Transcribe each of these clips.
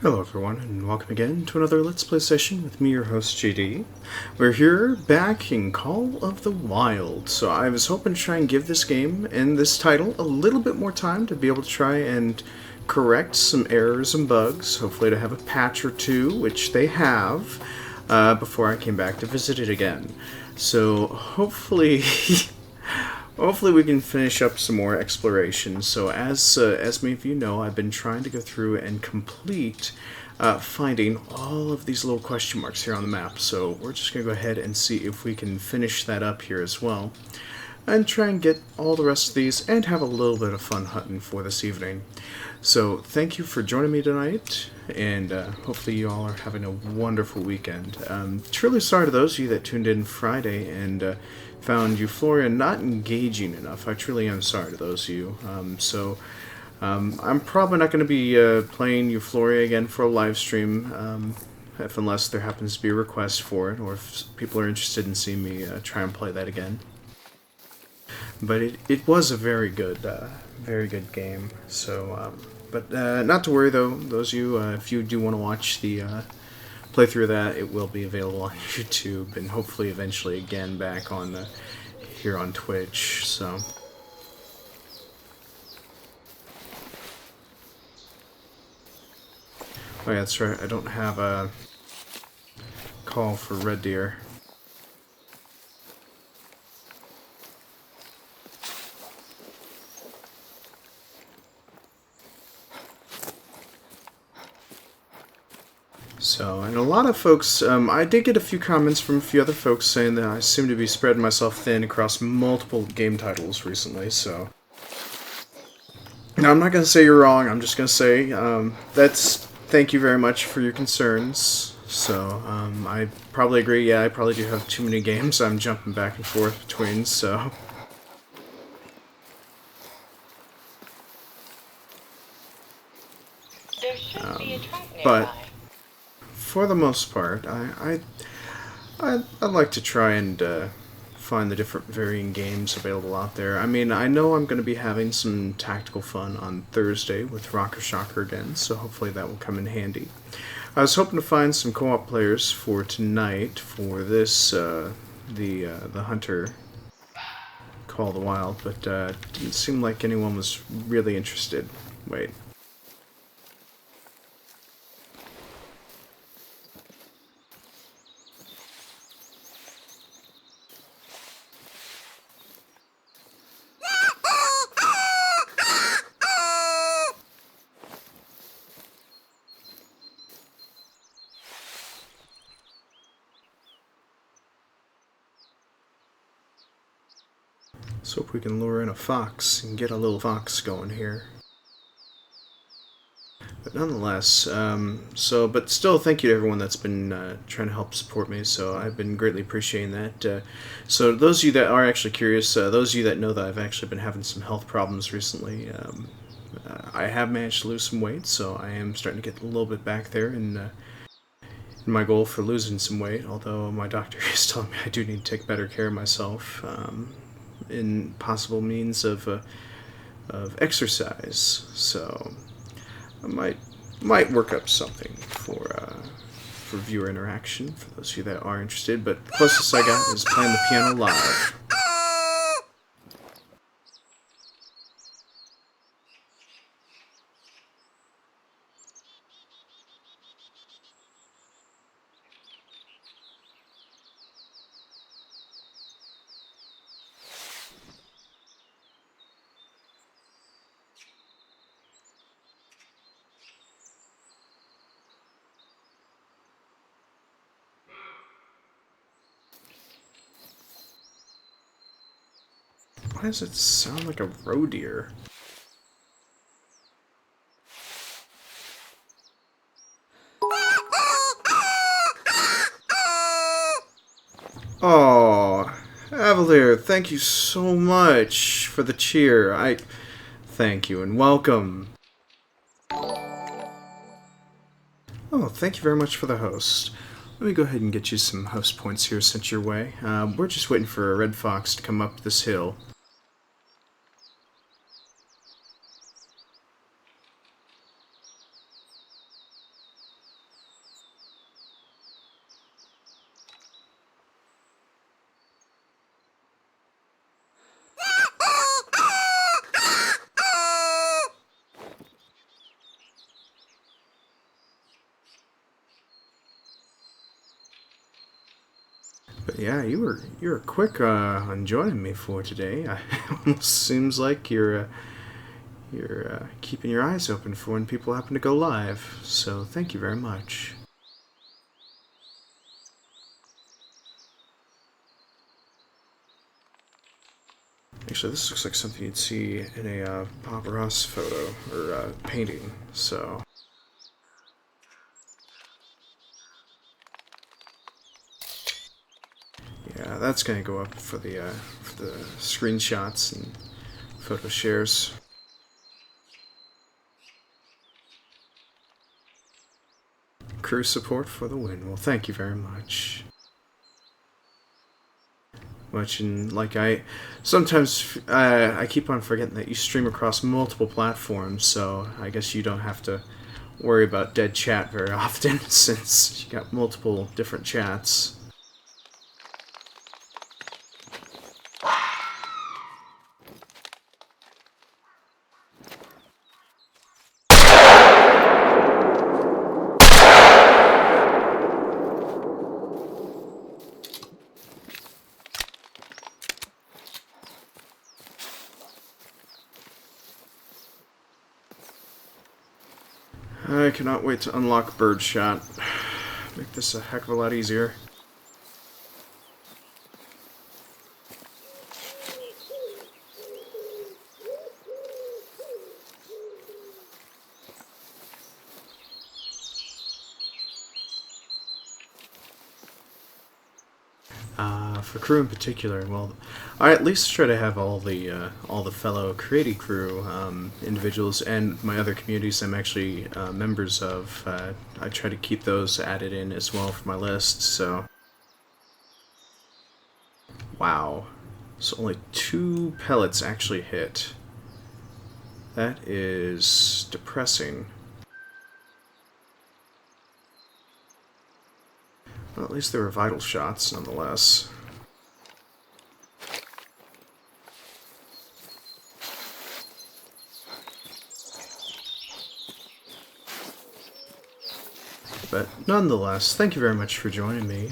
Hello everyone, and welcome again to another Let's Play session with me, your host, JD. We're here back in Call of the Wild, so I was hoping to try and give this game and this title a little bit more time to be able to try and correct some errors and bugs, hopefully to have a patch or two, which they have, before I came back to visit it again. So hopefully... Hopefully we can finish up some more exploration. So as many of you know, I've been trying to go through and complete finding all of these little question marks here on the map. So we're just going to go ahead and see if we can finish that up here as well. And try and get all the rest of these and have a little bit of fun hunting for this evening. So thank you for joining me tonight, and hopefully you all are having a wonderful weekend. Truly sorry to those of you that tuned in Friday and found Euphoria not engaging enough. I truly am sorry to those of you. I'm probably not going to be playing Euphoria again for a live stream, unless there happens to be a request for it, or if people are interested in seeing me try and play that again. But it was a very good game. So, but not to worry though. Those of you, if you do want to watch the playthrough of that, it will be available on YouTube and hopefully eventually again back on here on Twitch. So. Oh yeah, that's right. I don't have a call for Red Deer. So, and a lot of folks, I did get a few comments from a few other folks saying that I seem to be spreading myself thin across multiple game titles recently, so... Now, I'm not going to say you're wrong, I'm just going to say, thank you very much for your concerns. So, I probably agree, yeah, I probably do have too many games I'm jumping back and forth between, so... There should be a track nearby. But... for the most part, I'd like to try and find the different varying games available out there. I mean, I know I'm going to be having some tactical fun on Thursday with Rocker Shocker again, so hopefully that will come in handy. I was hoping to find some co-op players for tonight for this, the Hunter Call of the Wild, but didn't seem like anyone was really interested. Wait. Let's hope we can lure in a fox and get a little fox going here. But nonetheless, but still thank you to everyone that's been trying to help support me, so I've been greatly appreciating that. So those of you that are actually curious, those of you that know that I've actually been having some health problems recently, I have managed to lose some weight, so I am starting to get a little bit back there in my goal for losing some weight, although my doctor is telling me I do need to take better care of myself. In possible means of exercise, so I might work up something for viewer interaction for those of you that are interested. But the closest I got is playing the piano live. Why does it sound like a roe deer? Oh, Avalier, thank you so much for the cheer. Thank you and welcome. Oh, thank you very much for the host. Let me go ahead and get you some host points here sent your way. We're just waiting for a red fox to come up this hill. Yeah, you were quick on joining me for today. Almost seems like you're keeping your eyes open for when people happen to go live. So thank you very much. Actually, this looks like something you'd see in a Bob Ross photo or painting. So. Yeah, that's gonna go up for the screenshots and photo shares. Crew support for the win. Well, thank you very much. Sometimes I keep on forgetting that you stream across multiple platforms, so I guess you don't have to worry about dead chat very often since you got multiple different chats. I cannot wait to unlock Birdshot. Make this a heck of a lot easier. For crew in particular, well, I at least try to have all the fellow creative crew individuals and my other communities I'm actually members of. I try to keep those added in as well for my list. So, wow, so only 2 pellets actually hit. That is depressing. Well, at least they were vital shots, nonetheless. But nonetheless, thank you very much for joining me.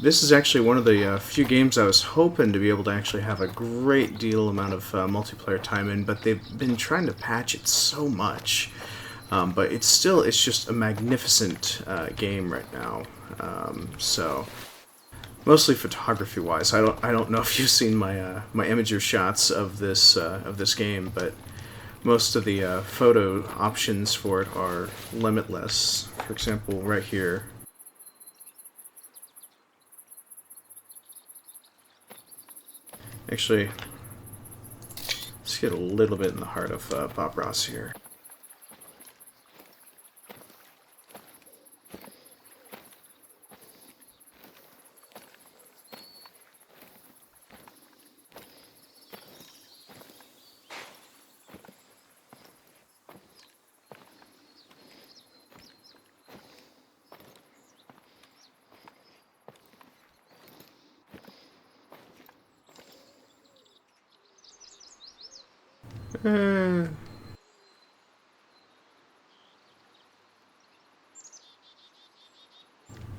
This is actually one of the few games I was hoping to be able to actually have a great deal amount of multiplayer time in, but they've been trying to patch it so much. But it's just a magnificent game right now. So mostly photography-wise, I don't know if you've seen my my imager shots of this game, but most of the photo options for it are limitless. For example, right here. Actually, let's get a little bit in the heart of Bob Ross here.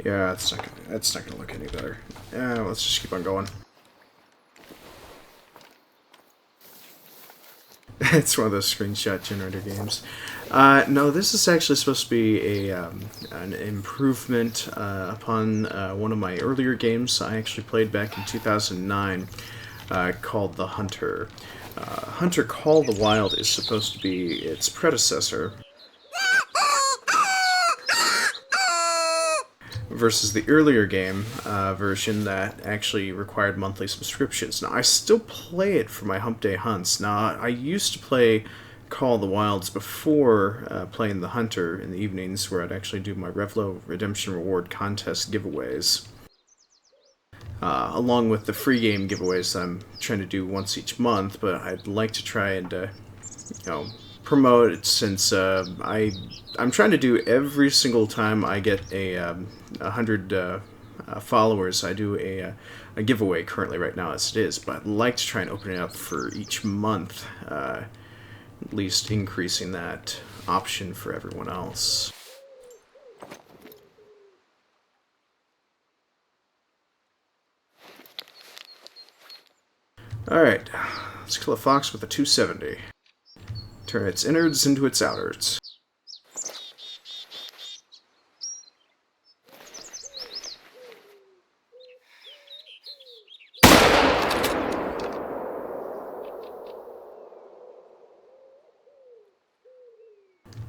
Yeah, it's not gonna look any better. Yeah, let's just keep on going. It's one of those screenshot generator games. No, this is actually supposed to be an improvement upon one of my earlier games I actually played back in 2009 called The Hunter. Hunter Call the Wild is supposed to be its predecessor, versus the earlier game version that actually required monthly subscriptions. Now, I still play it for my Hump Day hunts. Now, I used to play Call of the Wilds before playing the Hunter in the evenings, where I'd actually do my Revlo Redemption Reward contest giveaways. Along with the free game giveaways I'm trying to do once each month, but I'd like to try and, promote it, since I'm trying to do every single time I get a 100 followers. I do a giveaway currently right now as it is, but I'd like to try and open it up for each month, at least increasing that option for everyone else. Alright, let's kill a fox with a 270. Turn its innards into its outwards.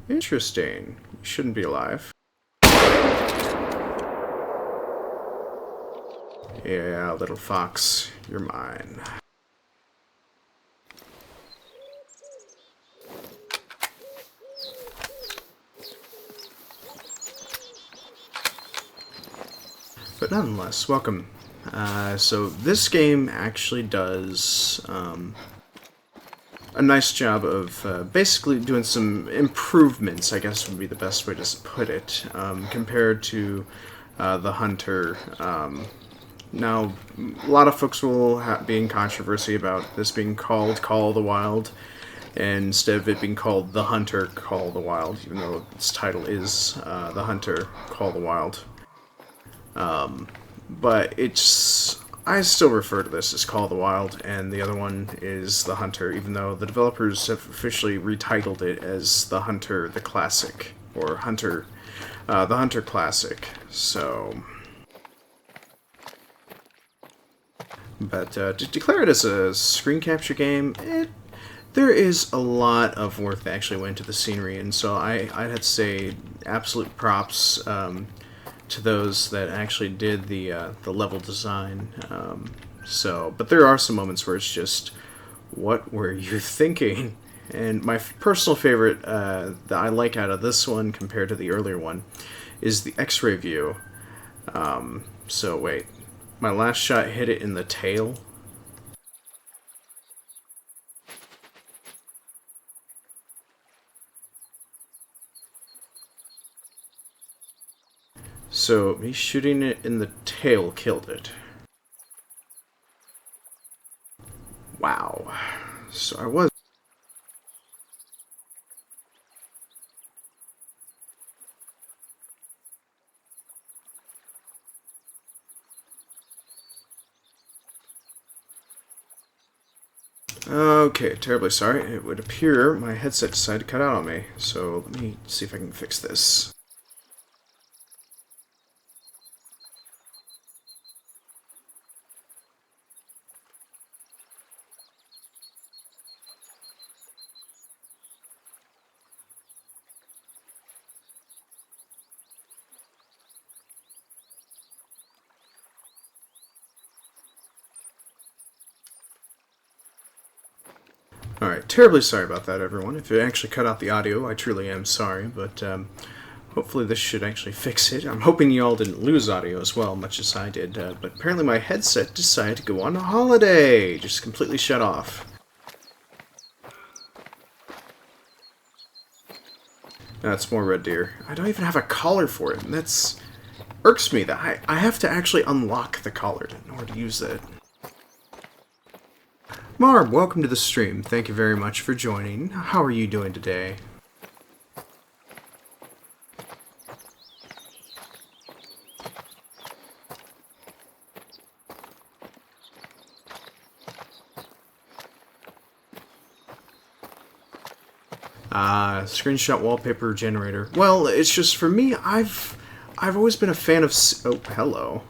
Interesting. You shouldn't be alive. Yeah, little fox, you're mine. But nonetheless, welcome. So this game actually does a nice job of basically doing some improvements, I guess would be the best way to put it, compared to the Hunter. Now, a lot of folks will be in controversy about this being called Call of the Wild, instead of it being called The Hunter Call of the Wild, even though its title is The Hunter Call of the Wild. But I still refer to this as Call of the Wild, and the other one is The Hunter, even though the developers have officially retitled it as The Hunter the Classic, or Hunter, The Hunter Classic. So, but to declare it as a screen capture game, there is a lot of work that actually went into the scenery, and so I'd have to say absolute props to those that actually did the level design. But there are some moments where it's just, what were you thinking? And my personal favorite that I like out of this one compared to the earlier one is the X-ray view. So wait, my last shot hit it in the tail. So me shooting it in the tail killed it. Wow. So I was... Okay, terribly sorry. It would appear my headset decided to cut out on me. So let me see if I can fix this. Alright, terribly sorry about that, everyone. If it actually cut out the audio, I truly am sorry, but hopefully this should actually fix it. I'm hoping you all didn't lose audio as well, much as I did, but apparently my headset decided to go on a holiday! Just completely shut off. That's more red deer. I don't even have a collar for it, and that's... irks me that I have to actually unlock the collar in order to use that. Marb, welcome to the stream. Thank you very much for joining. How are you doing today? Screenshot wallpaper generator. Well, it's just for me, I've always been a fan of... Oh, hello.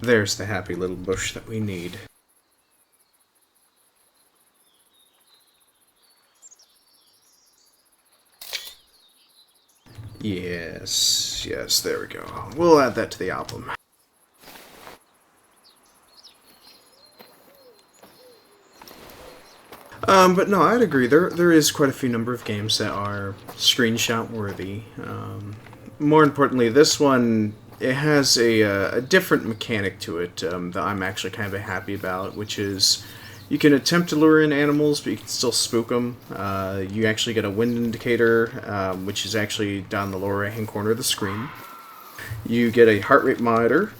There's the happy little bush that we need. Yes, yes, there we go. We'll add that to the album. But no, I'd agree. There is quite a few number of games that are screenshot worthy. More importantly, this one, it has a different mechanic to it that I'm actually kind of happy about, which is you can attempt to lure in animals, but you can still spook them. You actually get a wind indicator, which is actually down the lower right-hand corner of the screen. You get a heart rate monitor,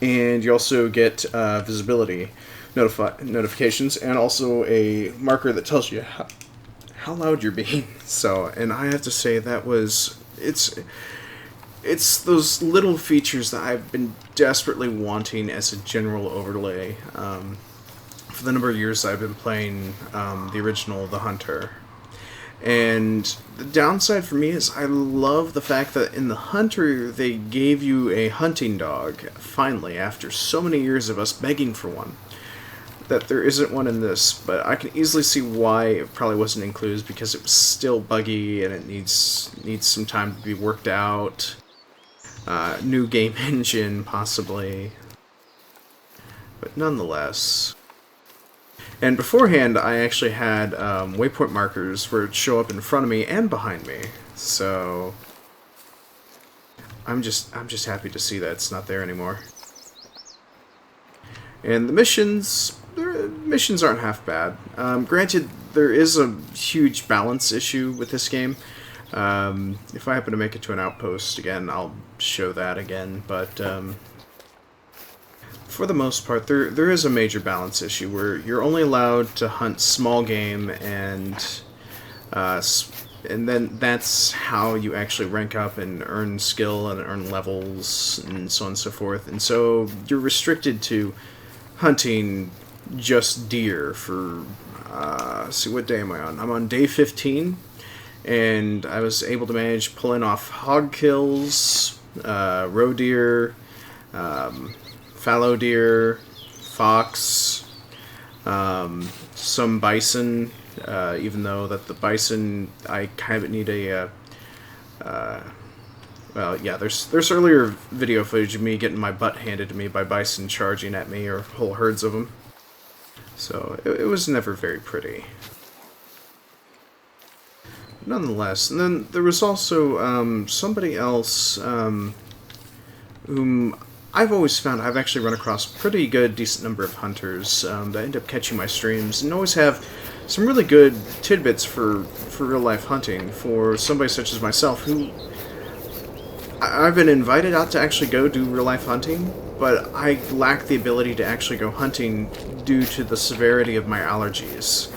and you also get visibility. notifications, and also a marker that tells you how loud you're being. So, and I have to say that was it's those little features that I've been desperately wanting as a general overlay for the number of years I've been playing the original The Hunter. And the downside for me is I love the fact that in The Hunter they gave you a hunting dog, finally, after so many years of us begging for one. That there isn't one in this, but I can easily see why it probably wasn't included, because it was still buggy and it needs some time to be worked out. New game engine, possibly. But nonetheless. And beforehand, I actually had waypoint markers where it show up in front of me and behind me. So I'm just happy to see that it's not there anymore. And the missions aren't half bad. Granted, there is a huge balance issue with this game. If I happen to make it to an outpost again, I'll show that again. But for the most part, there is a major balance issue where you're only allowed to hunt small game, and then that's how you actually rank up and earn skill and earn levels and so on and so forth. And so you're restricted to hunting just deer for, see, what day am I on? I'm on day 15, and I was able to manage pulling off hog kills, roe deer, fallow deer, fox, some bison, even though that the bison, I kind of need a, well, yeah, there's earlier video footage of me getting my butt handed to me by bison charging at me, or whole herds of them. So it was never very pretty. Nonetheless, and then there was also somebody else whom I've always found I've actually run across pretty good, decent number of hunters that end up catching my streams, and always have some really good tidbits for real life hunting for somebody such as myself, who I've been invited out to actually go do real life hunting, but I lack the ability to actually go hunting due to the severity of my allergies.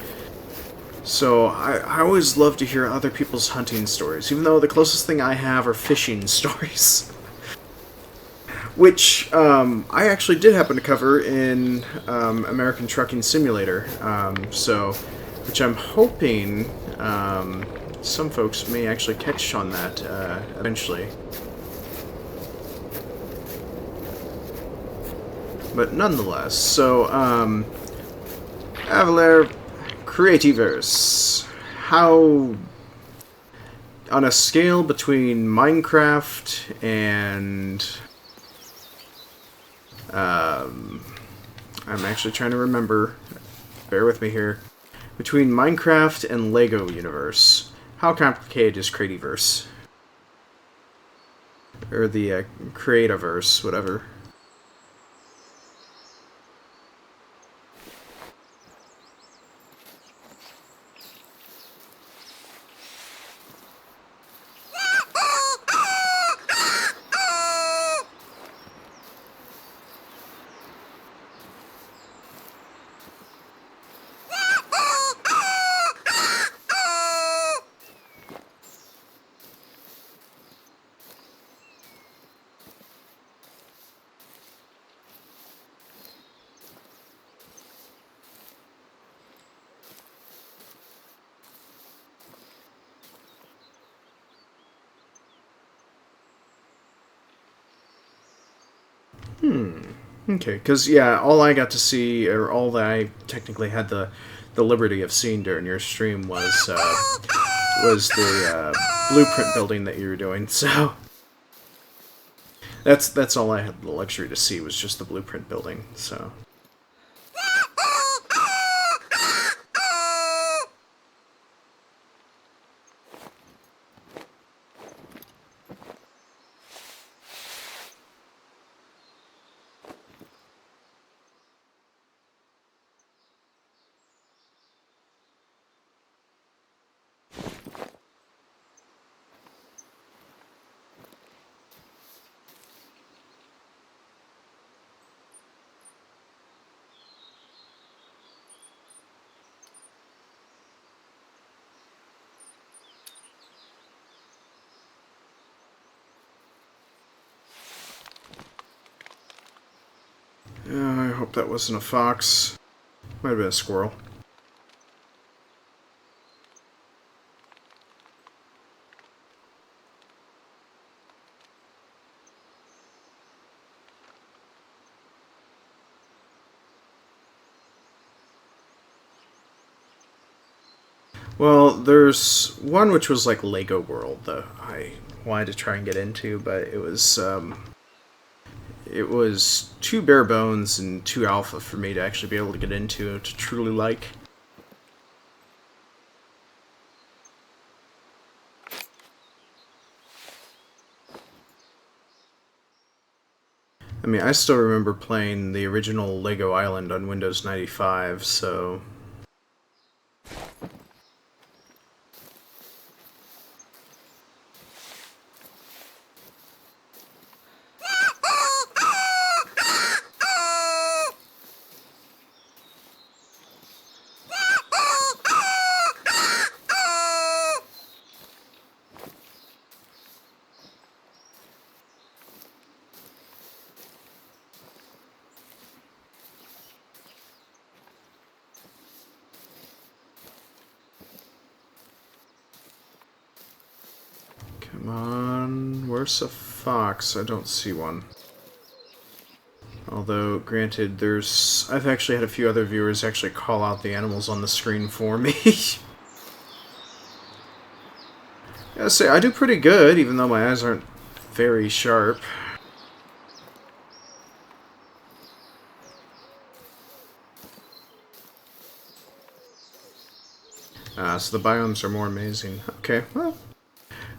So I always love to hear other people's hunting stories, even though the closest thing I have are fishing stories. Which I actually did happen to cover in American Trucking Simulator, which I'm hoping some folks may actually catch on that eventually. But nonetheless, so Avalar Creativerse. How, on a scale between Minecraft and I'm actually trying to remember, bear with me here, between Minecraft and Lego Universe, how complicated is Creativerse? Or the Creativerse, whatever. Okay, because, yeah, all I got to see, or all that I technically had the liberty of seeing during your stream was the blueprint building that you were doing, so that's all I had the luxury to see, was just the blueprint building, so... I hope that wasn't a fox. Might have been a squirrel. Well, there's one which was like Lego World that I wanted to try and get into, but it was too bare bones and too alpha for me to actually be able to get into to truly like. I mean, I still remember playing the original Lego Island on Windows 95, so... Come on, where's a fox? I don't see one. Although, granted, I've actually had a few other viewers actually call out the animals on the screen for me. I say, I do pretty good, even though my eyes aren't very sharp. So the biomes are more amazing. Okay, well...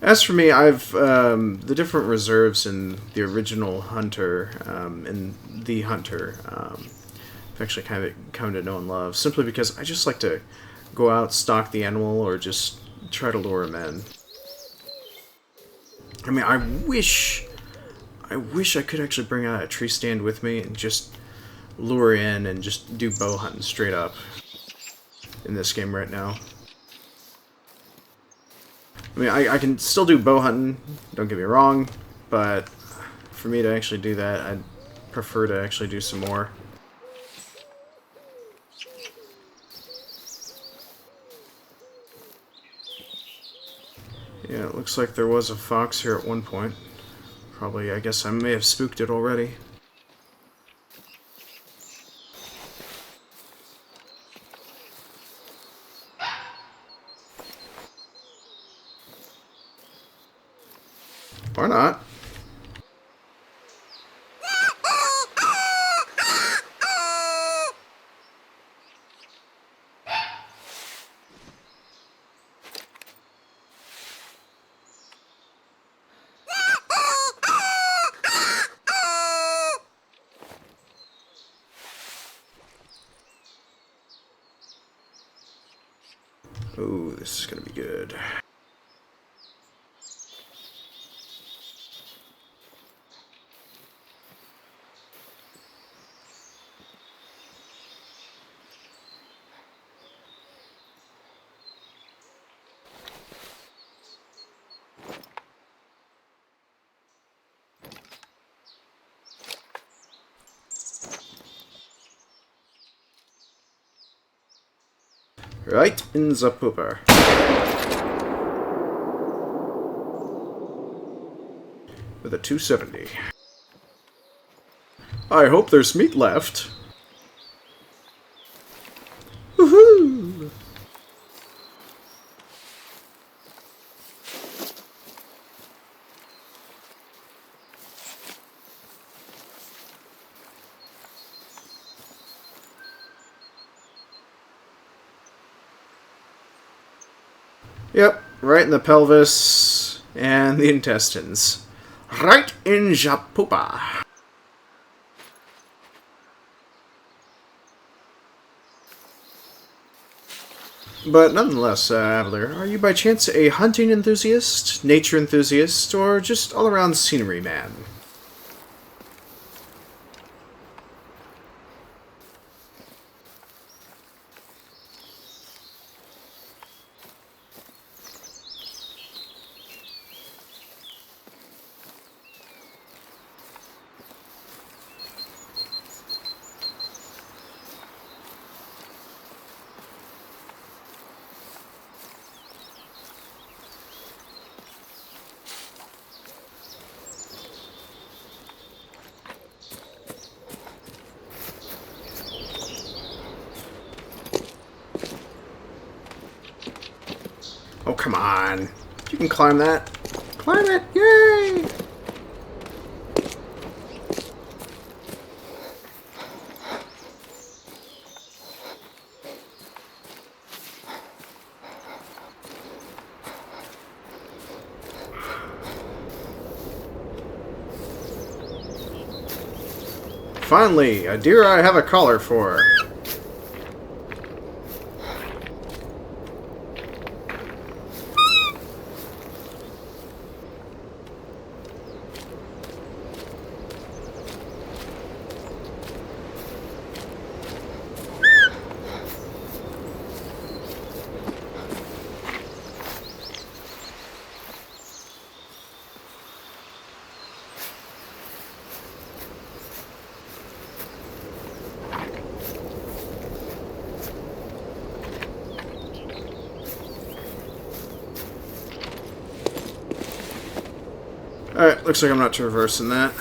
As for me, I've the different reserves in the original Hunter, in the Hunter, I've actually kind of come to know and love, simply because I just like to go out, stalk the animal, or just try to lure him in. I mean, I wish I could actually bring out a tree stand with me and just lure in and just do bow hunting straight up in this game right now. I mean, I can still do bow hunting, don't get me wrong, but for me to actually do that, I'd prefer to actually do some more. Yeah, it looks like there was a fox here at one point. Probably, I guess I may have spooked it already. Or not. Ooh, this is gonna be good. Right in the pooper. With a 270. I hope there's meat left. Woohoo! Yep, right in the pelvis and the intestines. Right in Japupa. But nonetheless, Avalar, are you by chance a hunting enthusiast, nature enthusiast, or just all-around scenery man? Oh, come on. You can climb that. Climb it! Yay! Finally, a deer I have a collar for. Alright, looks like I'm not traversing that.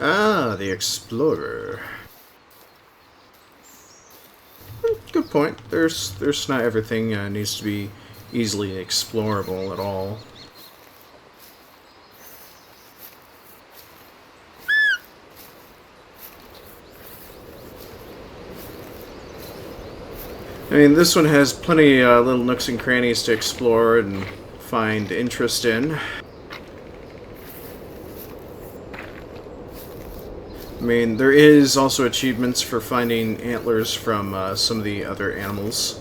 Ah, the Explorer. Good point. There's not everything needs to be easily explorable at all. I mean, this one has plenty little nooks and crannies to explore and find interest in. I mean, there is also achievements for finding antlers from some of the other animals.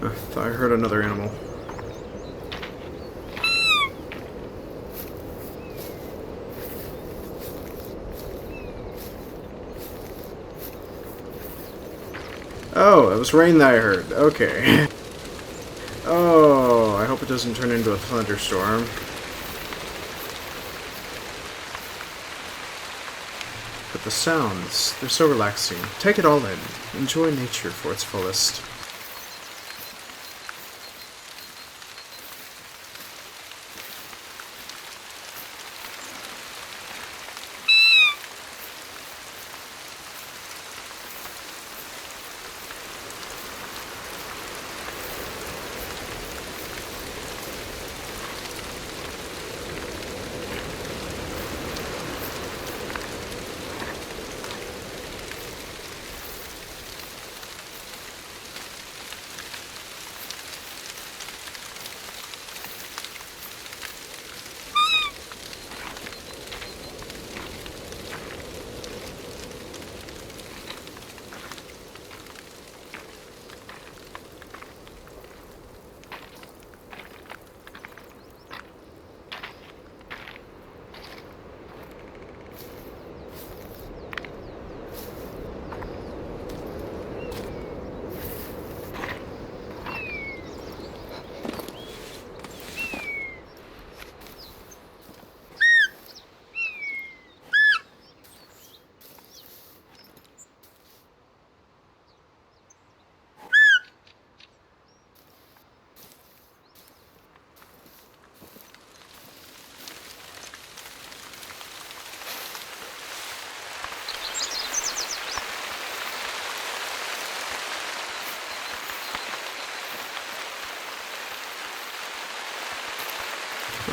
I thought I heard another animal. Oh, it was rain that I heard. Okay. Oh, I hope it doesn't turn into a thunderstorm. But the sounds, they're so relaxing. Take it all in. Enjoy nature for its fullest.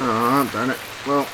Oh, darn it. Well.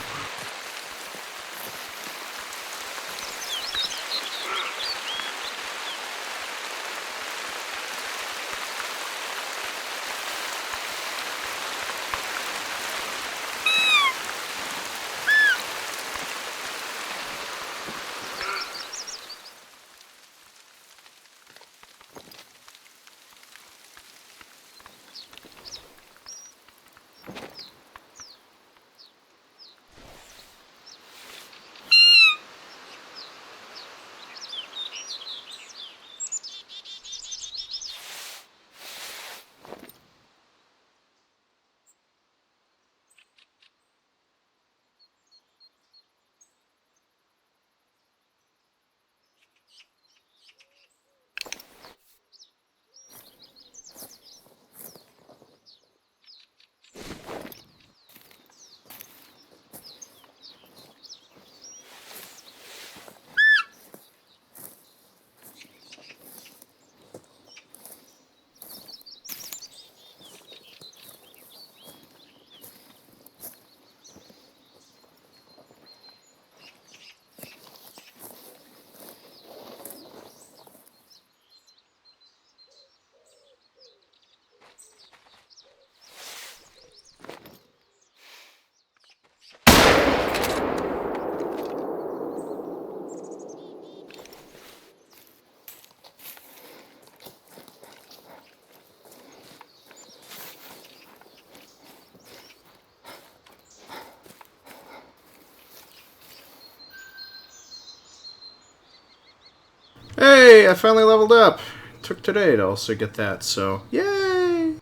Hey, I finally leveled up. Took today to also get that, so yay!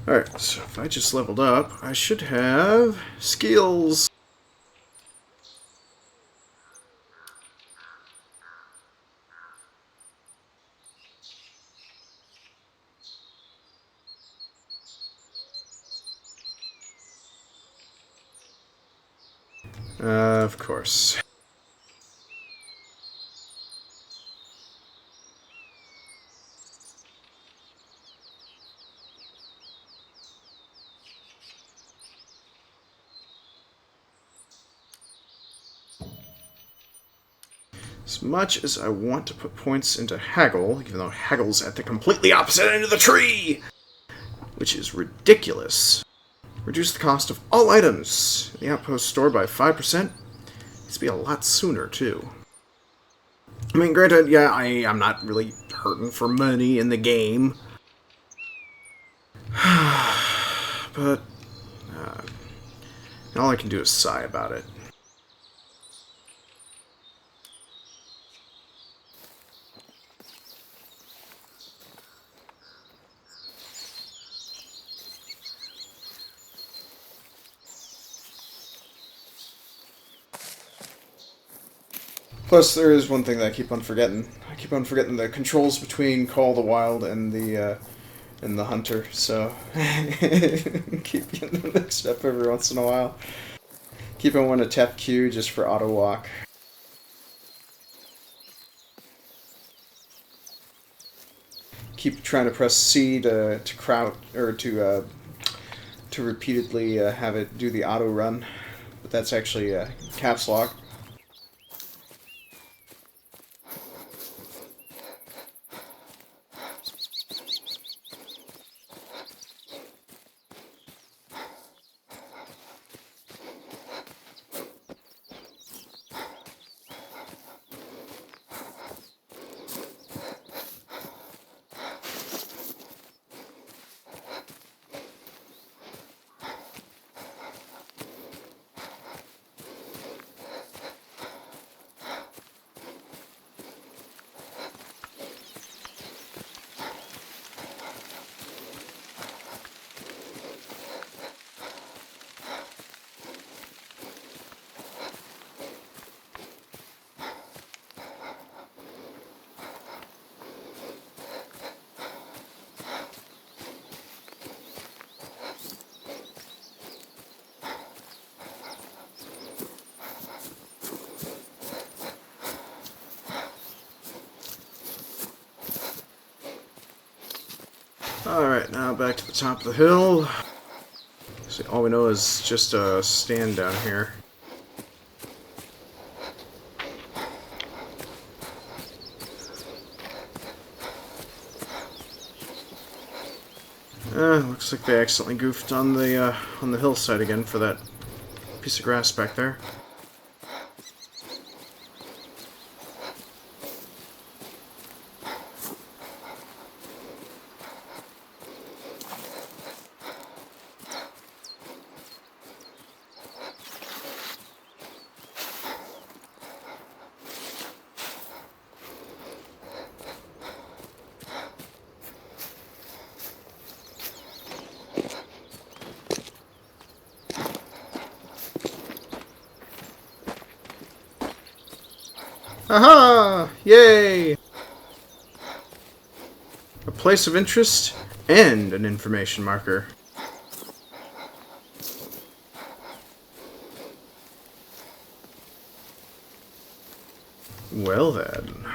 Alright, so if I just leveled up, I should have skills. Of course. As much as I want to put points into Haggle, even though Haggle's at the completely opposite end of the tree, which is ridiculous. Reduce the cost of all items in the outpost store by 5%. Needs to be a lot sooner, too. I mean, granted, yeah, I'm not really hurting for money in the game. But all I can do is sigh about it. Plus, there is one thing that I keep on forgetting. I keep on forgetting the controls between Call of the Wild and the Hunter. So keep getting them mixed up every once in a while. Keep on wanting to tap Q just for auto walk. Keep trying to press C to crouch or to repeatedly have it do the auto run, but that's actually caps lock. Alright, now back to the top of the hill. See, all we know is just a stand down here. Looks like they accidentally goofed on the hillside again for that piece of grass back there. Aha! Yay! A place of interest and an information marker. Well then.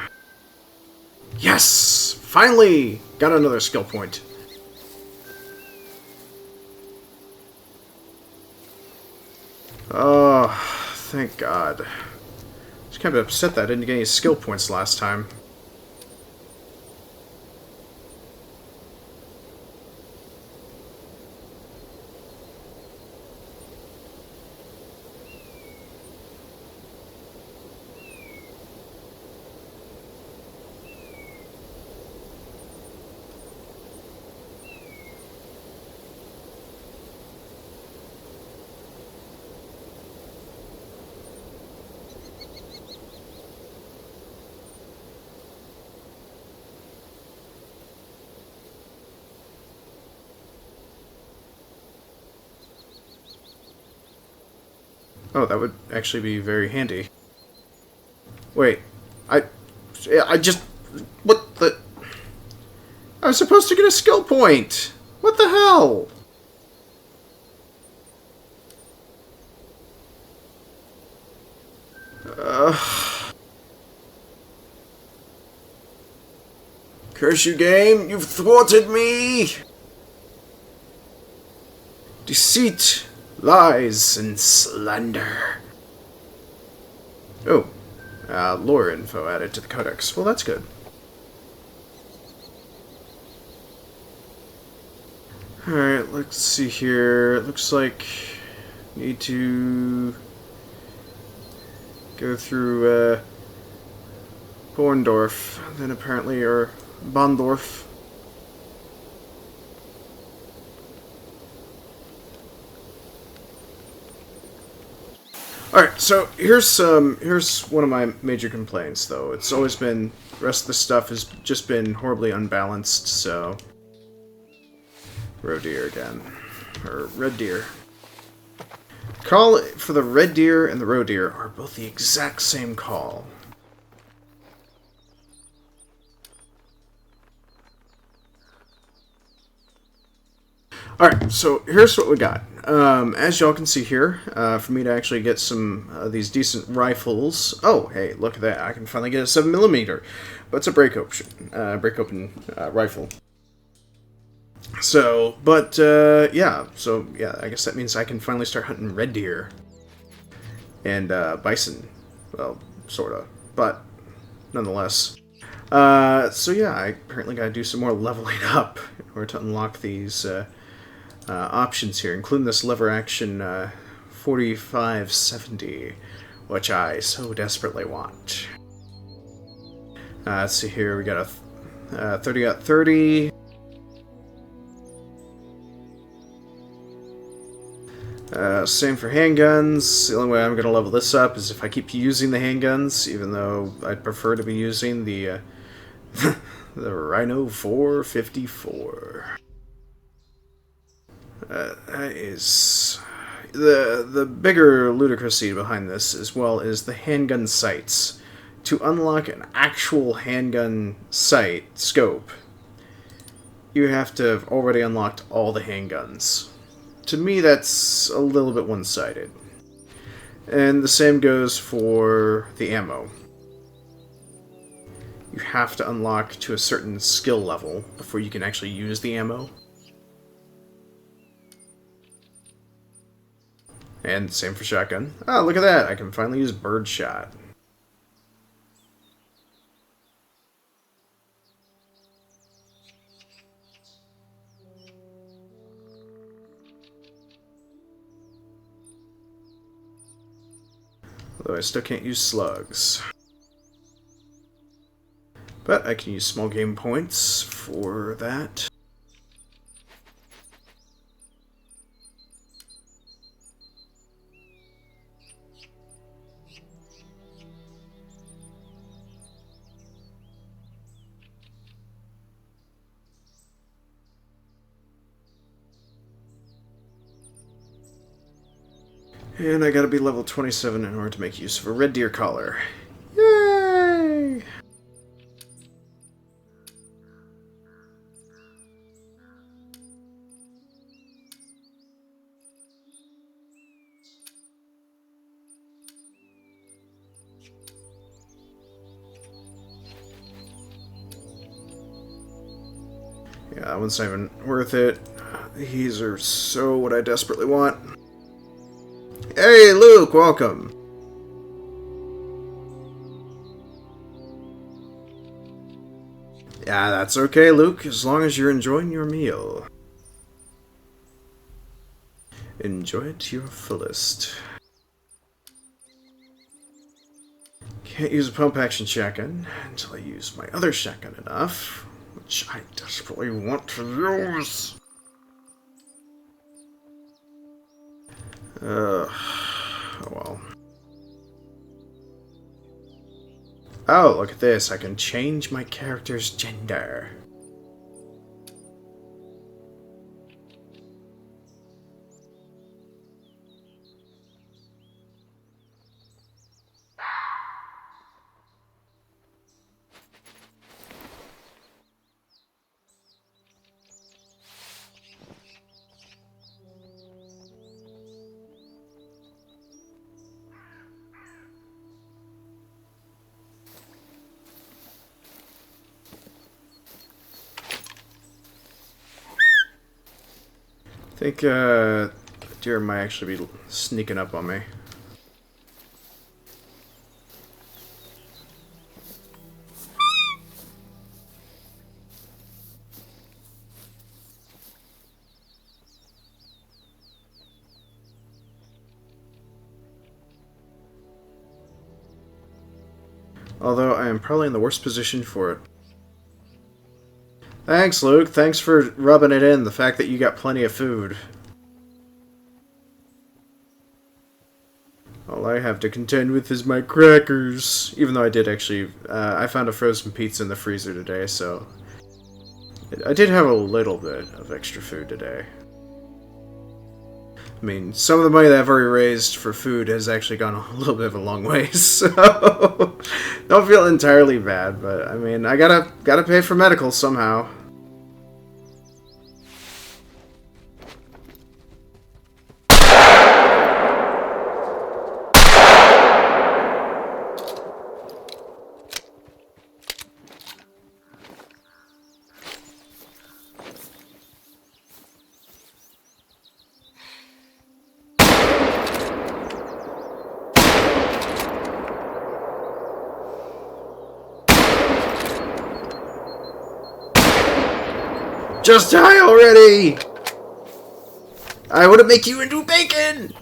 Yes! Finally! Got another skill point. Oh, thank God. Just kind of upset that I didn't get any skill points last time. Oh, that would actually be very handy. Wait, I just... What the... I was supposed to get a skill point! What the hell? Curse you, game! You've thwarted me! Deceit, lies, and slander. Oh, lore info added to the codex. Well, that's good. Alright, let's see here. It looks like need to go through Borndorf, then apparently, or Bondorf. Alright, so here's one of my major complaints, though. It's always been, the rest of the stuff has just been horribly unbalanced, so... Roe deer again. Or red deer. Call for the red deer and the roe deer are both the exact same call. Alright, so here's what we got. As y'all can see here, for me to actually get some of these decent rifles... Oh, hey, look at that. I can finally get a 7mm. But it's a break open rifle. So, but, yeah. So, yeah, I guess that means I can finally start hunting red deer. And, bison. Well, sorta. But, nonetheless. So yeah, I apparently gotta do some more leveling up in order to unlock these, options here, including this lever action 4570, which I so desperately want. Let's see here, we got a 30-30. Same for handguns. The only way I'm going to level this up is if I keep using the handguns, even though I'd prefer to be using the the Rhino 454. That is the bigger ludicrousy behind this, as well as the handgun sights. To unlock an actual handgun sight scope, you have to have already unlocked all the handguns. To me, that's a little bit one-sided. And the same goes for the ammo. You have to unlock to a certain skill level before you can actually use the ammo. And same for shotgun. Ah, look at that! I can finally use birdshot. Although I still can't use slugs. But I can use small game points for that. And I gotta be level 27 in order to make use of a red deer collar. Yay! Yeah, that one's not even worth it. These are so what I desperately want. Hey, Luke, welcome. Yeah, that's okay, Luke, as long as you're enjoying your meal. Enjoy it to your fullest. Can't use a pump action shotgun until I use my other shotgun enough, which I desperately want to use. Oh well. Oh, look at this. I can change my character's gender. think deer might actually be sneaking up on me. Although I am probably in the worst position for it. Thanks, Luke. Thanks for rubbing it in, the fact that you got plenty of food. All I have to contend with is my crackers. Even though I did actually... I found a frozen pizza in the freezer today, so... I did have a little bit of extra food today. I mean, some of the money that I've already raised for food has actually gone a little bit of a long way, so... Don't feel entirely bad, but, I mean, I gotta pay for medical somehow. Just die already! I want to make you into bacon!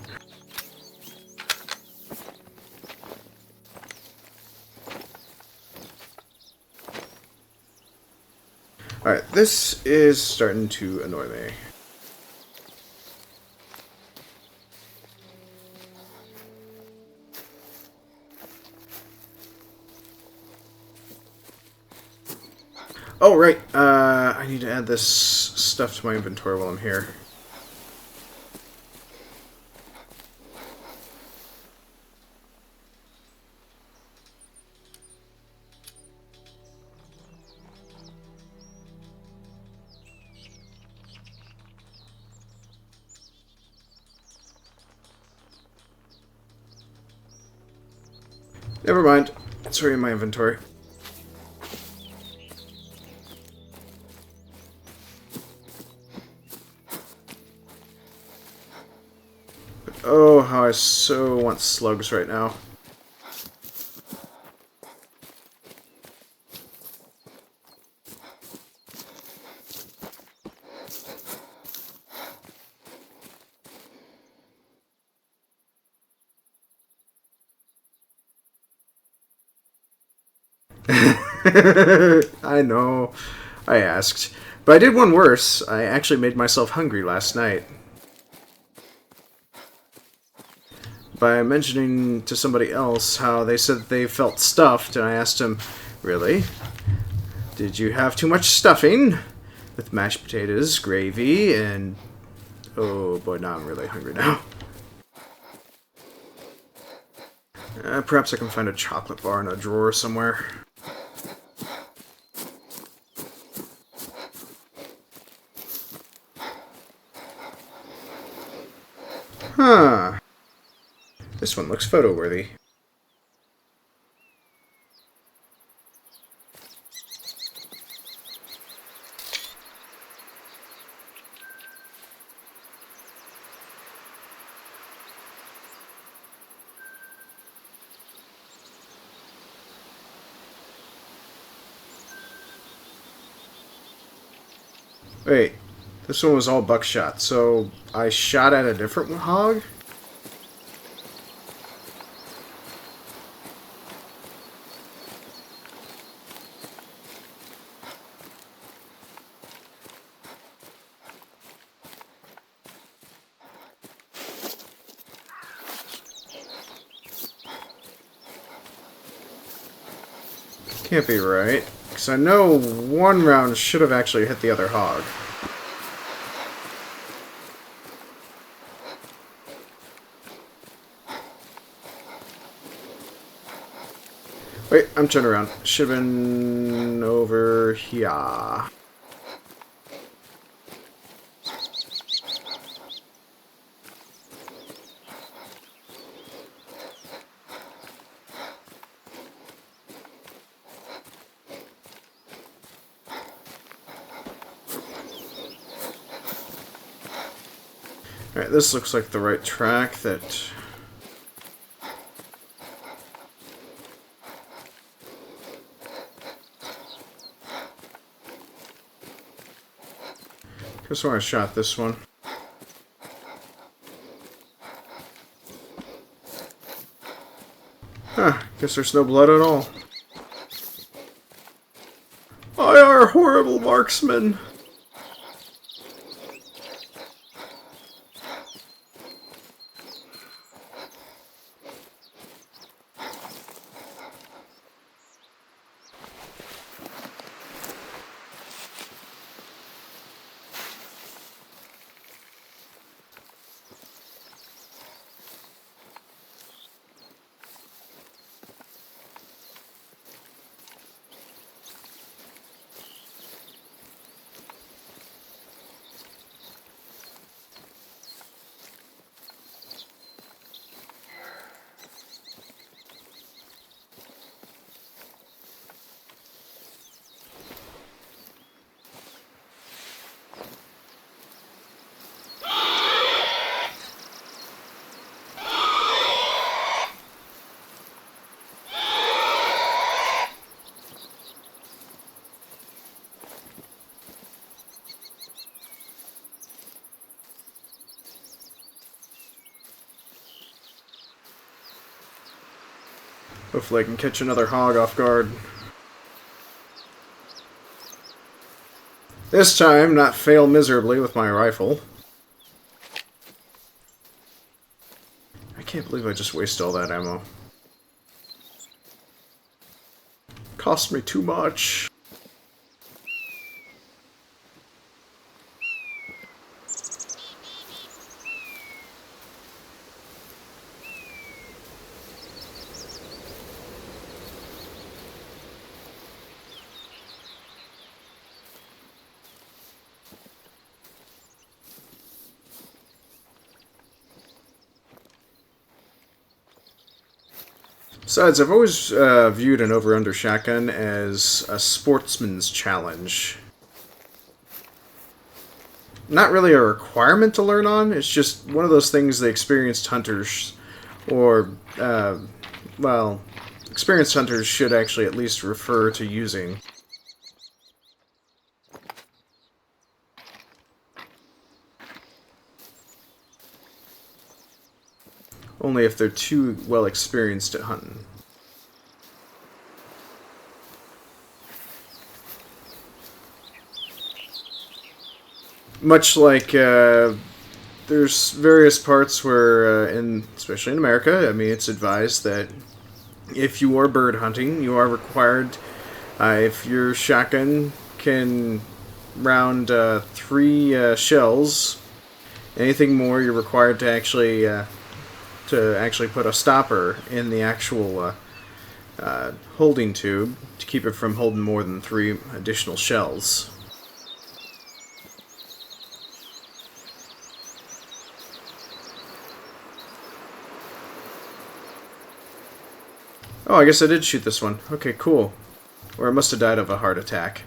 Alright, this is starting to annoy me. Oh, right. I need to add this stuff to my inventory while I'm here. Never mind. It's already in my inventory. Oh, how I so want slugs right now. I know. I asked. But I did one worse. I actually made myself hungry last night. By mentioning to somebody else how they said they felt stuffed, and I asked him, really? Did you have too much stuffing? With mashed potatoes, gravy, and... Oh boy, now I'm really hungry now. Perhaps I can find a chocolate bar in a drawer somewhere. Huh. This one looks photo-worthy. Wait, this one was all buckshot, so I shot at a different hog? Can't be right, because I know one round should have actually hit the other hog. Wait, I'm turning around. Should have been over here. Alright, this looks like the right track that... Just where I shot this one. Huh, guess there's no blood at all. I are horrible marksmen! Hopefully I can catch another hog off guard. This time, not fail miserably with my rifle. I can't believe I just wasted all that ammo. Cost me too much. Besides, I've always viewed an over-under shotgun as a sportsman's challenge. Not really a requirement to learn on, it's just one of those things the experienced hunters, or, well, experienced hunters should actually at least refer to using. Only if they're too well experienced at hunting. Much like there's various parts where, especially in America, I mean, it's advised that if you are bird hunting, you are required, if your shotgun can round 3 shells, anything more, you're required to actually put a stopper in the actual holding tube to keep it from holding more than 3 additional shells. Oh, I guess I did shoot this one. Okay, cool. Or I must have died of a heart attack.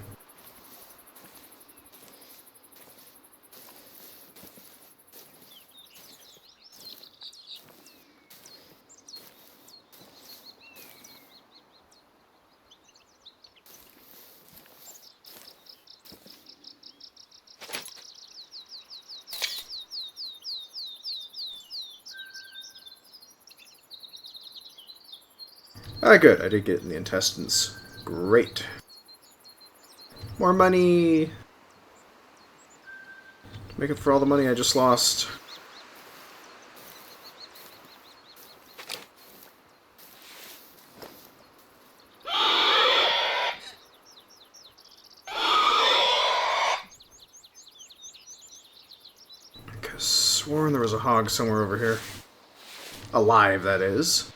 Ah, good. I did get in the intestines. Great. More money! Make up for all the money I just lost. I could have sworn there was a hog somewhere over here. Alive, that is.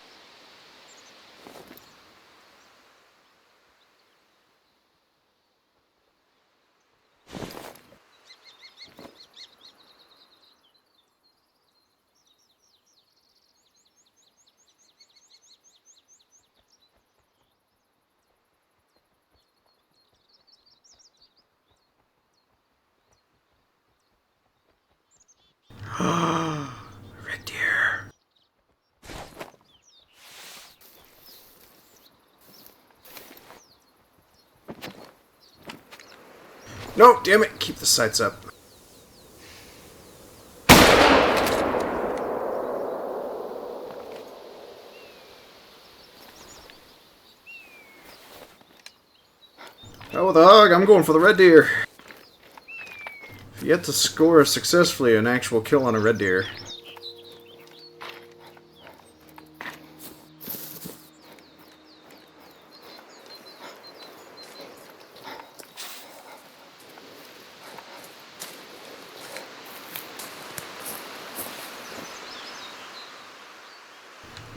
No, damn it! Keep the sights up. Oh, the hog! I'm going for the red deer. Yet to score successfully an actual kill on a red deer.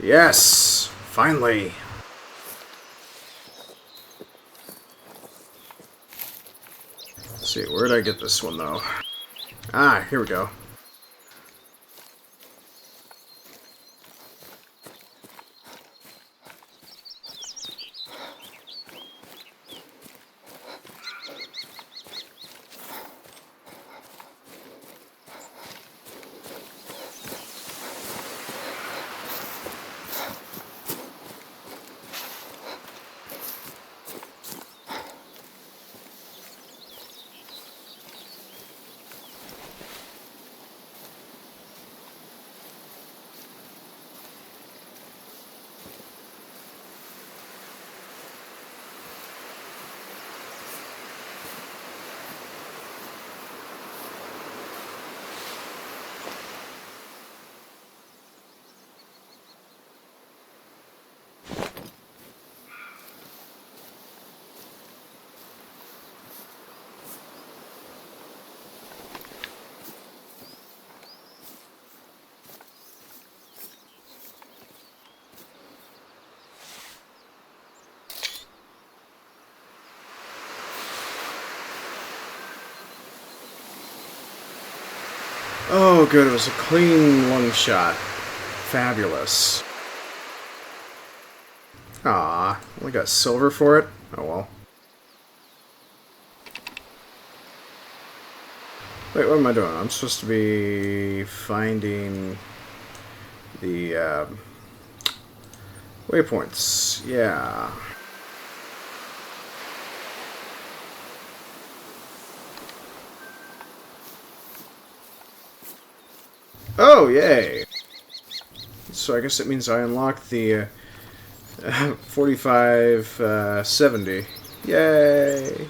Yes! Finally! Let's see, where did I get this one, though? Ah, here we go. Oh, good. It was a clean lung shot. Fabulous. Ah, only got silver for it? Oh well. Wait, what am I doing? I'm supposed to be finding the waypoints. Yeah. Oh, yay! So I guess it means I unlocked the 4570. Yay!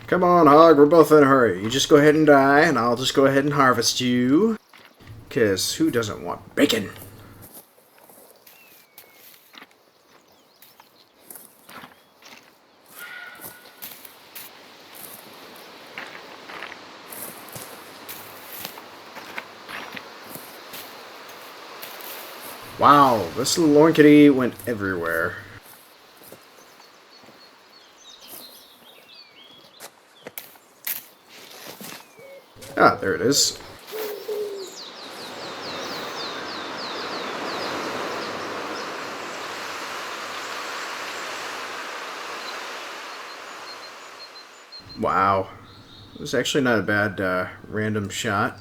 Come on, Hog, we're both in a hurry. You just go ahead and die, and I'll just go ahead and harvest you. 'Cause who doesn't want bacon? Wow, this little Orchidee went everywhere. Ah, there it is. Wow. It was actually not a bad random shot.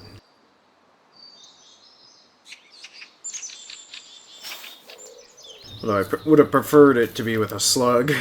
Although I would have preferred it to be with a slug.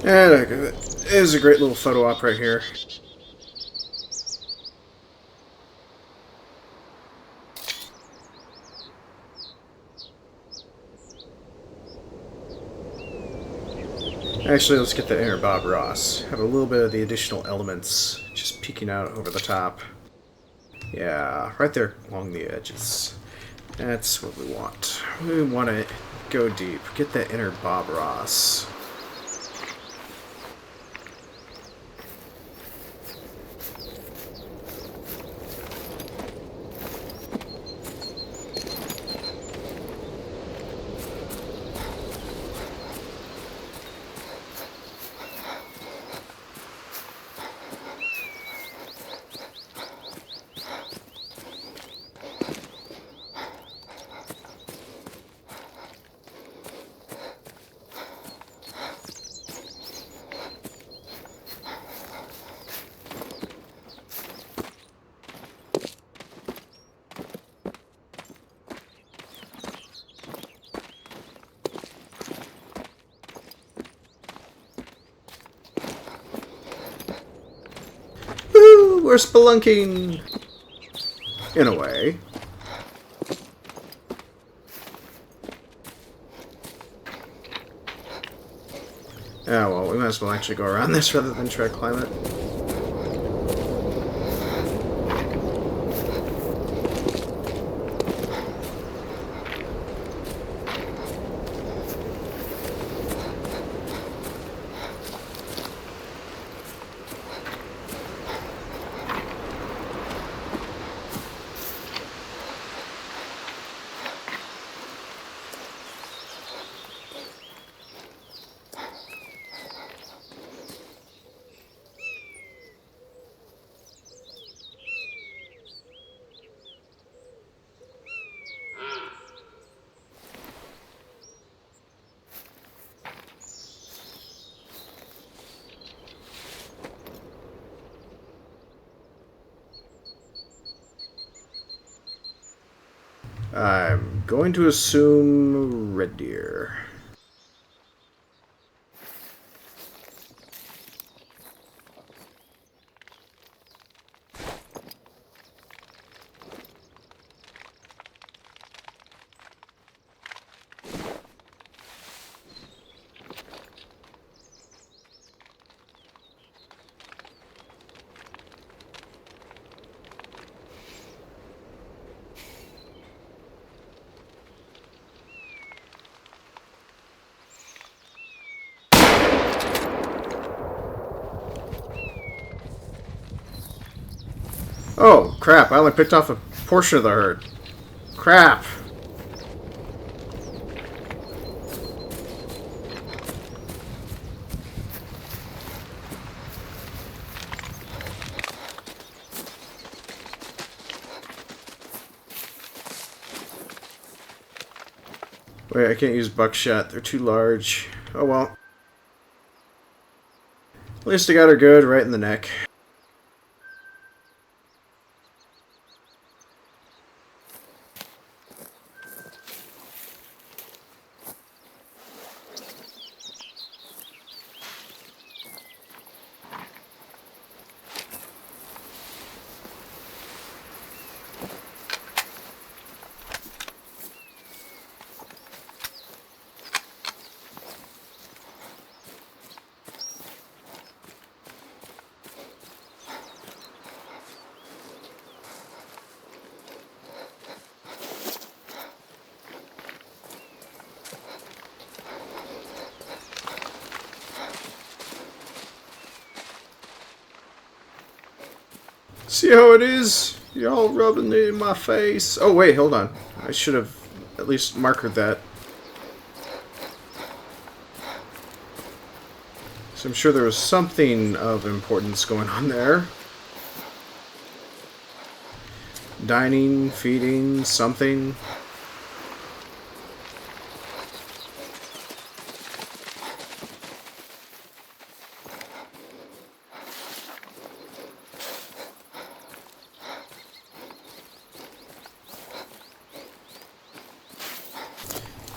And it is a great little photo op right here. Actually, let's get the inner Bob Ross. Have a little bit of the additional elements just peeking out over the top. Yeah, right there along the edges. That's what we want. We want to go deep. Get that inner Bob Ross. Woo! We're spelunking! In a way. Oh well, we might as well actually go around this rather than try to climb it. I'm going to assume red deer. Oh, crap. I only picked off a portion of the herd. Crap. Wait, I can't use buckshot. They're too large. Oh well. At least I got her good right in the neck. See how it is? Y'all rubbing it in my face. Oh wait, hold on. I should have at least markered that. So I'm sure there was something of importance going on there. Dining, feeding, something.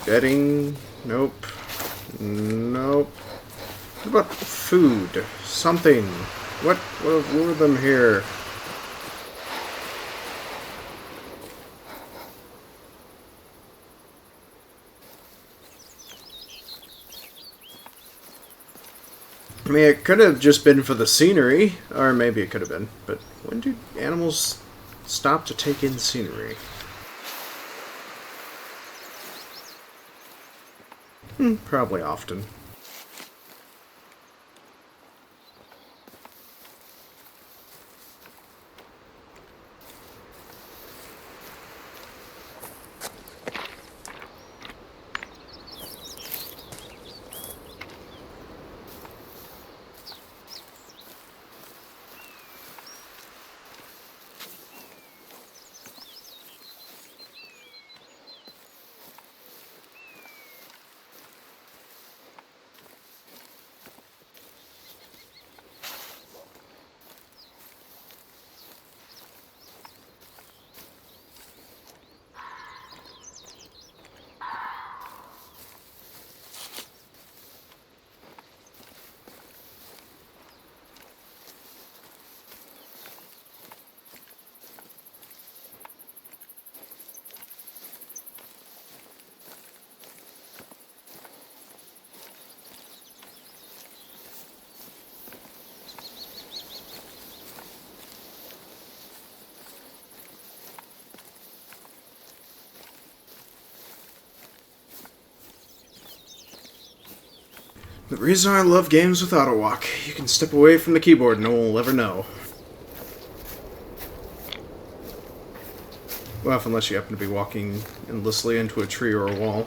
Bedding, nope. Nope. What about food? Something. What would have lured them here? I mean, it could have just been for the scenery, or maybe it could have been, but when do animals stop to take in scenery? Probably often. The reason I love games with auto-walk. You can step away from the keyboard and no one will ever know. Well, unless you happen to be walking endlessly into a tree or a wall.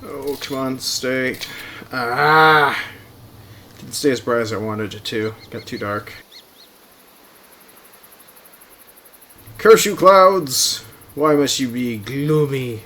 Oh, come on, stay. Ah! Didn't stay as bright as I wanted it to. Got too dark. Curse you, clouds! Why must you be gloomy?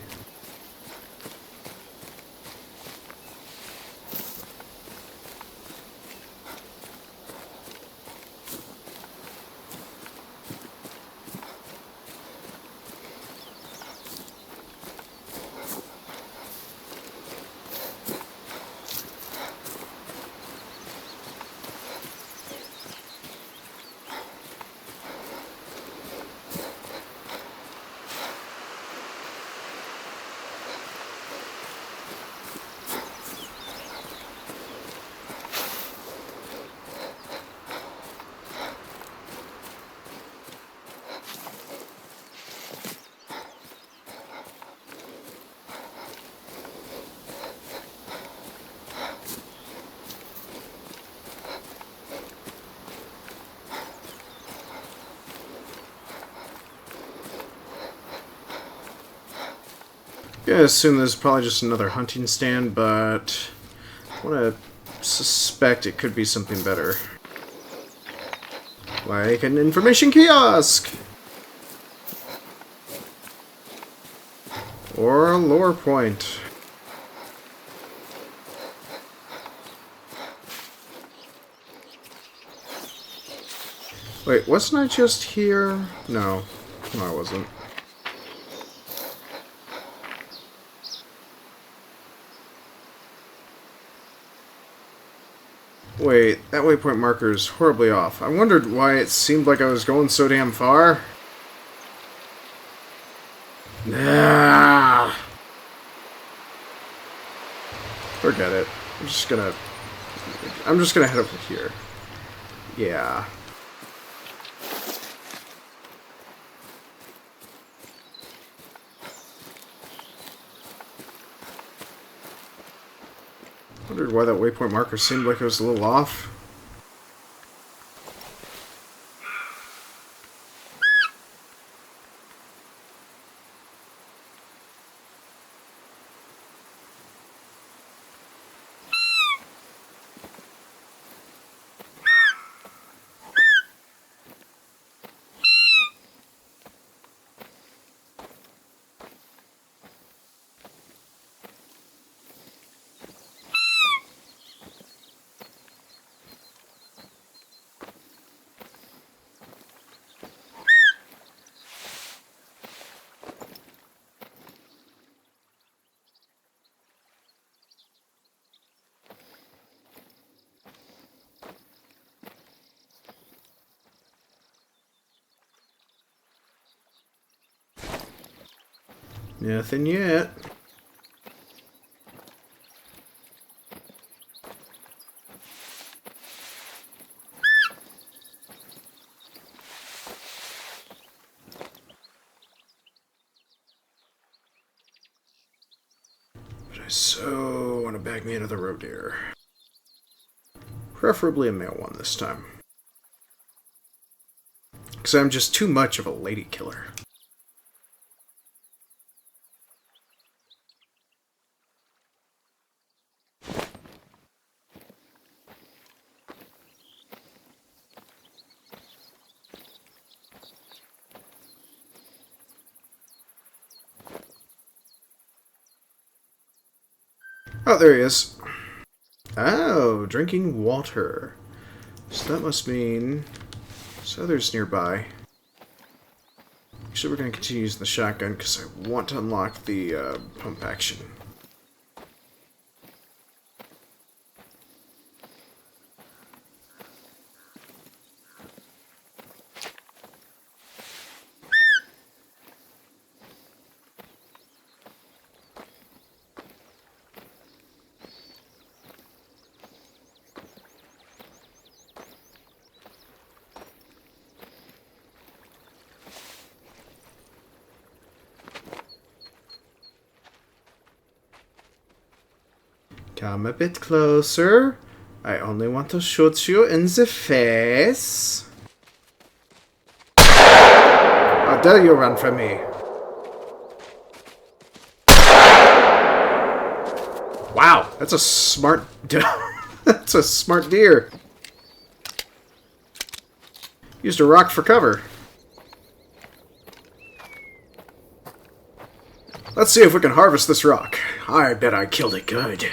Yeah, I assume this is probably just another hunting stand, but I want to suspect it could be something better. Like an information kiosk! Or a lore point. Wait, wasn't I just here? No. No, I wasn't. Wait, that waypoint marker is horribly off. I wondered why it seemed like I was going so damn far. Nah. Forget it. I'm just gonna head over here. Yeah. Wondered why that waypoint marker seemed like it was a little off. Nothing yet. But I so want to bag me another roe deer. Preferably a male one this time. Because I'm just too much of a lady killer. Oh, there he is. Oh, drinking water. So that must mean there's others nearby. Actually, we're going to continue using the shotgun because I want to unlock the pump action. Come a bit closer. I only want to shoot you in the face. How dare you run from me? Wow, that's a smart... that's a smart deer. Used a rock for cover. Let's see if we can harvest this rock. I bet I killed it good.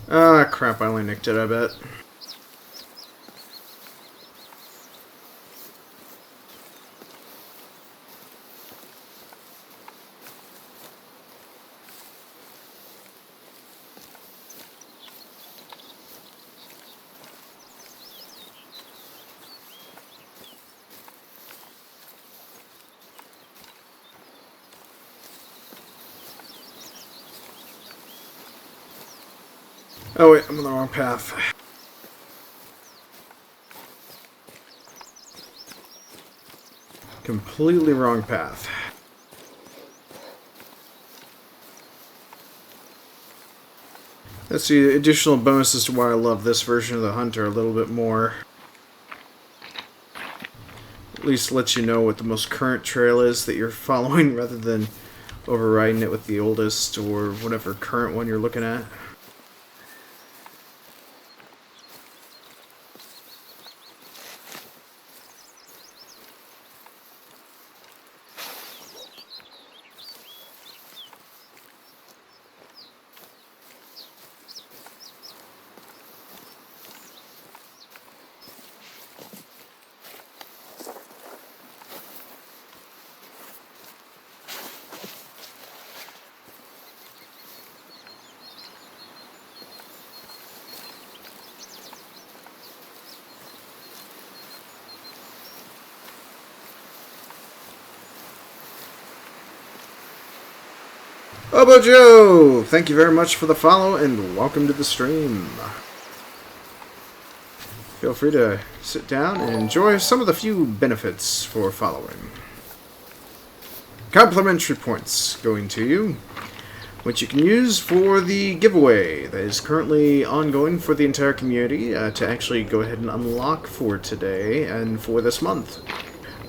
Ah, crap, I only nicked it, I bet. Oh wait, I'm on the wrong path. Completely wrong path. That's the additional bonuses to why I love this version of the Hunter a little bit more. At least lets you know what the most current trail is that you're following rather than overriding it with the oldest or whatever current one you're looking at. Obo Joe! Thank you very much for the follow and welcome to the stream. Feel free to sit down and enjoy some of the few benefits for following. Complimentary points going to you, which you can use for the giveaway that is currently ongoing for the entire community to actually go ahead and unlock for today and for this month.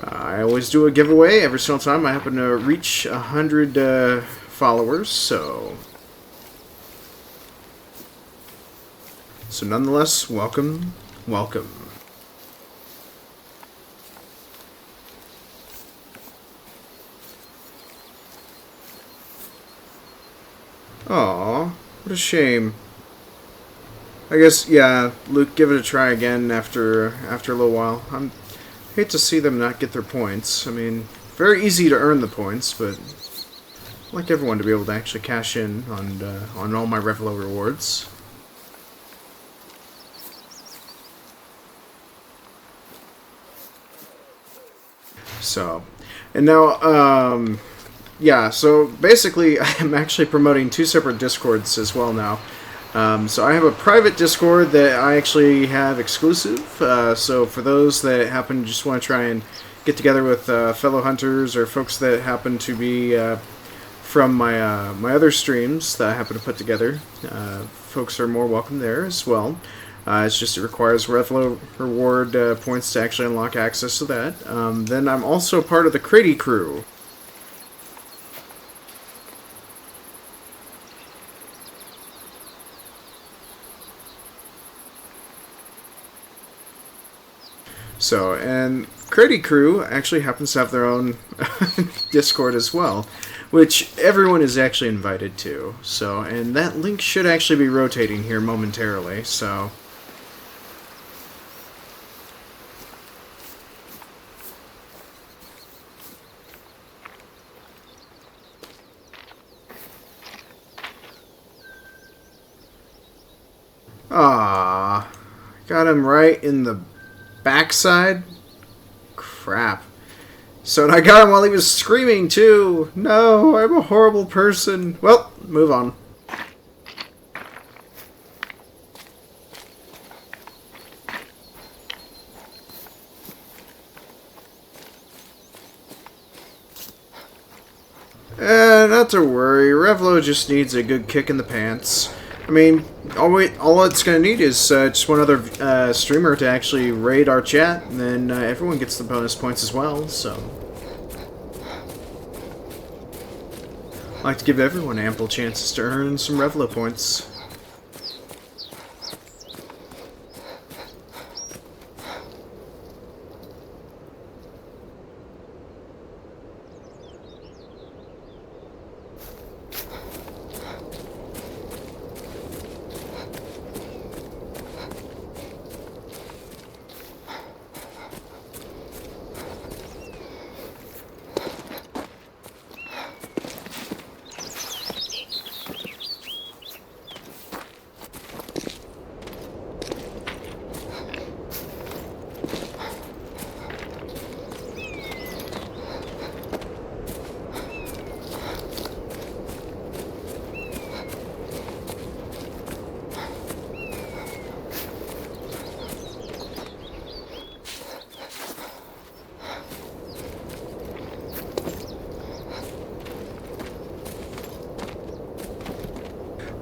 I always do a giveaway every single time I happen to reach 100 followers, so nonetheless, welcome. Aw, what a shame. I guess, yeah, Luke, give it a try again after a little while. I hate to see them not get their points. I mean, very easy to earn the points, but I'd like everyone to be able to actually cash in on all my Revlo rewards. So, and now, yeah, so basically I'm actually promoting two separate Discords as well now. So I have a private Discord that I actually have exclusive, so for those that happen to just want to try and get together with fellow hunters or folks that happen to be from my my other streams that I happen to put together, folks are more welcome there as well. It's just it requires Revlo reward points to actually unlock access to that. Then I'm also part of the Crady crew. So, and Crady crew actually happens to have their own Discord as well, which everyone is actually invited to. So, and that link should actually be rotating here momentarily, so ah, got him right in the backside? Crap. So, and I got him while he was screaming, too. No, I'm a horrible person. Well, move on. Not to worry. Revlo just needs a good kick in the pants. I mean, all it's going to need is just one other streamer to actually raid our chat, and then everyone gets the bonus points as well, so I like to give everyone ample chances to earn some Revlo points.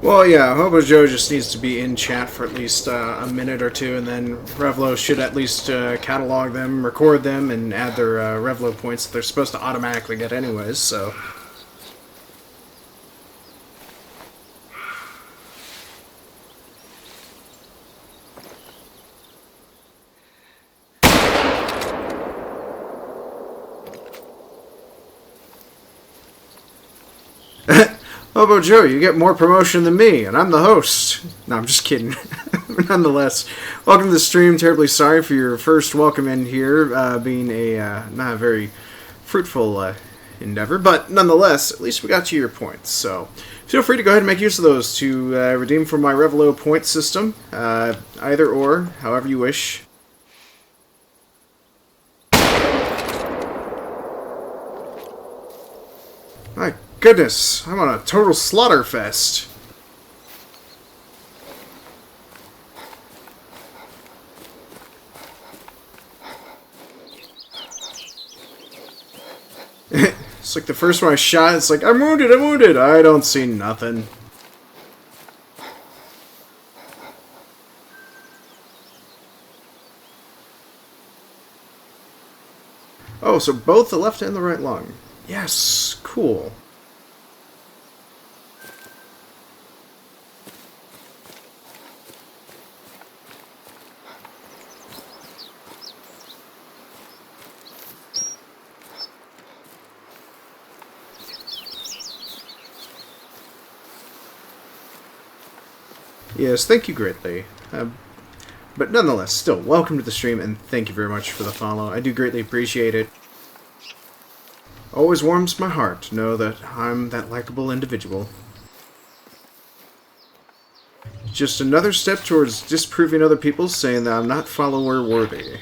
Well, yeah, Hobo Joe just needs to be in chat for at least a minute or two, and then Revlo should at least catalog them, record them, and add their Revlo points that they're supposed to automatically get anyways, so... Hobo Joe, you get more promotion than me, and I'm the host. No, I'm just kidding. Nonetheless, welcome to the stream. Terribly sorry for your first welcome in here, being a not a very fruitful endeavor, but nonetheless, at least we got you your points. So feel free to go ahead and make use of those to redeem from my Revlo point system, either or, however you wish. My goodness, I'm on a total slaughter fest. It's like the first one I shot, it's like, I'm wounded, I'm wounded. I don't see nothing. Oh, so both the left and the right lung. Yes, cool. Yes, thank you greatly. But nonetheless, still, welcome to the stream, and thank you very much for the follow. I do greatly appreciate it. Always warms my heart to know that I'm that likable individual. Just another step towards disproving other people, saying that I'm not follower worthy.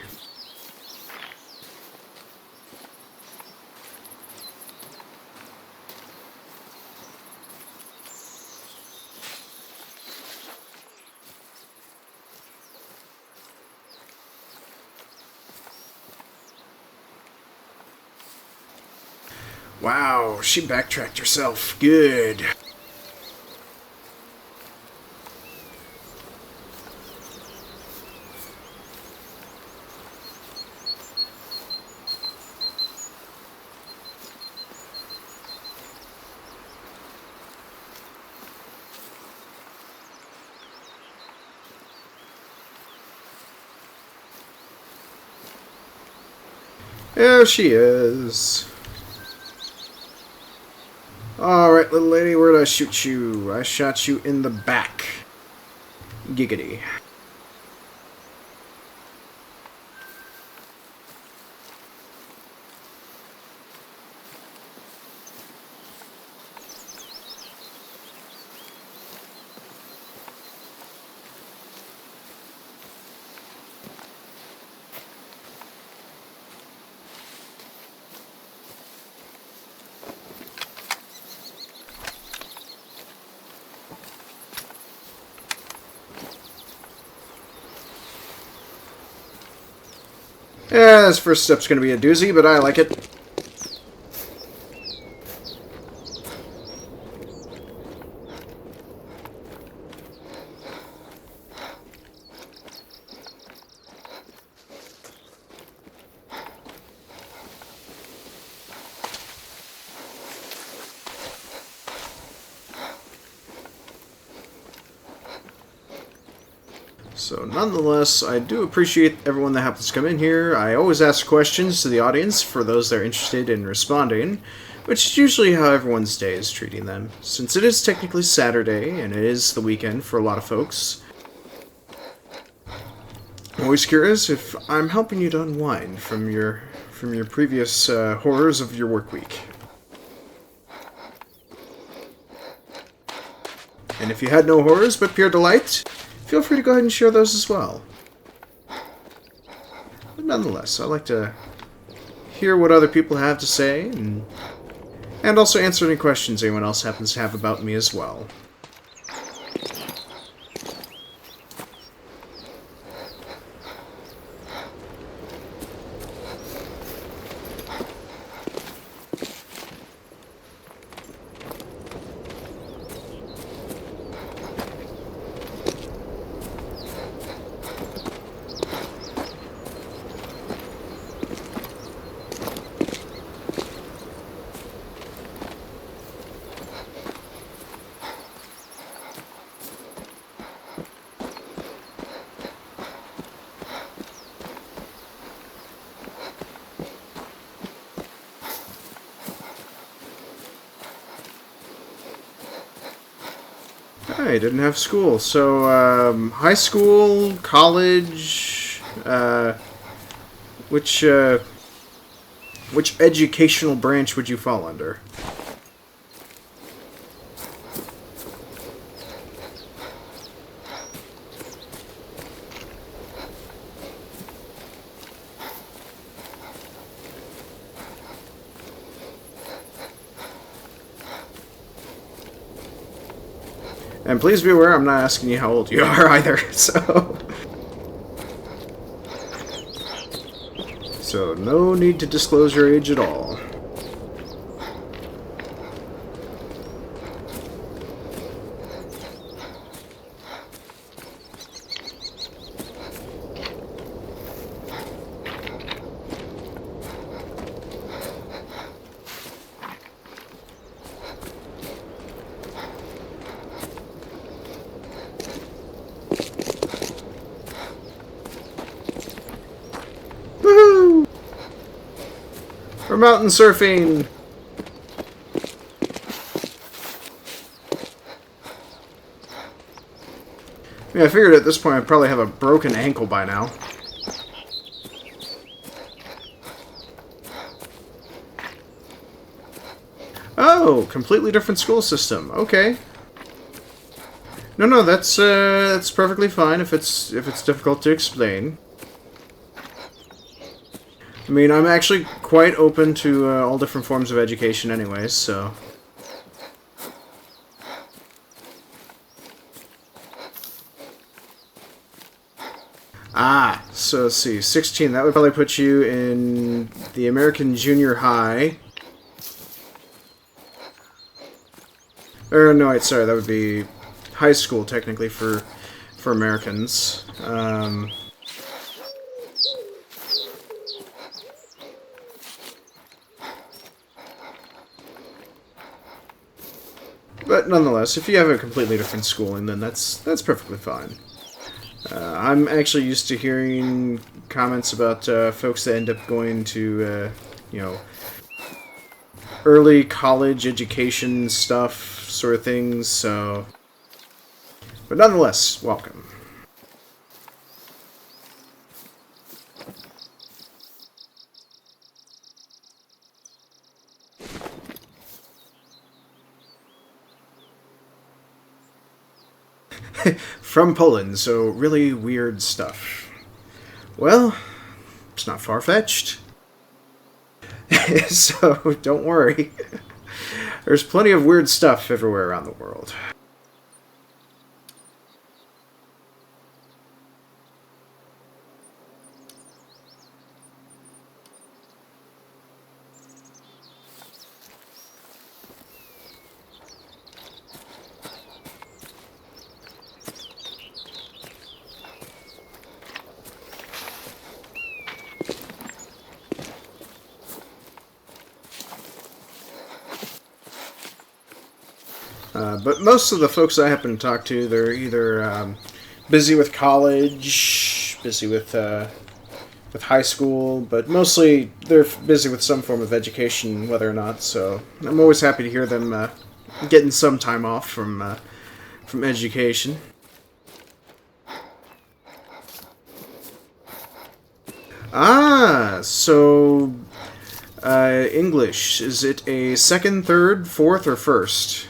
Wow, she backtracked herself. Good. There she is. Alright, little lady, where did I shoot you? I shot you in the back. Giggity. Yeah, this first step's gonna be a doozy, but I like it. So nonetheless, I do appreciate everyone that happens to come in here. I always ask questions to the audience for those that are interested in responding, which is usually how everyone's day is treating them. Since it is technically Saturday, and it is the weekend for a lot of folks, I'm always curious if I'm helping you to unwind from your previous horrors of your work week. And if you had no horrors but pure delight, feel free to go ahead and share those as well. But nonetheless, I like to hear what other people have to say, and also answer any questions anyone else happens to have about me as well. I didn't have school. So, high school, college, which educational branch would you fall under? And please be aware, I'm not asking you how old you are either, so... So, no need to disclose your age at all. Woohoo! We're mountain surfing! I mean, I figured at this point I'd probably have a broken ankle by now. Oh, completely different school system. Okay. No, that's perfectly fine if it's difficult to explain. I mean, I'm actually quite open to all different forms of education anyways, so... Ah, so let's see, 16, that would probably put you in the American Junior High. Or, no, wait, sorry, that would be high school, technically, for Americans. But nonetheless, if you have a completely different schooling, then that's perfectly fine. I'm actually used to hearing comments about folks that end up going to, you know, early college education stuff, sort of things, so... But nonetheless, welcome. From Poland, so really weird stuff. Well, it's not far-fetched. So, don't worry. There's plenty of weird stuff everywhere around the world. But most of the folks I happen to talk to, they're either busy with college, busy with high school, but mostly they're busy with some form of education, whether or not. So I'm always happy to hear them getting some time off from education. Ah, so English. Is it a second, third, fourth, or first?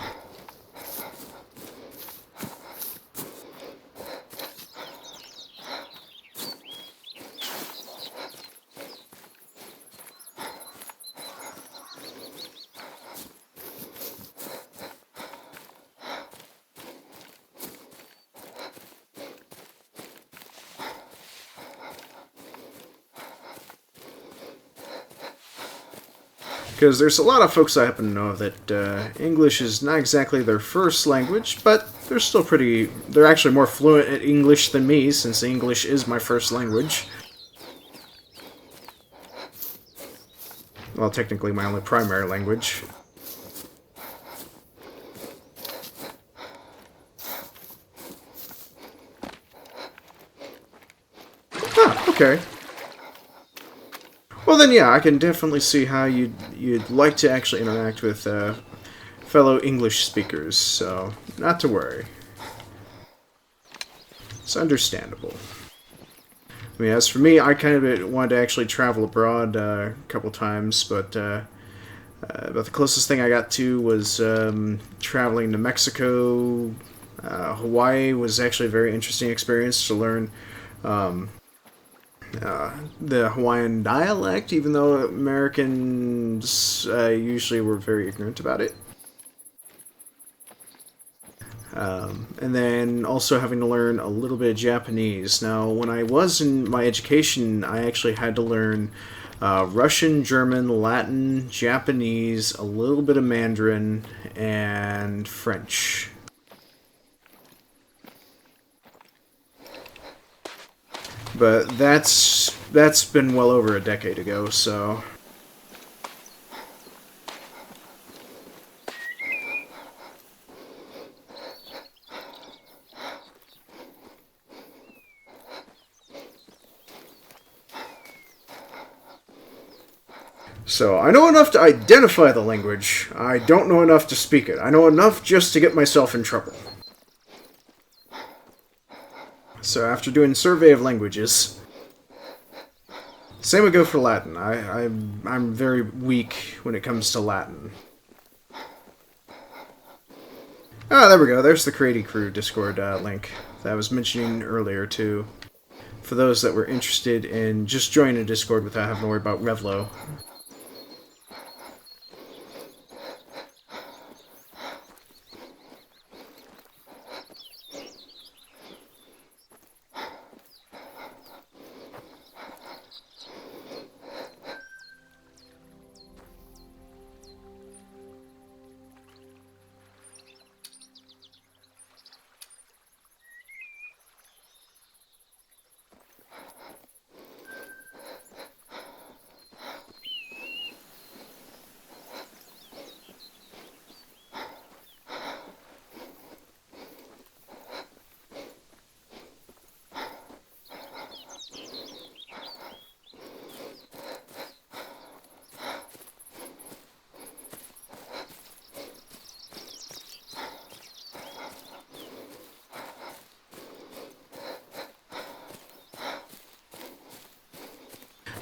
Because there's a lot of folks I happen to know that English is not exactly their first language, but they're still pretty... They're actually more fluent at English than me, since English is my first language. Well, technically my only primary language. Huh, okay. Well then, yeah, I can definitely see how you'd like to actually interact with fellow English speakers, so not to worry. It's understandable. I mean, as for me, I kind of wanted to actually travel abroad a couple times, but about the closest thing I got to was traveling to Mexico. Hawaii was actually a very interesting experience to learn the Hawaiian dialect, even though Americans usually were very ignorant about it. And then also having to learn a little bit of Japanese. Now, when I was in my education, I actually had to learn Russian, German, Latin, Japanese, a little bit of Mandarin, and French. But that's been well over a decade ago, so... So, I know enough to identify the language. I don't know enough to speak it. I know enough just to get myself in trouble. So, after doing a survey of languages... Same would go for Latin. I'm very weak when it comes to Latin. Ah, there we go. There's the Crady Crew Discord link that I was mentioning earlier, too. For those that were interested in just joining a Discord without having to worry about Revlo.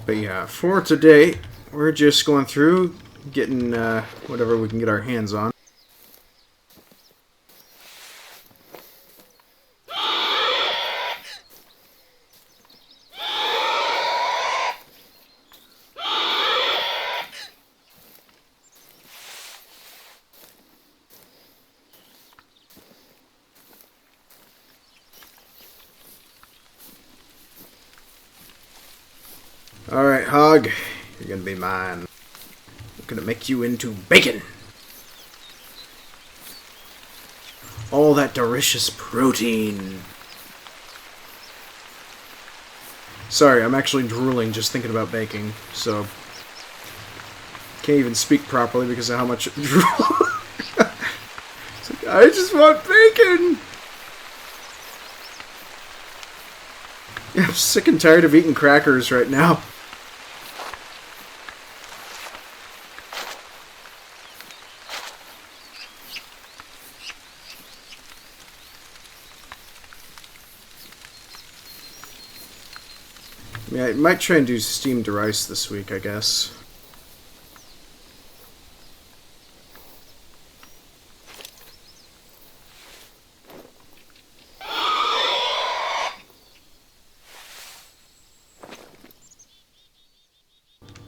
But yeah, for today, we're just going through, getting whatever we can get our hands on. Alright, Hog, you're gonna be mine. I'm gonna make you into bacon! All that delicious protein! Sorry, I'm actually drooling just thinking about baking, so... Can't even speak properly because of how much drool. It's like, I just want bacon! Yeah, I'm sick and tired of eating crackers right now. Yeah, I might try and do steamed rice this week, I guess.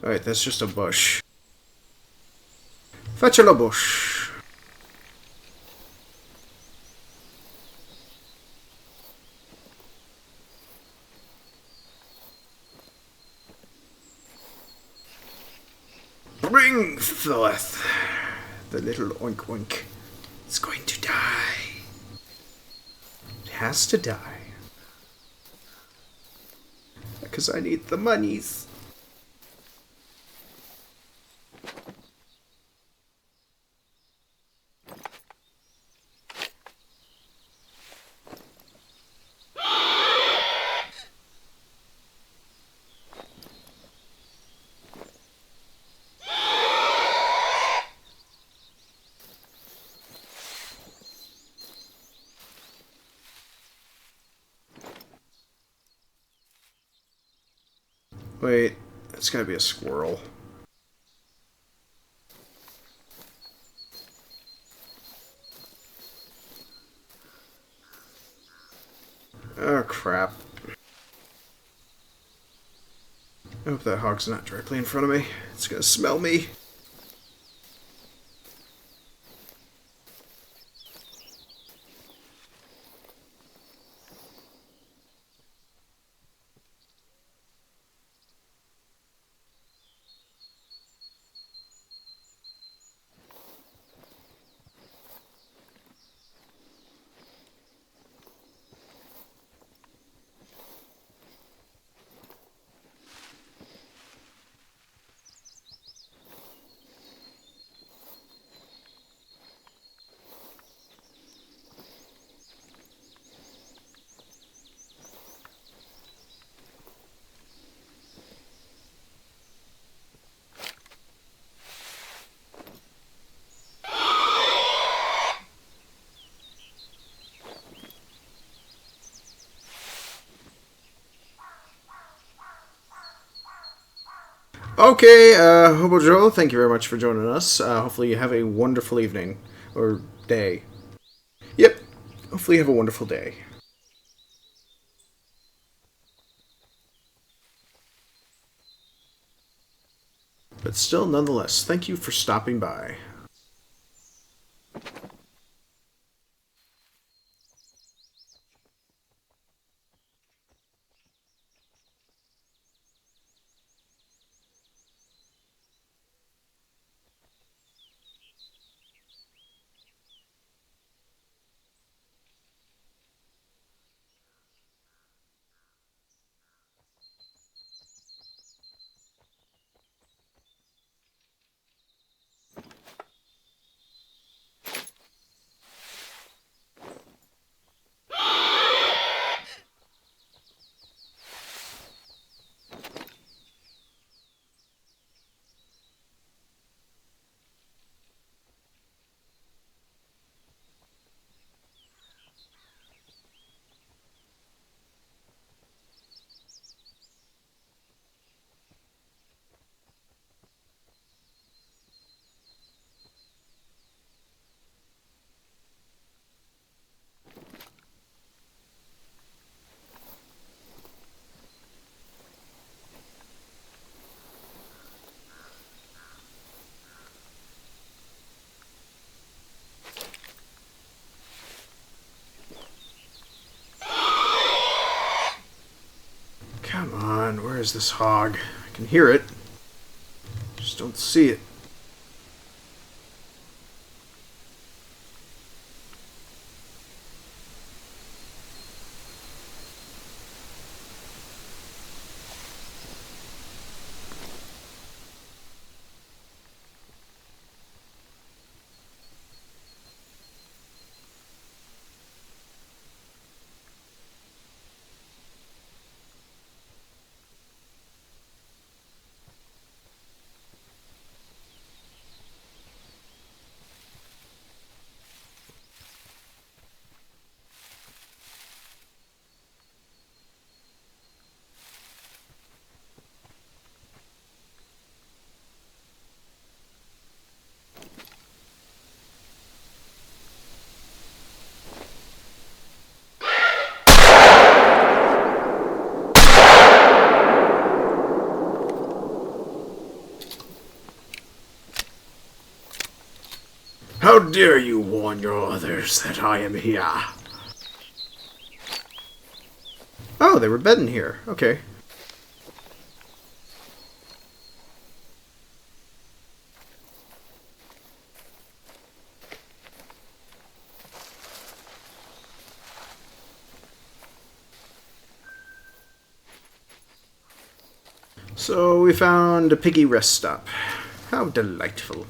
Alright, that's just a bush. Fetch a bush. Bring forth the little oink oink. It's going to die. It has to die. Because I need the monies. Wait, that's gotta be a squirrel. Oh, crap. I hope that hog's not directly in front of me. It's gonna smell me. Okay, Hobo Joe, thank you very much for joining us. Hopefully you have a wonderful evening. Or day. Yep, hopefully you have a wonderful day. But still, nonetheless, thank you for stopping by. Come on, where is this hog? I can hear it. Just don't see it. How dare you warn your others that I am here? Oh, they were bedding here. Okay. So we found a piggy rest stop. How delightful.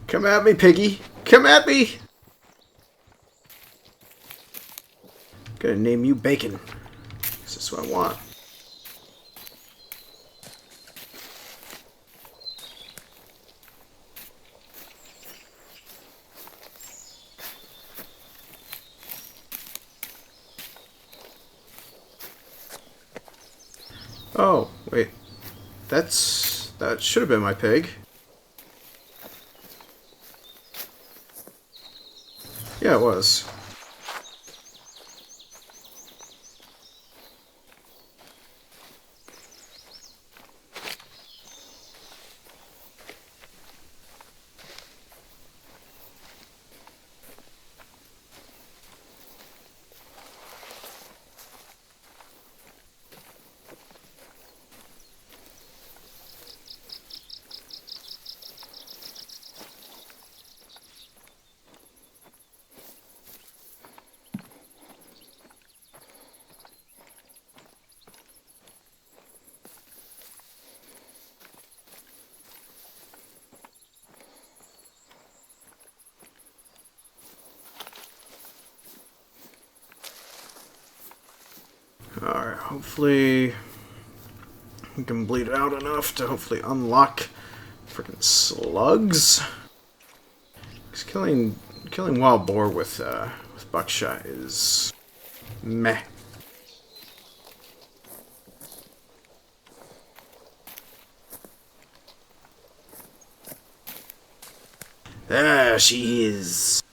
Come at me, piggy! Come at me! Gonna name you Bacon. This is what I want. Oh, wait. That should have been my pig. Yeah, it was. Alright, hopefully we can bleed it out enough to hopefully unlock freaking slugs. Because killing wild boar with buckshot is meh. There she is.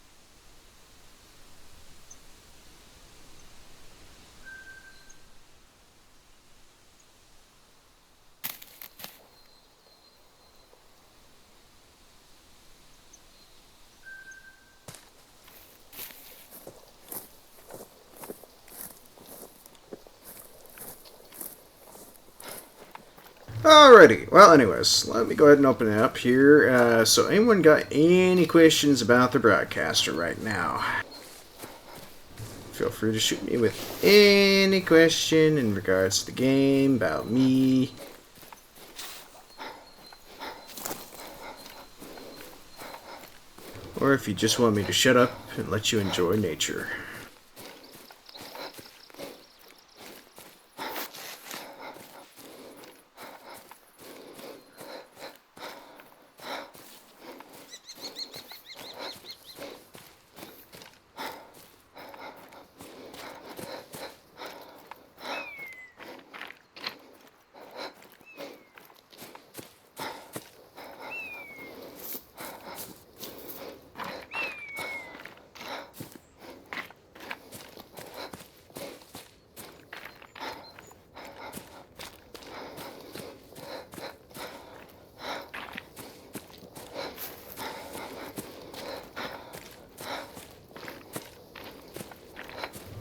Alrighty, well anyways, let me go ahead and open it up here. So anyone got any questions about the broadcaster right now? Feel free to shoot me with any question in regards to the game, about me. Or if you just want me to shut up and let you enjoy nature.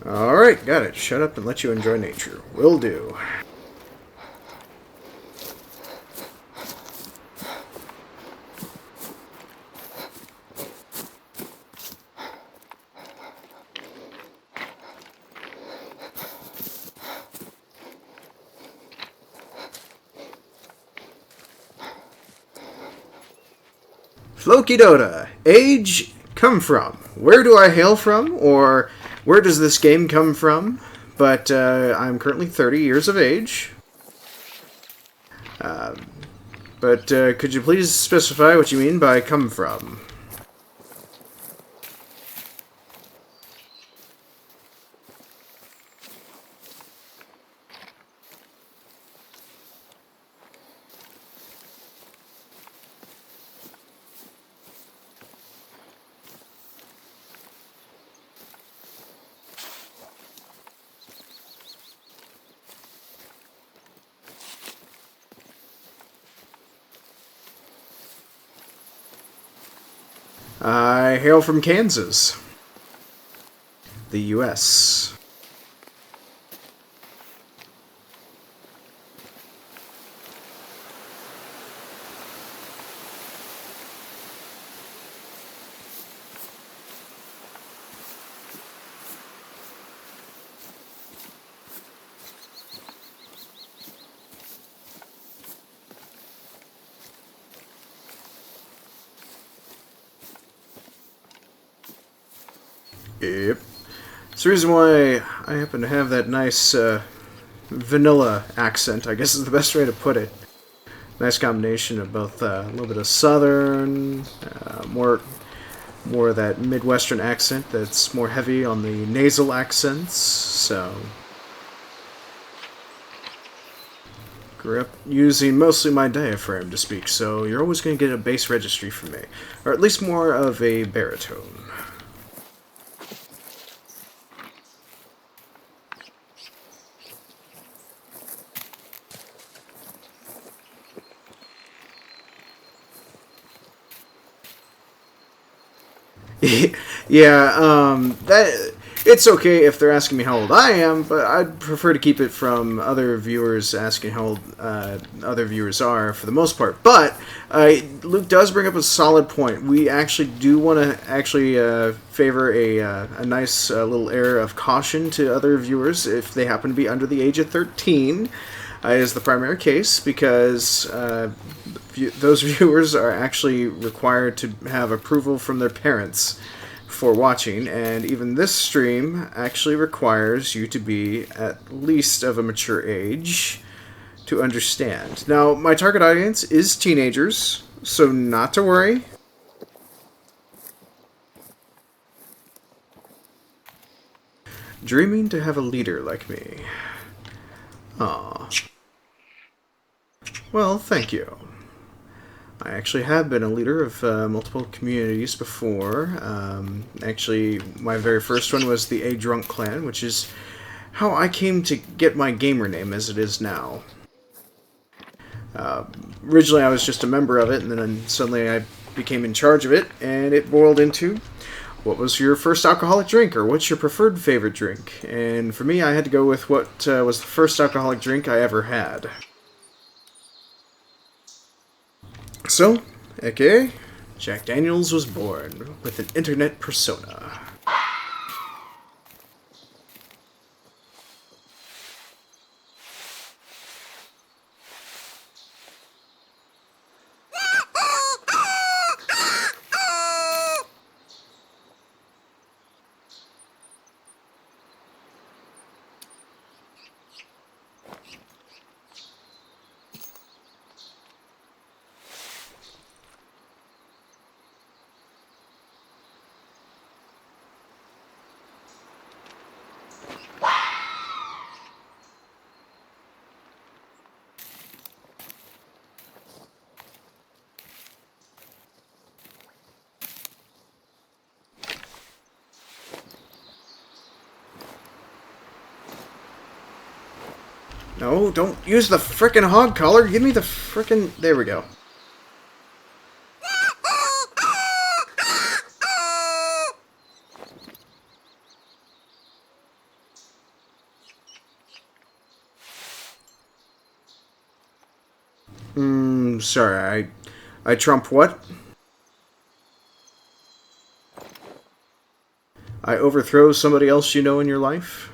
Alright, got it. Shut up and let you enjoy nature. Will do. Floki Dota. Age, come from. Where do I hail from? Or where does this game come from? But I'm currently 30 years of age. But could you please specify what you mean by come from? I hail from Kansas, the U.S. Yep. It's the reason why I happen to have that nice vanilla accent, I guess is the best way to put it. Nice combination of both a little bit of southern, more of that Midwestern accent that's more heavy on the nasal accents, so... Grew up using mostly my diaphragm to speak, so you're always going to get a bass registry from me. Or at least more of a baritone. Yeah, that it's okay if they're asking me how old I am, but I'd prefer to keep it from other viewers asking how old other viewers are for the most part. But Luke does bring up a solid point. We actually do want to actually favor a nice little air of caution to other viewers if they happen to be under the age of 13. Is the primary case because those viewers are actually required to have approval from their parents for watching, and even this stream actually requires you to be at least of a mature age to understand. Now, my target audience is teenagers, so not to worry. Dreaming to have a leader like me. Aww. Well, thank you. I actually have been a leader of multiple communities before. Actually, my very first one was the A Drunk Clan, which is how I came to get my gamer name as it is now. Originally, I was just a member of it, and then suddenly I became in charge of it, and it boiled into, what was your first alcoholic drink, or what's your preferred favorite drink? And for me, I had to go with what was the first alcoholic drink I ever had. So, aka, Jack Daniels was born with an internet persona. No, don't use the frickin' hog collar. Give me the frickin'... There we go. Sorry, I trump what? I overthrow somebody else you know in your life?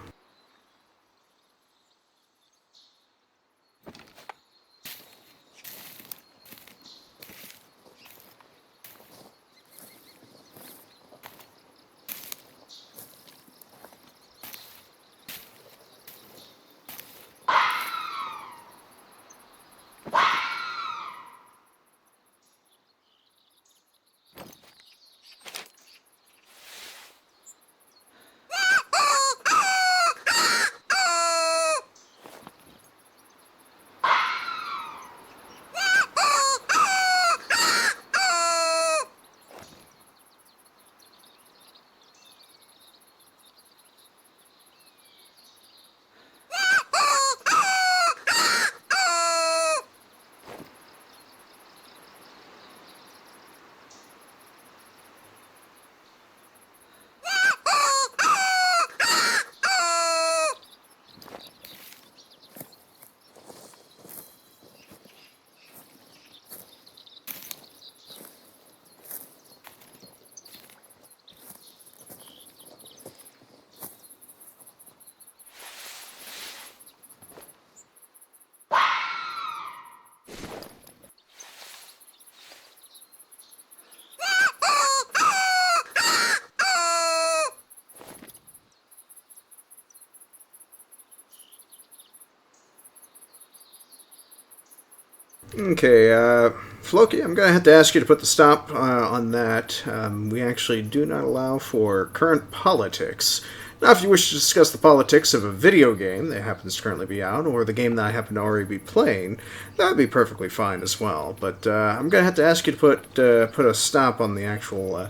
Okay, Floki, I'm gonna have to ask you to put the stop on that. We actually do not allow for current politics. Now, if you wish to discuss the politics of a video game that happens to currently be out, or the game that I happen to already be playing, that would be perfectly fine as well. But I'm gonna have to ask you to put a stop on the actual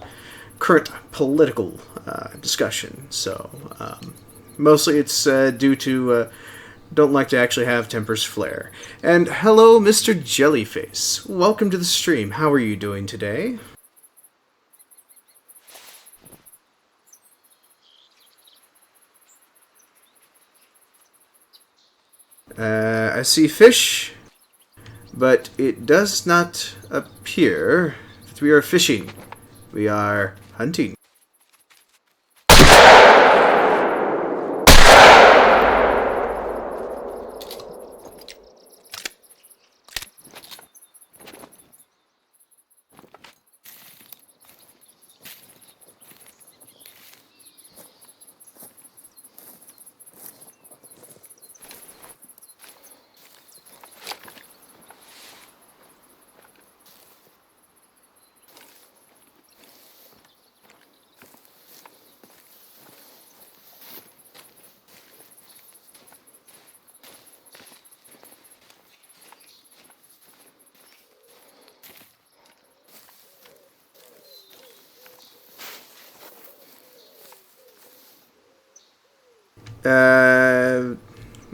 current political discussion. So, mostly it's due to don't like to actually have tempers flare. And hello, Mr. Jellyface. Welcome to the stream. How are you doing today? I see fish, but it does not appear that we are fishing. We are hunting.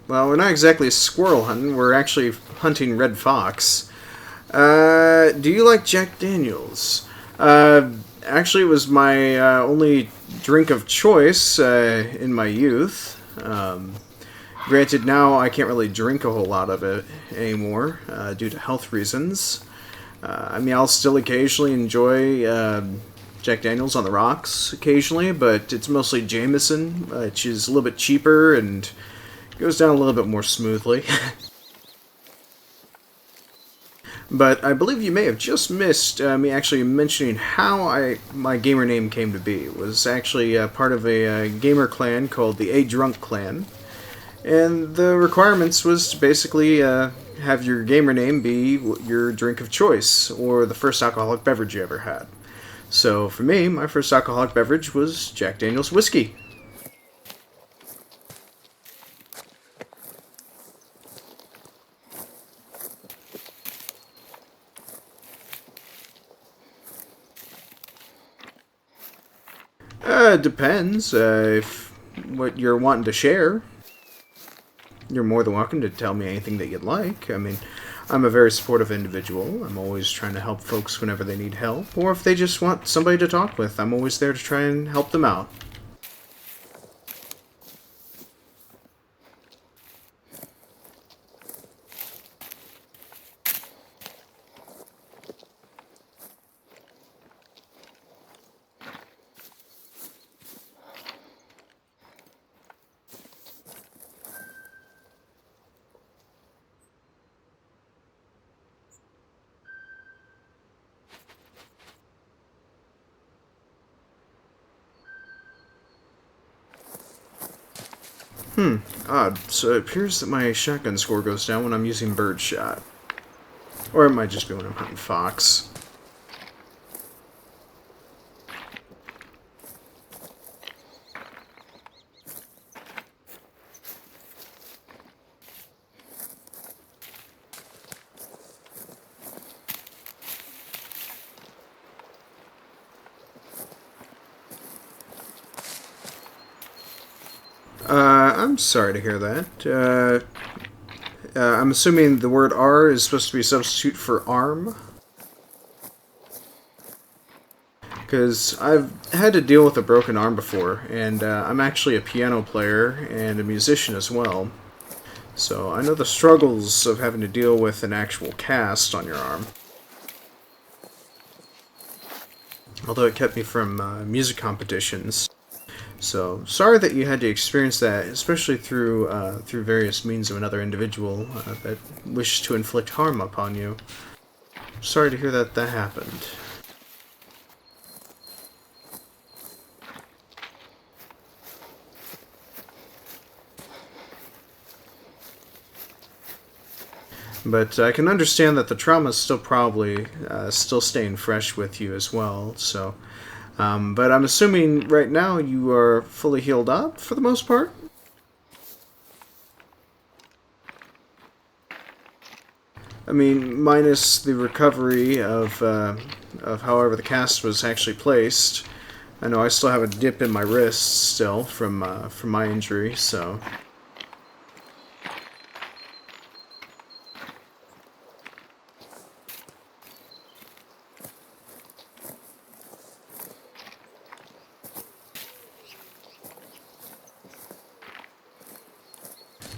Well, we're not exactly squirrel hunting. We're actually hunting red fox. Do you like Jack Daniels? Actually, it was my only drink of choice in my youth. Granted, now I can't really drink a whole lot of it anymore due to health reasons. I mean, I'll still occasionally enjoy Jack Daniels on the rocks occasionally, but it's mostly Jameson, which is a little bit cheaper and goes down a little bit more smoothly. But I believe you may have just missed me actually mentioning how my gamer name came to be. It was actually part of a gamer clan called the A Drunk Clan. And the requirements was to basically have your gamer name be your drink of choice, or the first alcoholic beverage you ever had. So for me, my first alcoholic beverage was Jack Daniel's whiskey. Depends if what you're wanting to share. You're more than welcome to tell me anything that you'd like. I mean, I'm a very supportive individual. I'm always trying to help folks whenever they need help, or if they just want somebody to talk with, I'm always there to try and help them out. Odd. So it appears that my shotgun score goes down when I'm using birdshot. Or it might just be when I'm hunting fox. I'm sorry to hear that. I'm assuming the word R is supposed to be a substitute for arm. Because I've had to deal with a broken arm before, and I'm actually a piano player and a musician as well. So I know the struggles of having to deal with an actual cast on your arm. Although it kept me from music competitions. So sorry that you had to experience that, especially through various means of another individual that wished to inflict harm upon you. Sorry to hear that happened. But I can understand that the trauma is still probably still staying fresh with you as well. So, but I'm assuming right now you are fully healed up for the most part. I mean, minus the recovery of however the cast was actually placed. I know I still have a dip in my wrist still from my injury, so.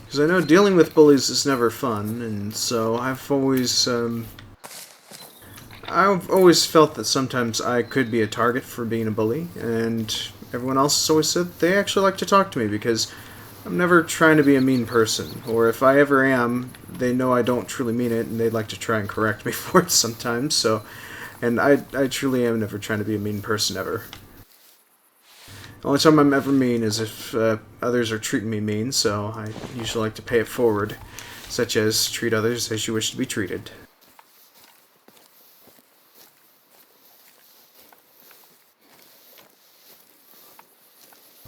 Because I know dealing with bullies is never fun, and so I've always felt that sometimes I could be a target for being a bully, and everyone else has always said they actually like to talk to me because I'm never trying to be a mean person, or if I ever am, they know I don't truly mean it, and they'd like to try and correct me for it sometimes, so, and I truly am never trying to be a mean person ever. The only time I'm ever mean is if others are treating me mean, so I usually like to pay it forward, such as treat others as you wish to be treated.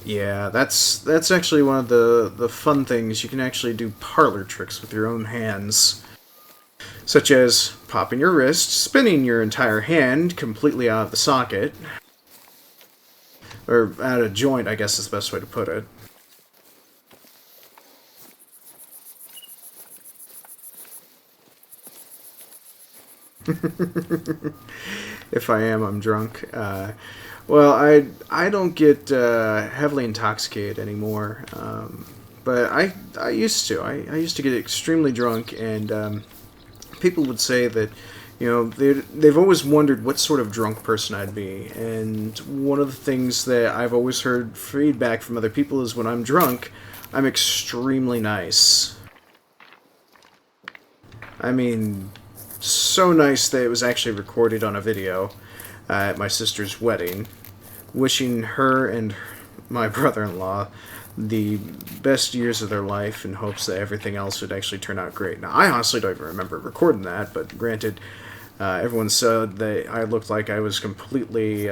Yeah, that's actually one of the fun things. You can actually do parlor tricks with your own hands, such as popping your wrist, spinning your entire hand completely out of the socket, or out of joint, I guess is the best way to put it. If I am, I'm drunk. Well, I don't get heavily intoxicated anymore, but I used to. I used to get extremely drunk, and people would say that, you know, they've always wondered what sort of drunk person I'd be. And one of the things that I've always heard feedback from other people is when I'm drunk, I'm extremely nice. I mean, so nice that it was actually recorded on a video at my sister's wedding, wishing her and my brother-in-law the best years of their life in hopes that everything else would actually turn out great. Now, I honestly don't even remember recording that, but granted, everyone said that I looked like I was completely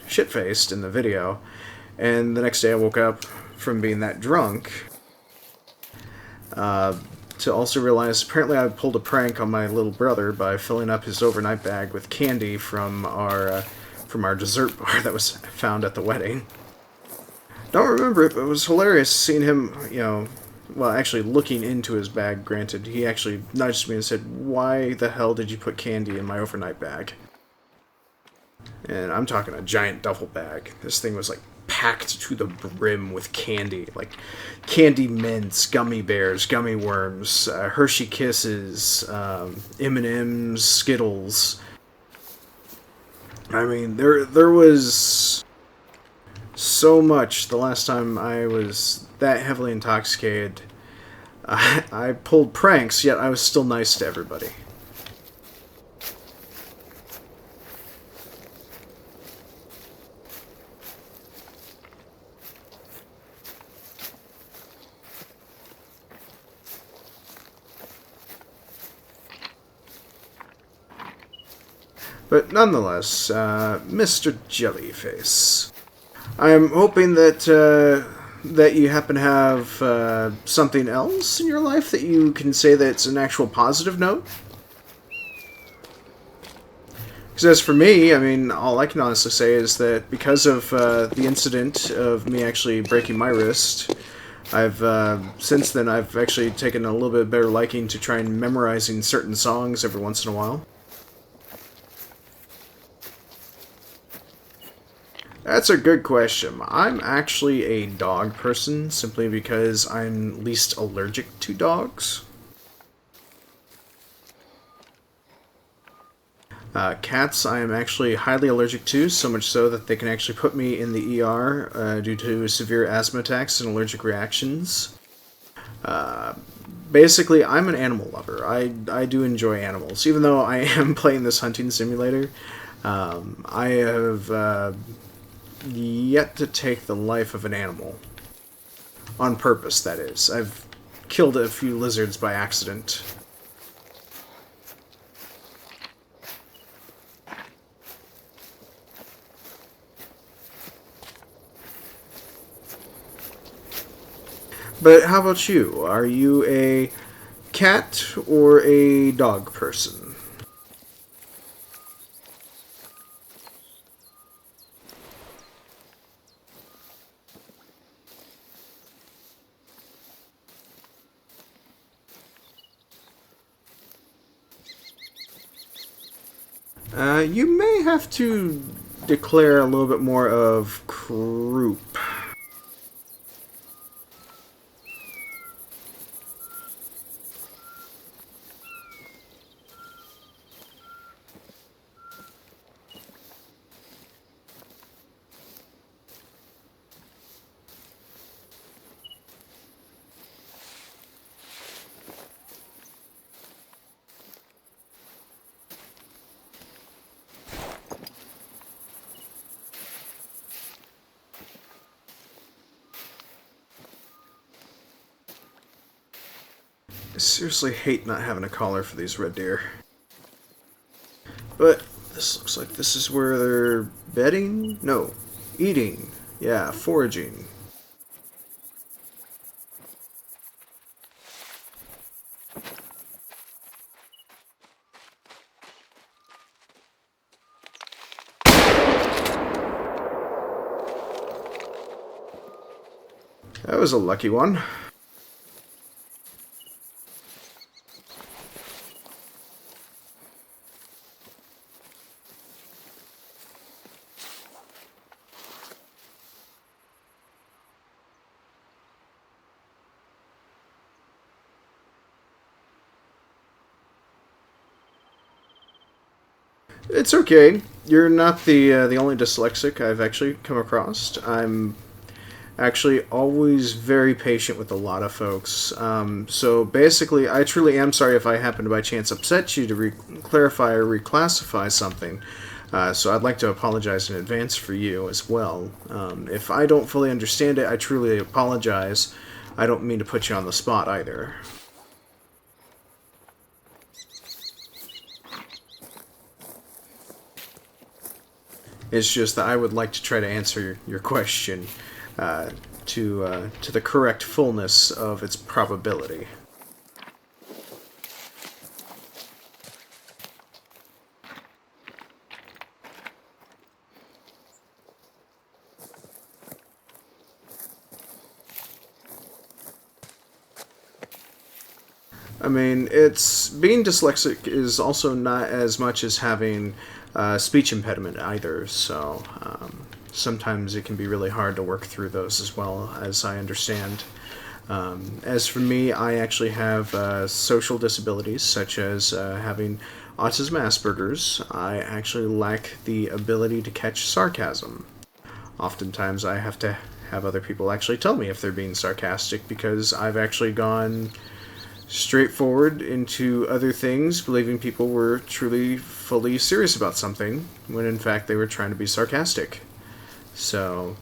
shit-faced in the video, and the next day I woke up from being that drunk to also realize apparently I pulled a prank on my little brother by filling up his overnight bag with candy from our dessert bar that was found at the wedding. Don't remember it, but it was hilarious seeing him, you know, well, actually looking into his bag. Granted, he actually nudged me and said, "Why the hell did you put candy in my overnight bag?" And I'm talking a giant duffel bag. This thing was like packed to the brim with candy, like candy mints, gummy bears, gummy worms, Hershey Kisses, M&M's, Skittles. I mean, there was so much the last time I was that heavily intoxicated. I pulled pranks, yet I was still nice to everybody. But nonetheless, Mr. Jellyface, I'm hoping that you happen to have something else in your life that you can say that it's an actual positive note. Because as for me, I mean, all I can honestly say is that because of the incident of me actually breaking my wrist, since then I've actually taken a little bit better liking to try and memorizing certain songs every once in a while. That's a good question. I'm actually a dog person, simply because I'm least allergic to dogs. Cats I am actually highly allergic to, so much so that they can actually put me in the ER due to severe asthma attacks and allergic reactions. Basically, I'm an animal lover. I do enjoy animals. Even though I am playing this hunting simulator, I have yet to take the life of an animal. On purpose, that is. I've killed a few lizards by accident. But how about you? Are you a cat or a dog person? You may have to declare a little bit more of croup. I seriously hate not having a collar for these red deer. But this looks like this is where they're bedding? No, eating. Yeah, foraging. That was a lucky one. It's okay. You're not the only dyslexic I've actually come across. I'm actually always very patient with a lot of folks. So basically, I truly am sorry if I happen to by chance upset you to clarify or reclassify something. So I'd like to apologize in advance for you as well. If I don't fully understand it, I truly apologize. I don't mean to put you on the spot either. It's just that I would like to try to answer your question to the correct fullness of its probability. I mean, it's being dyslexic is also not as much as having a speech impediment either. So sometimes it can be really hard to work through those as well, as I understand. As for me, I actually have social disabilities such as having autism Asperger's. I actually lack the ability to catch sarcasm. Oftentimes, I have to have other people actually tell me if they're being sarcastic because I've actually gone straightforward into other things, believing people were truly fully serious about something, when in fact they were trying to be sarcastic. So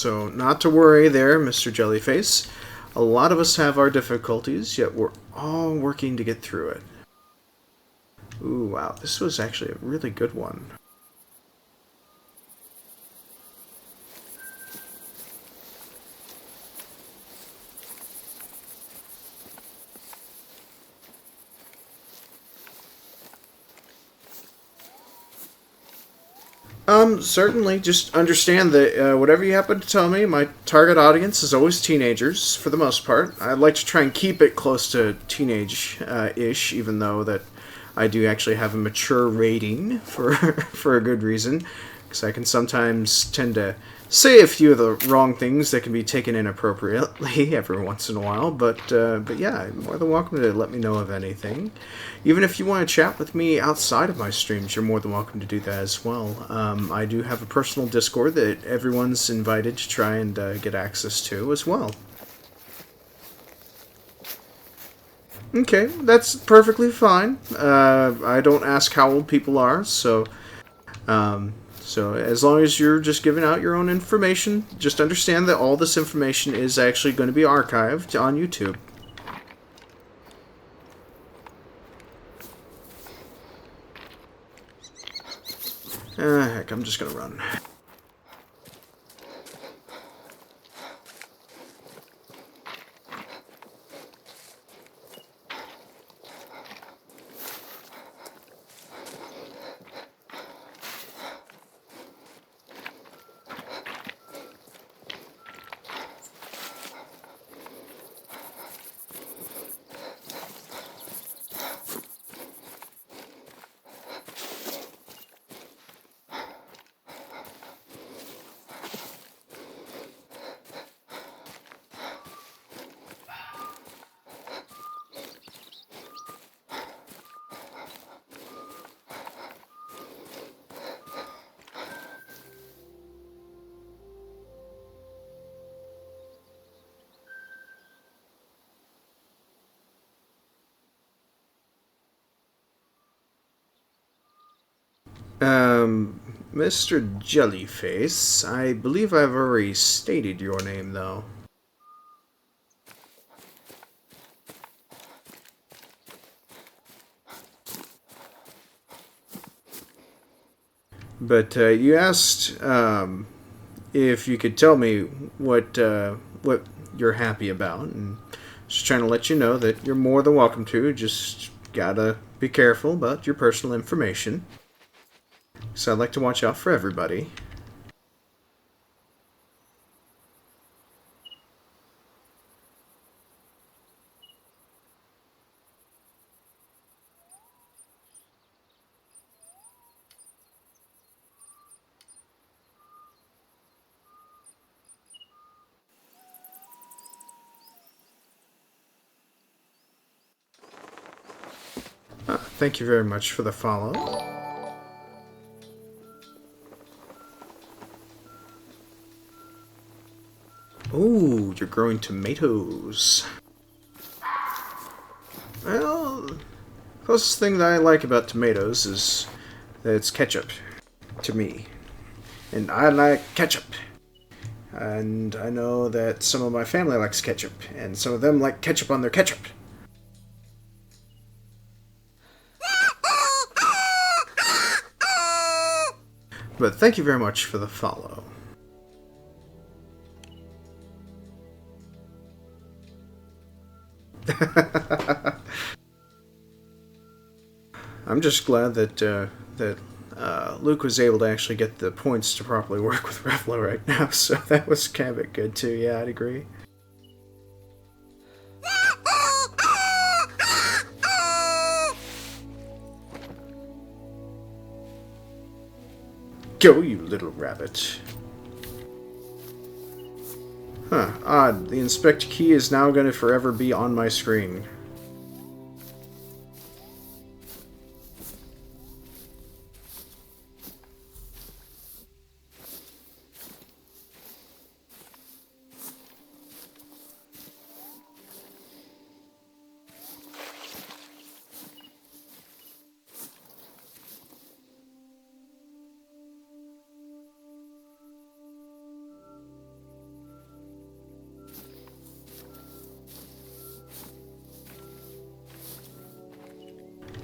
not to worry there, Mr. Jellyface. A lot of us have our difficulties, yet we're all working to get through it. Ooh, wow, this was actually a really good one. Certainly. Just understand that whatever you happen to tell me, my target audience is always teenagers, for the most part. I'd like to try and keep it close to teenage-ish, even though that I do actually have a mature rating for for a good reason, because I can sometimes tend to say a few of the wrong things that can be taken inappropriately every once in a while. But yeah, you're more than welcome to let me know of anything. Even if you want to chat with me outside of my streams, you're more than welcome to do that as well. I do have a personal Discord that everyone's invited to try and get access to as well. Okay, that's perfectly fine. I don't ask how old people are, so as long as you're just giving out your own information, just understand that all this information is actually going to be archived on YouTube. Heck, I'm just gonna run. Mr. Jellyface, I believe I've already stated your name, though. But you asked if you could tell me what you're happy about, and just trying to let you know that you're more than welcome to. Just gotta be careful about your personal information. So I'd like to watch out for everybody. Thank you very much for the follow. Ooh, you're growing tomatoes. Well, closest thing that I like about tomatoes is that it's ketchup to me. And I like ketchup. And I know that some of my family likes ketchup, and some of them like ketchup on their ketchup. But thank you very much for the follow. I'm just glad that Luke was able to actually get the points to properly work with Revlo right now, so that was kind of good too. Yeah, I'd agree. Go, you little rabbit. Huh, odd. The inspect key is now going to forever be on my screen.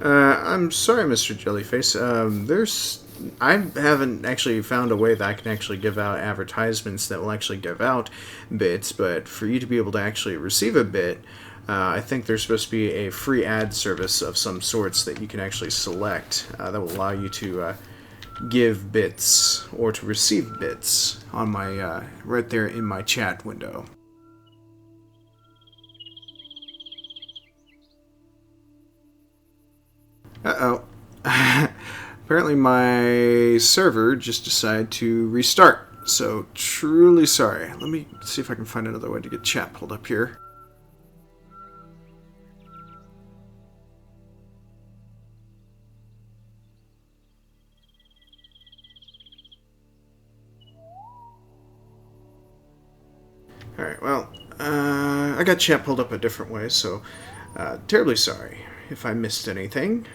I'm sorry, Mr. Jellyface. I haven't actually found a way that I can actually give out advertisements that will actually give out bits, but for you to be able to actually receive a bit, I think there's supposed to be a free ad service of some sorts that you can actually select that will allow you to give bits or to receive bits on my right there in my chat window. Uh-oh. Apparently my server just decided to restart. So, truly sorry. Let me see if I can find another way to get chat pulled up here. Alright, well, I got chat pulled up a different way, so terribly sorry if I missed anything.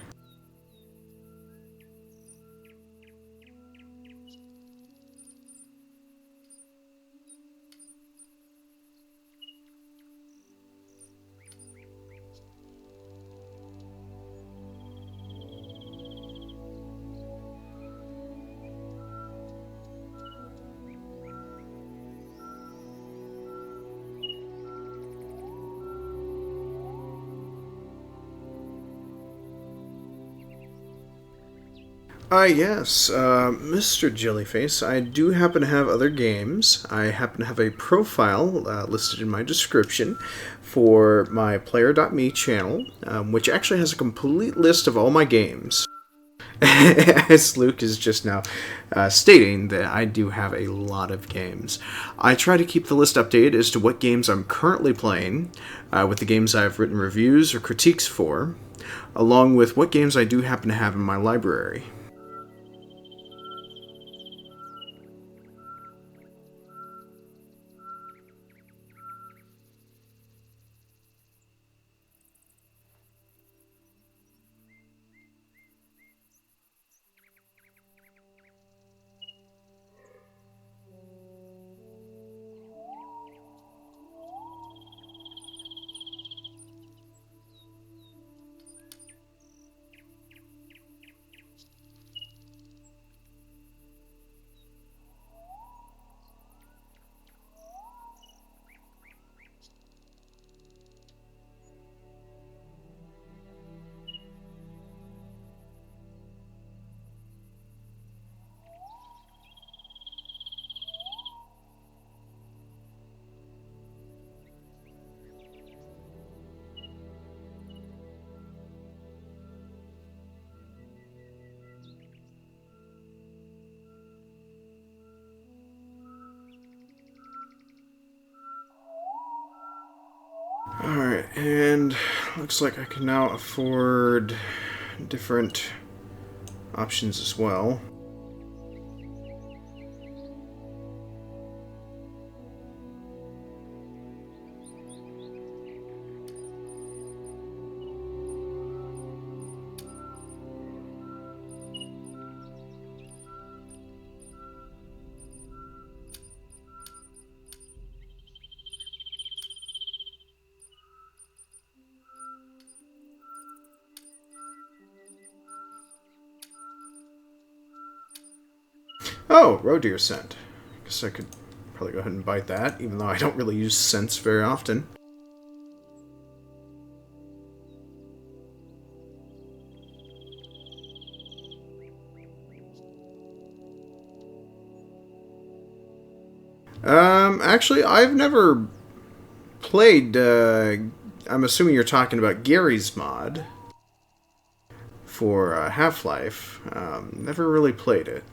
Yes, Mr. Jellyface, I do happen to have other games. I happen to have a profile listed in my description for my Player.me channel, which actually has a complete list of all my games. As Luke is just now stating that I do have a lot of games. I try to keep the list updated as to what games I'm currently playing, with the games I've written reviews or critiques for, along with what games I do happen to have in my library. Alright, and looks like I can now afford different options as well. Oh, roe deer scent. Guess I could probably go ahead and bite that, even though I don't really use scents very often. Actually, I've never played, I'm assuming you're talking about Gary's mod for Half-Life. Never really played it.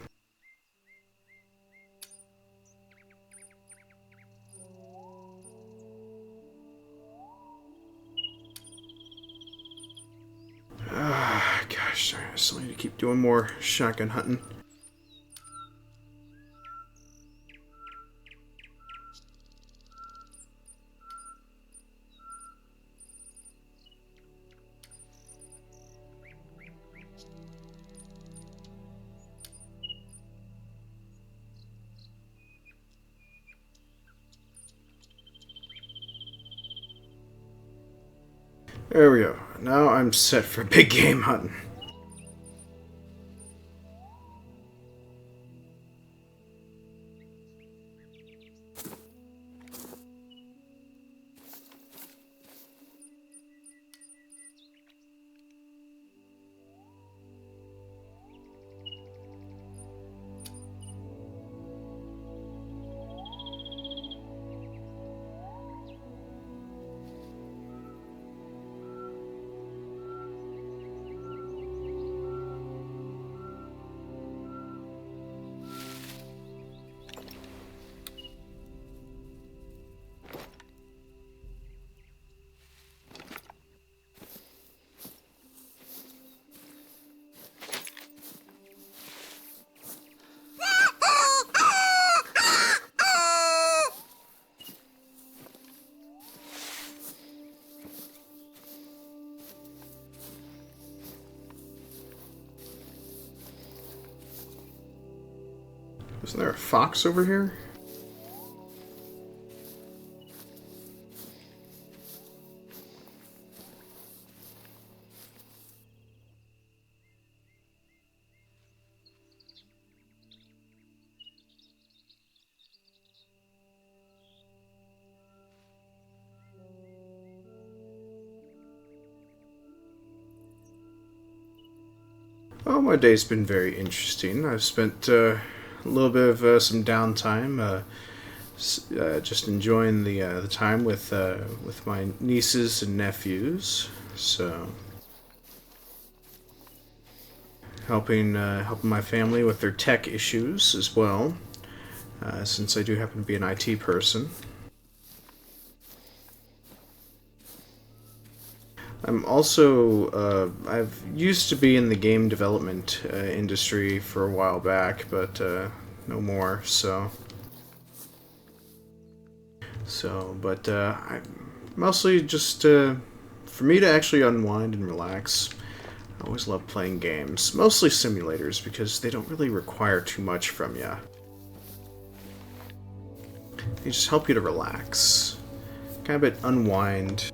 Gosh, I still need to keep doing more shotgun hunting. There we go. Now I'm set for big game hunting. Isn't there a fox over here? Oh, my day's been very interesting. I've spent a little bit of some downtime, just enjoying the time with my nieces and nephews. So, helping my family with their tech issues as well, since I do happen to be an IT person. I'm also, I've used to be in the game development industry for a while back, but no more, but I mostly just, for me to actually unwind and relax, I always love playing games. Mostly simulators, because they don't really require too much from you. They just help you to relax. Kind of unwind.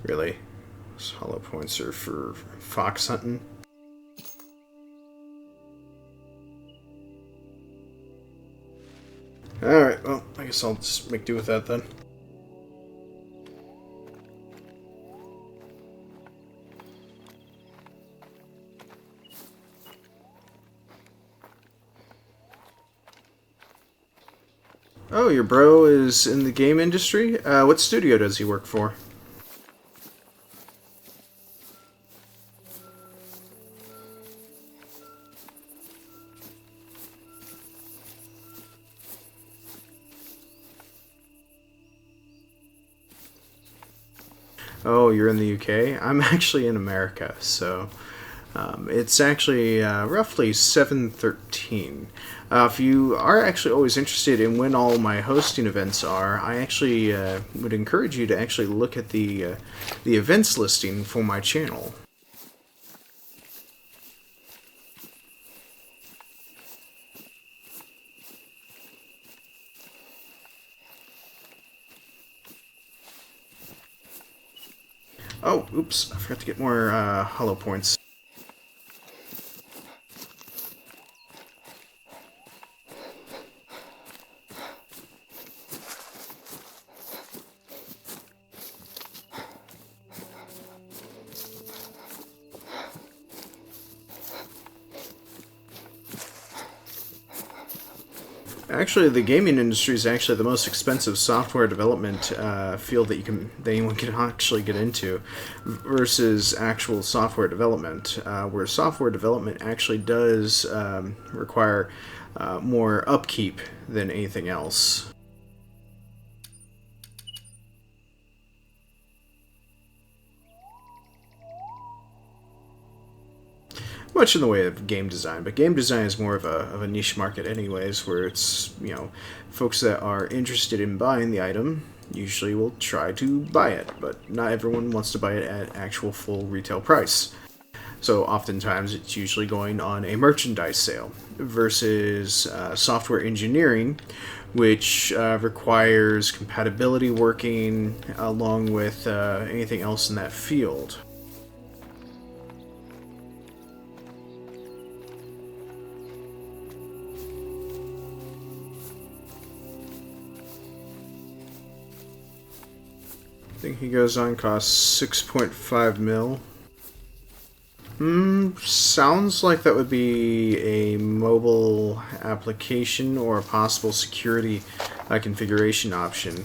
Really? Those hollow points are for fox hunting? Alright, well, I guess I'll just make do with that then. Oh, your bro is in the game industry? What studio does he work for? Oh, you're in the UK? I'm actually in America, so it's actually roughly 7:13. If you are actually always interested in when all my hosting events are, I actually would encourage you to actually look at the events listing for my channel. Oh, oops, I forgot to get more hollow points. Actually, the gaming industry is actually the most expensive software development field that anyone can actually get into, versus actual software development, where software development actually does require more upkeep than anything else. Much in the way of game design, but game design is more of a niche market anyways, where it's, folks that are interested in buying the item usually will try to buy it, but not everyone wants to buy it at actual full retail price. So oftentimes it's usually going on a merchandise sale versus software engineering, which requires compatibility working along with anything else in that field. I think he goes on costs 6.5 mil. Sounds like that would be a mobile application or a possible security configuration option.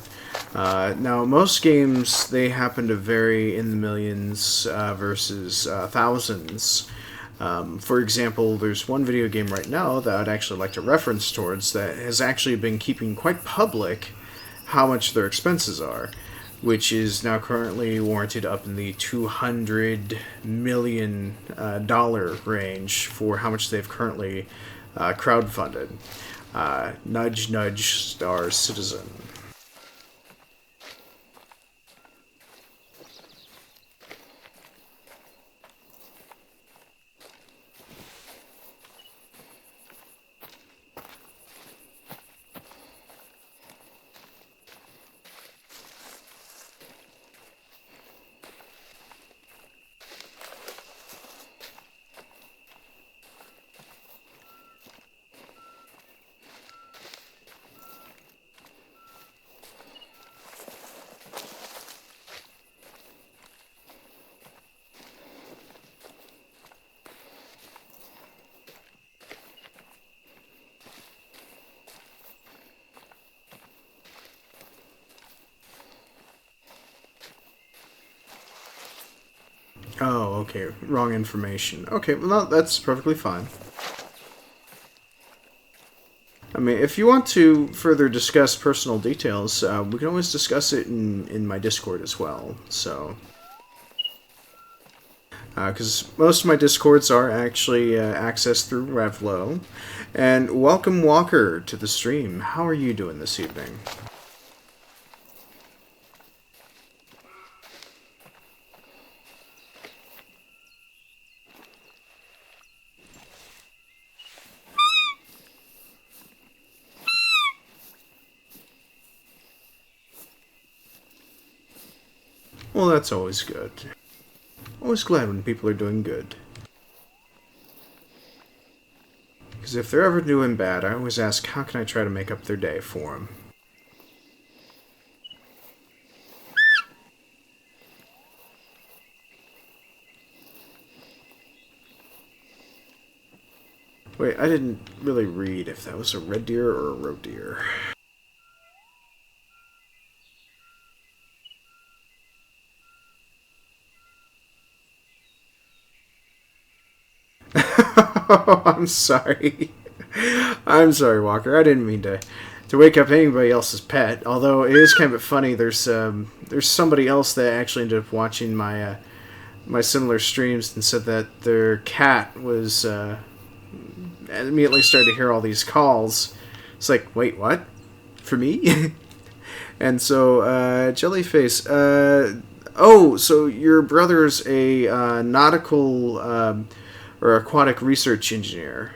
Now, most games, they happen to vary in the millions versus thousands. For example, there's one video game right now that I'd actually like to reference towards that has actually been keeping quite public how much their expenses are, which is now currently warranted up in the $200 million range for how much they've currently crowdfunded. Nudge, nudge, Star Citizen. Oh, okay. Wrong information. Okay, well, no, that's perfectly fine. I mean, if you want to further discuss personal details, we can always discuss it in my Discord as well. So, because most of my Discords are actually accessed through Revlo. And welcome, Walker, to the stream. How are you doing this evening? Well, that's always good. Always glad when people are doing good. Because if they're ever doing bad, I always ask, how can I try to make up their day for them? Wait, I didn't really read if that was a red deer or a roe deer. Oh, I'm sorry. I'm sorry, Walker. I didn't mean to wake up anybody else's pet. Although it is kind of funny. There's somebody else that actually ended up watching my similar streams and said that their cat was immediately started to hear all these calls. It's like, wait, what? For me? And so Jellyface. Oh, so your brother's a nautical or aquatic research engineer.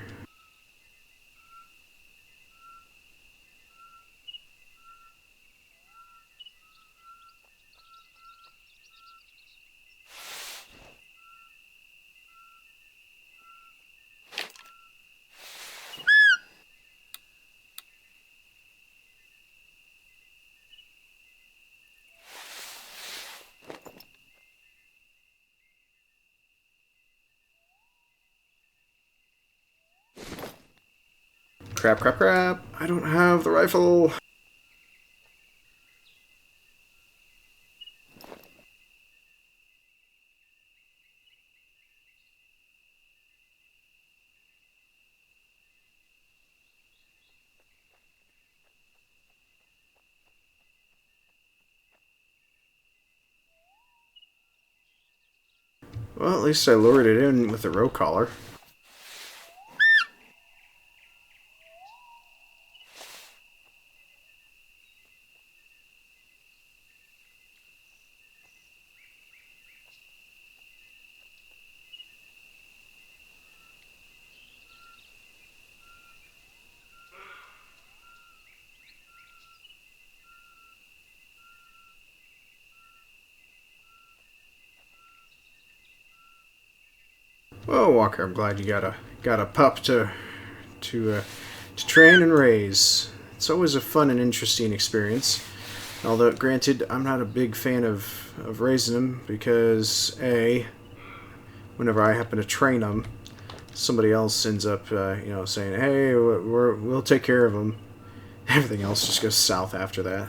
Crap, crap, crap. I don't have the rifle. Well, at least I lured it in with the row collar. Well, Walker, I'm glad you got a pup to train and raise. It's always a fun and interesting experience. Although, granted, I'm not a big fan of raising them because whenever I happen to train them, somebody else ends up saying, "Hey, we'll take care of them." Everything else just goes south after that.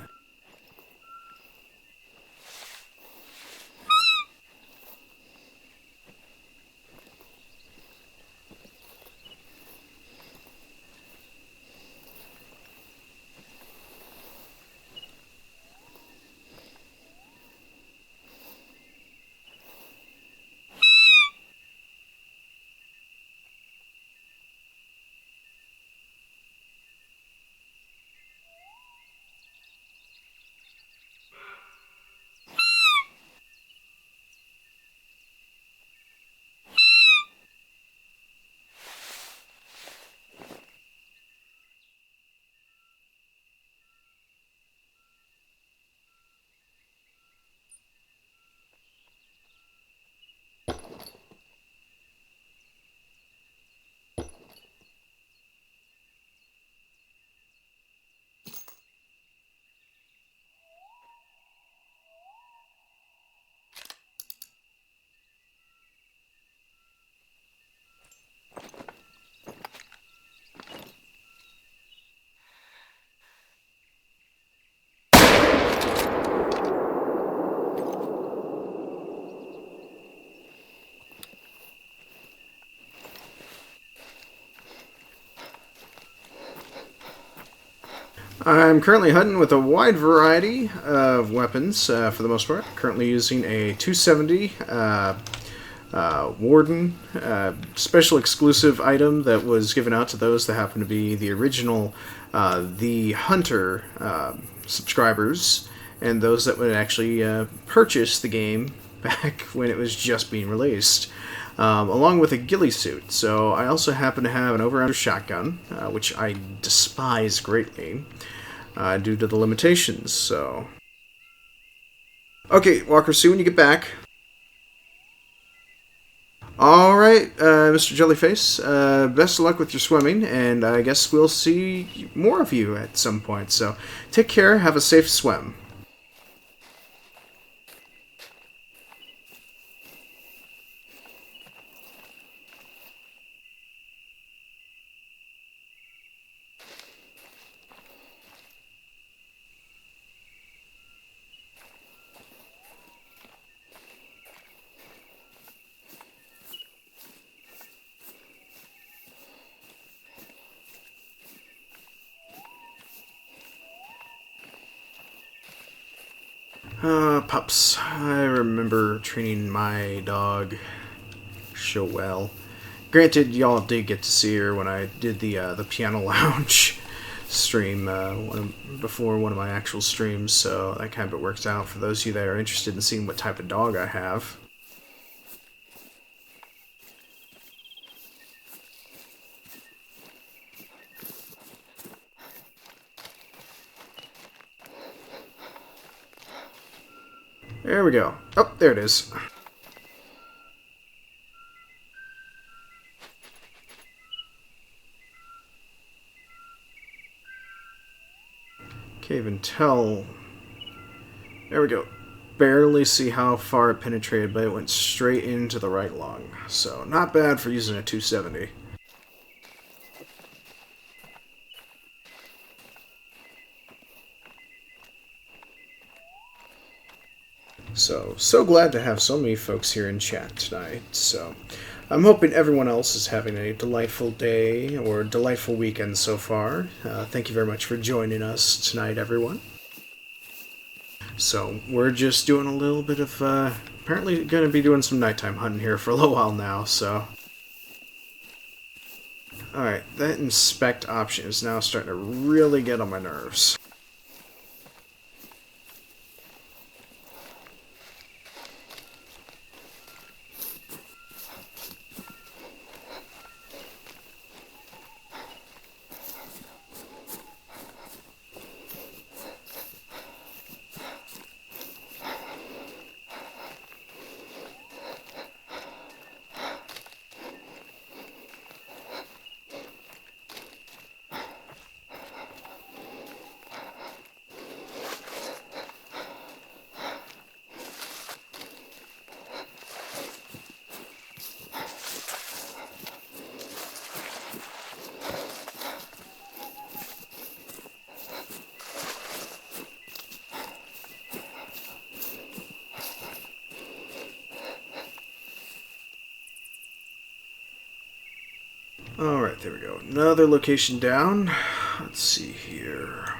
I'm currently hunting with a wide variety of weapons for the most part. Currently using a 270 Warden special exclusive item that was given out to those that happen to be the original The Hunter subscribers and those that would actually purchase the game back when it was just being released. Along with a ghillie suit. So I also happen to have an over-under shotgun, which I despise greatly due to the limitations. So, okay, Walker, see you when you get back. All right, Mr. Jellyface. Best of luck with your swimming, and I guess we'll see more of you at some point. So, take care. Have a safe swim. Pups. I remember training my dog so well. Granted, y'all did get to see her when I did the piano lounge stream before one of my actual streams, so that kind of works out for those of you that are interested in seeing what type of dog I have. There we go. Oh, there it is. Can't even tell. There we go. Barely see how far it penetrated, but it went straight into the right lung. So, not bad for using a 270. So glad to have so many folks here in chat tonight. So, I'm hoping everyone else is having a delightful day or delightful weekend so far. Thank you very much for joining us tonight, everyone. So, we're just doing a little bit of, apparently going to be doing some nighttime hunting here for a little while now, so. Alright, that inspect option is now starting to really get on my nerves. Alright, there we go. Another location down. Let's see here.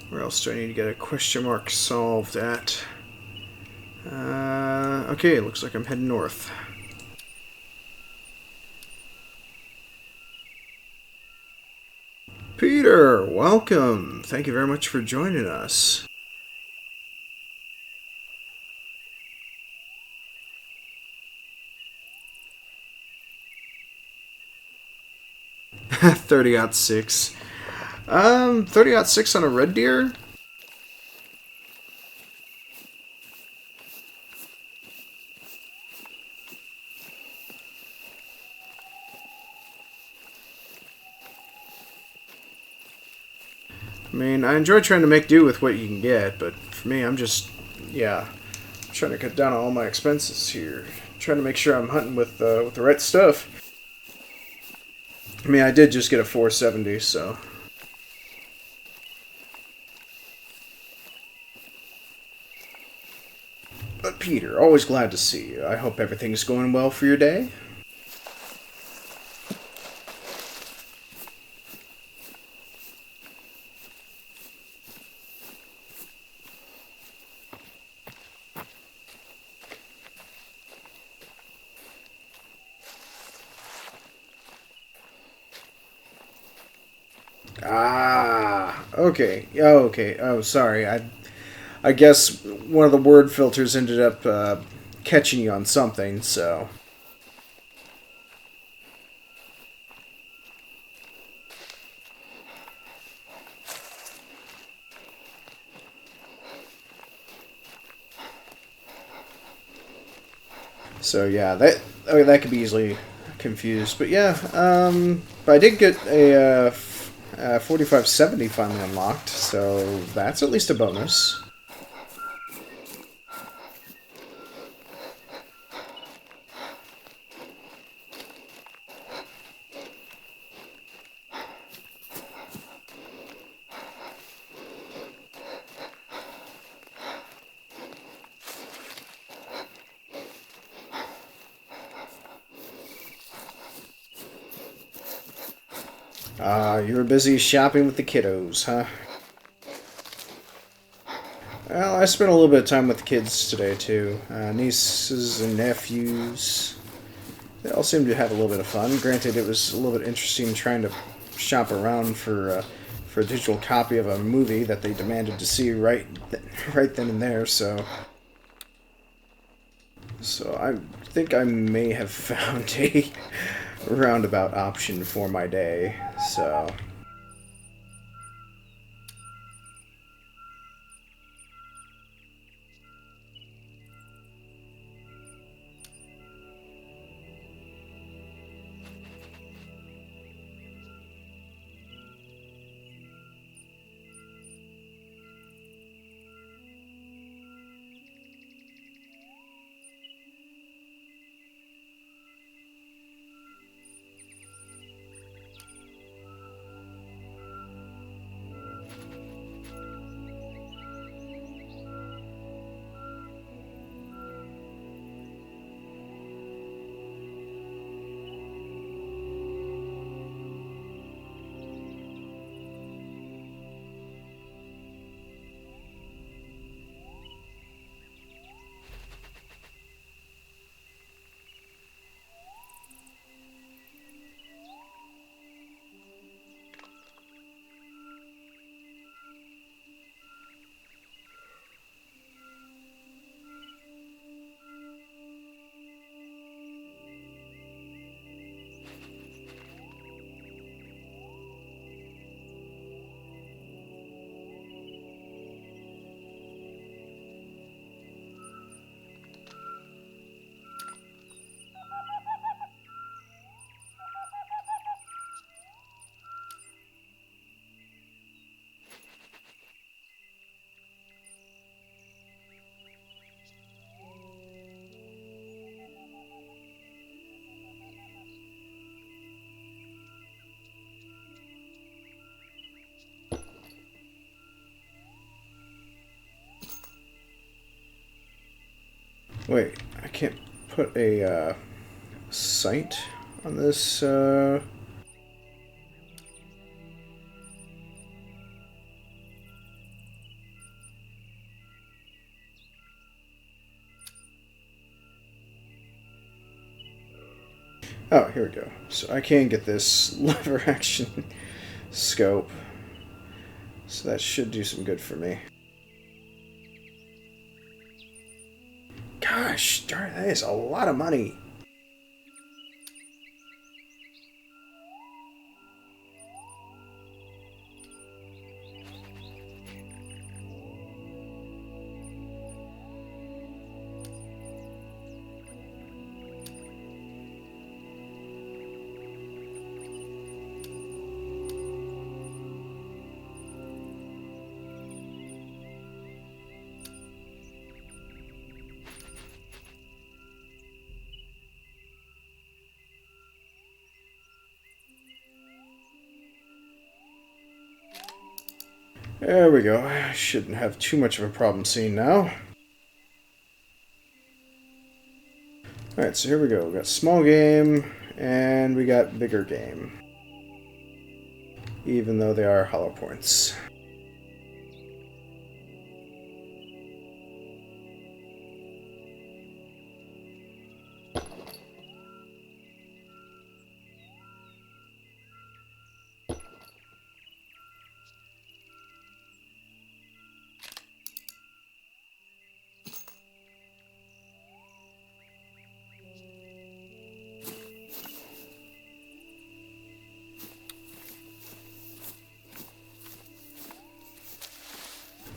Where else do I need to get a question mark solved at? Okay, looks like I'm heading north. Peter, welcome! Thank you very much for joining us. .30-06. 30-06 on a red deer? I mean, I enjoy trying to make do with what you can get, but for me, I'm just, yeah, trying to cut down on all my expenses here. Trying to make sure I'm hunting with the right stuff. I mean, I did just get a 470, so. But Peter, always glad to see you. I hope everything's going well for your day. Ah, okay. Oh, okay. Oh, sorry. I guess one of the word filters ended up catching you on something, so. So yeah, that could be easily confused. But yeah, but I did get a 4570 finally unlocked, so that's at least a bonus. You were busy shopping with the kiddos, huh? Well, I spent a little bit of time with the kids today too. Nieces and nephews. They all seem to have a little bit of fun. Granted, it was a little bit interesting trying to shop around for a digital copy of a movie that they demanded to see right then and there. So I think I may have found a roundabout option for my day. So. Wait, I can't put a sight on this. Oh, here we go. So I can get this lever action scope. So that should do some good for me. Gosh darn, that is a lot of money. There we go. I shouldn't have too much of a problem seeing now. Alright, so here we go. We got small game, and we got bigger game. Even though they are hollow points.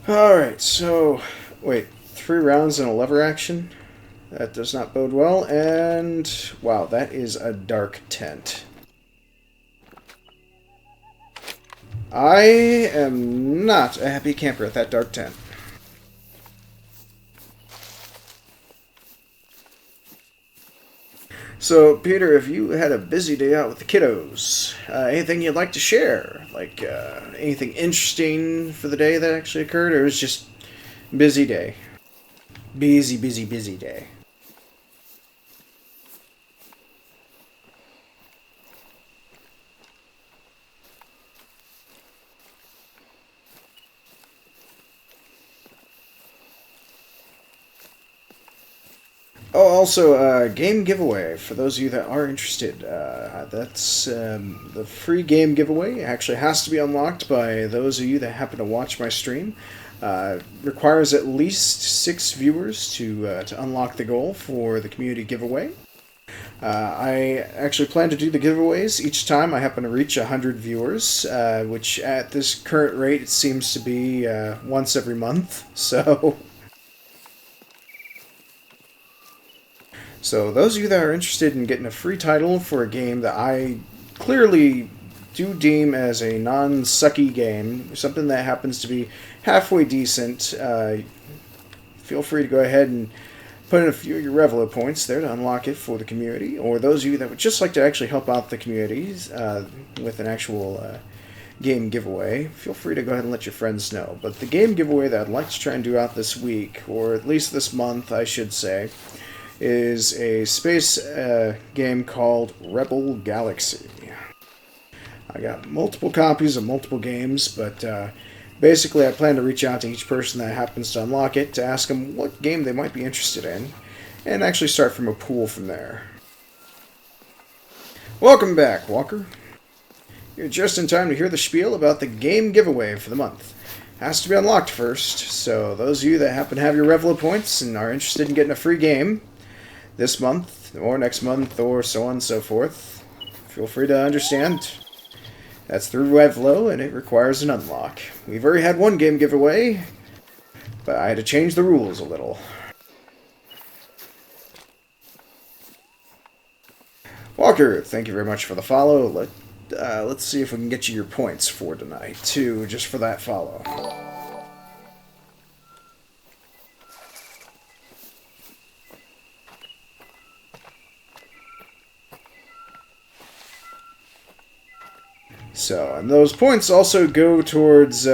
Alright, so, wait, 3 rounds in a lever action? That does not bode well, and wow, that is a dark tent. I am not a happy camper at that dark tent. So, Peter, if you had a busy day out with the kiddos, anything you'd like to share? Like, anything interesting for the day that actually occurred, or it was just busy day? Busy day. Oh, also, game giveaway, for those of you that are interested. That's the free game giveaway. It actually has to be unlocked by those of you that happen to watch my stream. Requires at least 6 viewers to unlock the goal for the community giveaway. I actually plan to do the giveaways each time I happen to reach 100 viewers, which at this current rate it seems to be once every month, so... So those of you that are interested in getting a free title for a game that I clearly do deem as a non-sucky game, something that happens to be halfway decent, feel free to go ahead and put in a few of your Revelo points there to unlock it for the community, or those of you that would just like to actually help out the communities with an actual game giveaway, feel free to go ahead and let your friends know. But the game giveaway that I'd like to try and do out this week, or at least this month, I should say, is a space game called Rebel Galaxy. I got multiple copies of multiple games, but basically I plan to reach out to each person that happens to unlock it to ask them what game they might be interested in, and actually start from a pool from there. Welcome back, Walker. You're just in time to hear the spiel about the game giveaway for the month. Has to be unlocked first, so those of you that happen to have your Revelo points and are interested in getting a free game this month, or next month, or so on and so forth, feel free to understand. That's through Revelo, and it requires an unlock. We've already had one game giveaway, but I had to change the rules a little. Walker, thank you very much for the follow. Let's see if we can get you your points for tonight, too, just for that follow. So, and those points also go towards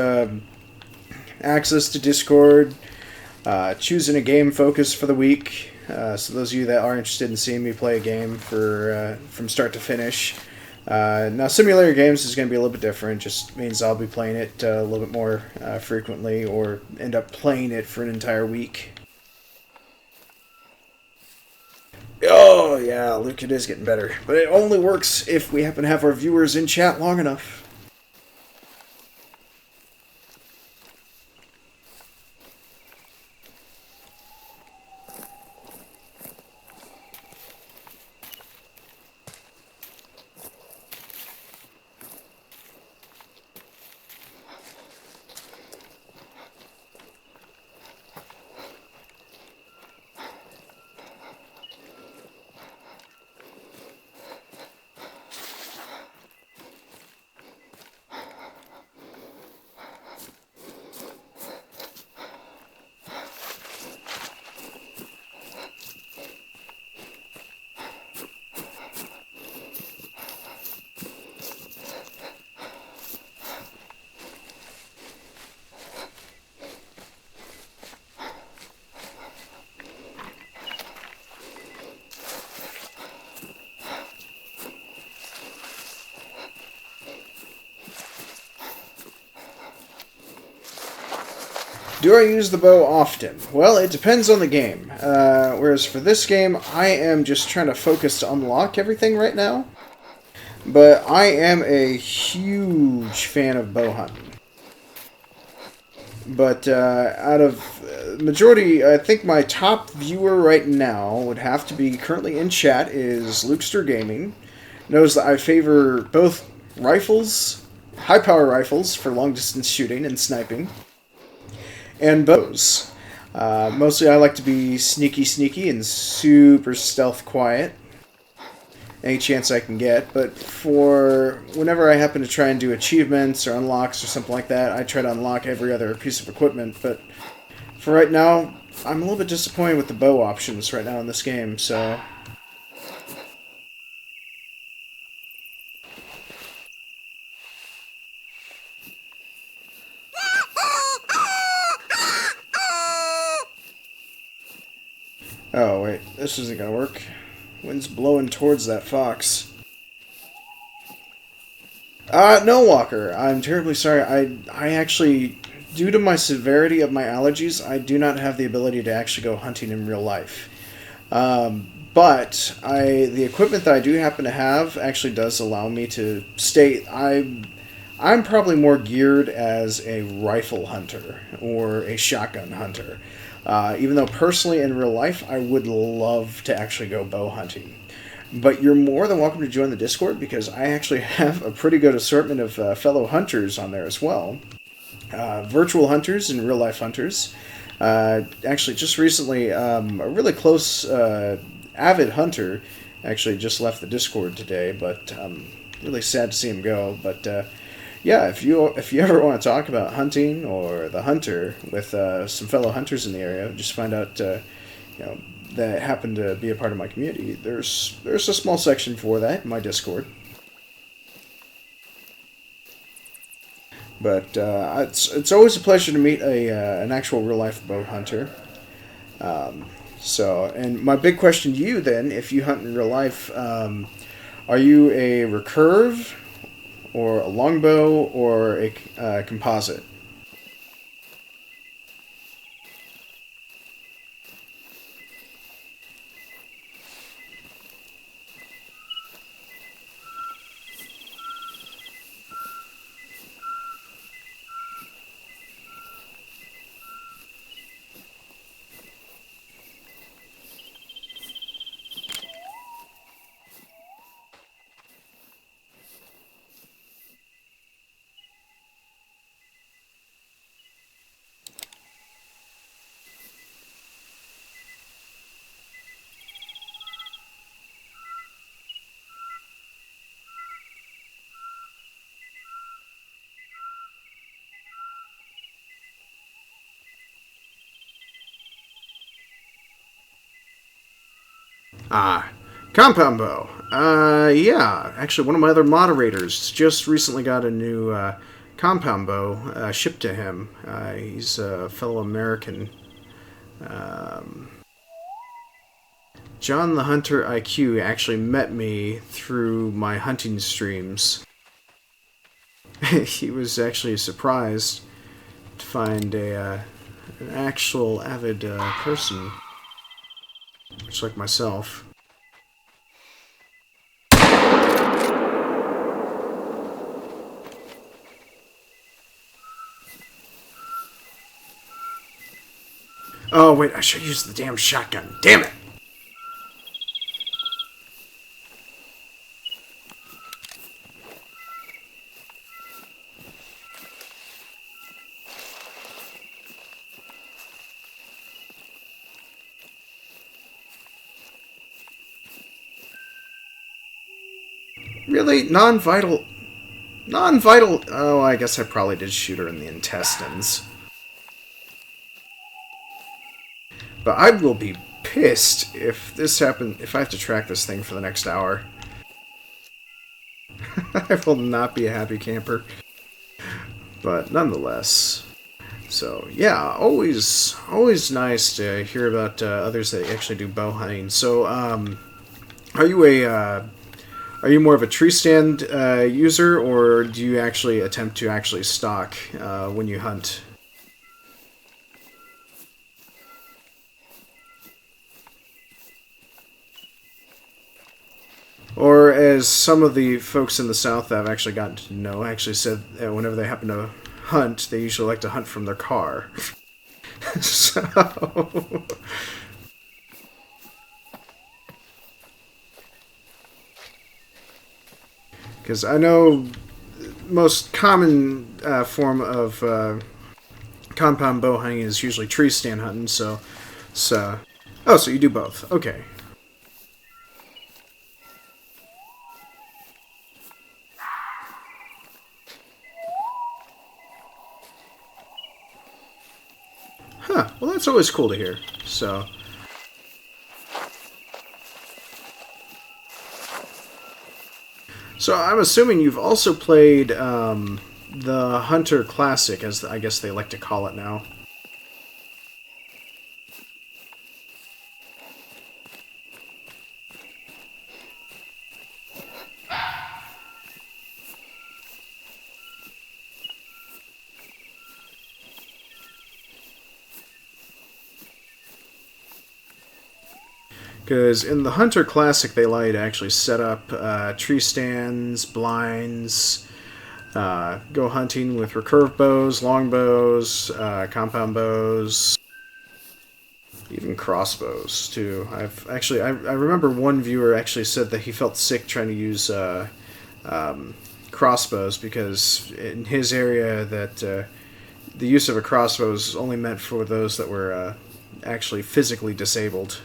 access to Discord, choosing a game focus for the week. So those of you that are interested in seeing me play a game from start to finish. Now, simulator games is going to be a little bit different. Just means I'll be playing it a little bit more frequently, or end up playing it for an entire week. Oh, yeah, Luke, it is getting better. But it only works if we happen to have our viewers in chat long enough. Do I use the bow often? Well, it depends on the game. Whereas for this game, I am just trying to focus to unlock everything right now. But I am a huge fan of bow hunting. But out of majority, I think my top viewer right now would have to be currently in chat is Lukester Gaming. Knows that I favor both rifles, high power rifles for long distance shooting and sniping, and bows. Mostly I like to be sneaky and super stealth quiet any chance I can get, but for whenever I happen to try and do achievements or unlocks or something like that, I try to unlock every other piece of equipment. But for right now, I'm a little bit disappointed with the bow options right now in this game, so... Oh, wait, this isn't gonna work. Wind's blowing towards that fox. No, Walker. I'm terribly sorry. I actually, due to my severity of my allergies, I do not have the ability to actually go hunting in real life. But the equipment that I do happen to have actually does allow me to stay. I'm probably more geared as a rifle hunter or a shotgun hunter. Even though personally in real life I would love to actually go bow hunting. But you're more than welcome to join the Discord because I actually have a pretty good assortment of fellow hunters on there as well. Virtual hunters and real life hunters. Actually, just recently, a really close avid hunter actually just left the Discord today, but really sad to see him go. But yeah, if you ever want to talk about hunting or the hunter with some fellow hunters in the area, just find out that happen to be a part of my community. There's a small section for that in my Discord. But it's always a pleasure to meet an actual real life bow hunter. And my big question to you then, if you hunt in real life, are you a recurve, or a longbow, or a composite? Ah, compound bow. Yeah. Actually, one of my other moderators just recently got a new compound bow shipped to him. He's a fellow American. John the Hunter IQ actually met me through my hunting streams. He was actually surprised to find an actual avid person, much like myself. Oh, wait, I should use the damn shotgun. Damn it! Really? Non-vital? Non-vital? Oh, I guess I probably did shoot her in the intestines. But I will be pissed if this happens, if I have to track this thing for the next hour. I will not be a happy camper. But nonetheless. So, yeah, always nice to hear about others that actually do bow hunting. So, are you more of a tree stand user, or do you actually attempt to actually stalk when you hunt? Or as some of the folks in the South that I've actually gotten to know actually said that whenever they happen to hunt, they usually like to hunt from their car. So... Because I know most common form of compound bow hunting is usually tree stand hunting, so... Oh, so you do both. Okay. Huh. Well, that's always cool to hear. So... So I'm assuming you've also played the Hunter Classic, as I guess they like to call it now. Because in the Hunter Classic, they allow you to actually set up tree stands, blinds, go hunting with recurve bows, long bows, compound bows, even crossbows too. I remember one viewer actually said that he felt sick trying to use crossbows because in his area that the use of a crossbow is only meant for those that were actually physically disabled.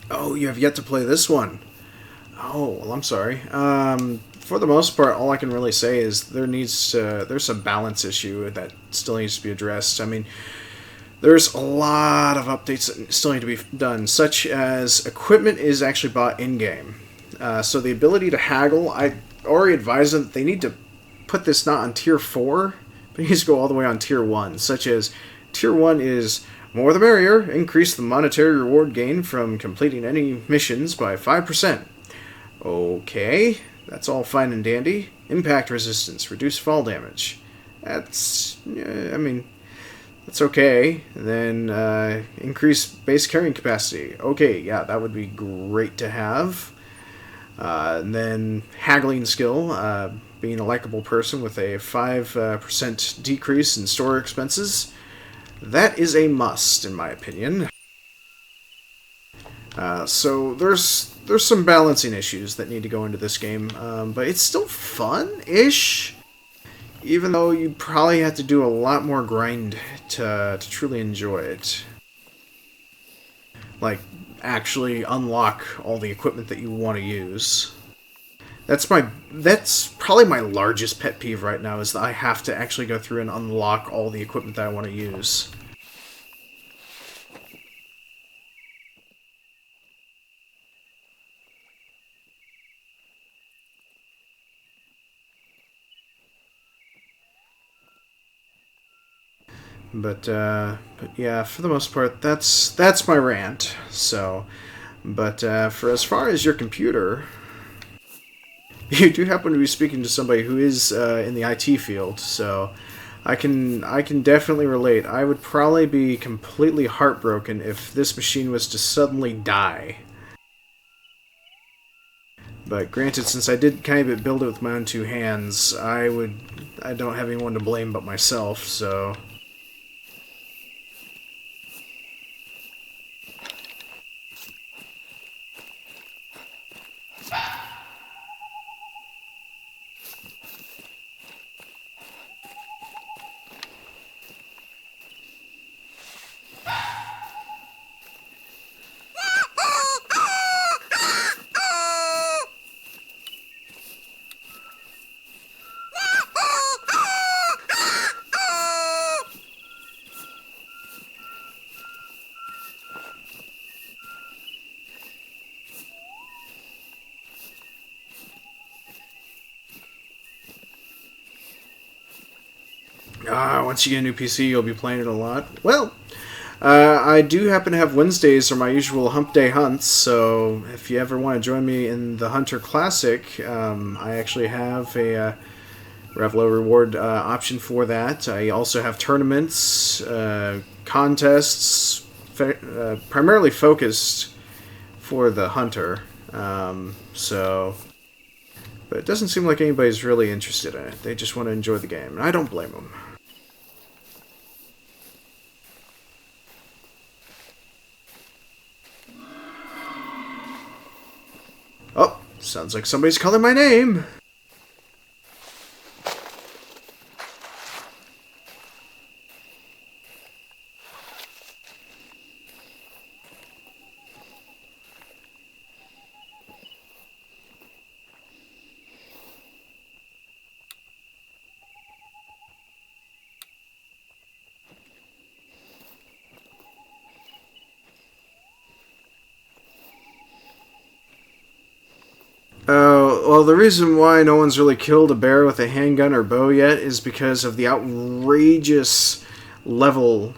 Oh, you have yet to play this one. Oh, well, I'm sorry. For the most part, all I can really say is there's a balance issue that still needs to be addressed. I mean, there's a lot of updates that still need to be done, such as equipment is actually bought in-game. So the ability to haggle, I already advised them that they need to put this not on Tier 4, but it needs to go all the way on Tier 1, such as Tier 1 is more the merrier, increase the monetary reward gain from completing any missions by 5%. Okay, that's all fine and dandy. Impact resistance, reduce fall damage. That's, I mean, that's okay. And then increase base carrying capacity. Okay, yeah, that would be great to have. And then haggling skill, being a likable person with a 5% decrease in store expenses. That is a must, in my opinion. So there's some balancing issues that need to go into this game, but it's still fun-ish, even though you probably have to do a lot more grind to truly enjoy it. Like, actually unlock all the equipment that you want to use. That's probably my largest pet peeve right now, is that I have to actually go through and unlock all the equipment that I want to use. But yeah, for the most part, that's my rant. So, but for as far as your computer, you do happen to be speaking to somebody who is in the IT field, so I can definitely relate. I would probably be completely heartbroken if this machine was to suddenly die. But granted, since I did kind of build it with my own two hands, I don't have anyone to blame but myself, so. Once you get a new PC, you'll be playing it a lot. Well, I do happen to have Wednesdays are my usual hump day hunts, so if you ever want to join me in the Hunter Classic, I actually have a low reward option for that. I also have tournaments, contests, primarily focused for the Hunter. So, but it doesn't seem like anybody's really interested in it. They just want to enjoy the game, and I don't blame them. Oh, sounds like somebody's calling my name. Well, the reason why no one's really killed a bear with a handgun or bow yet is because of the outrageous level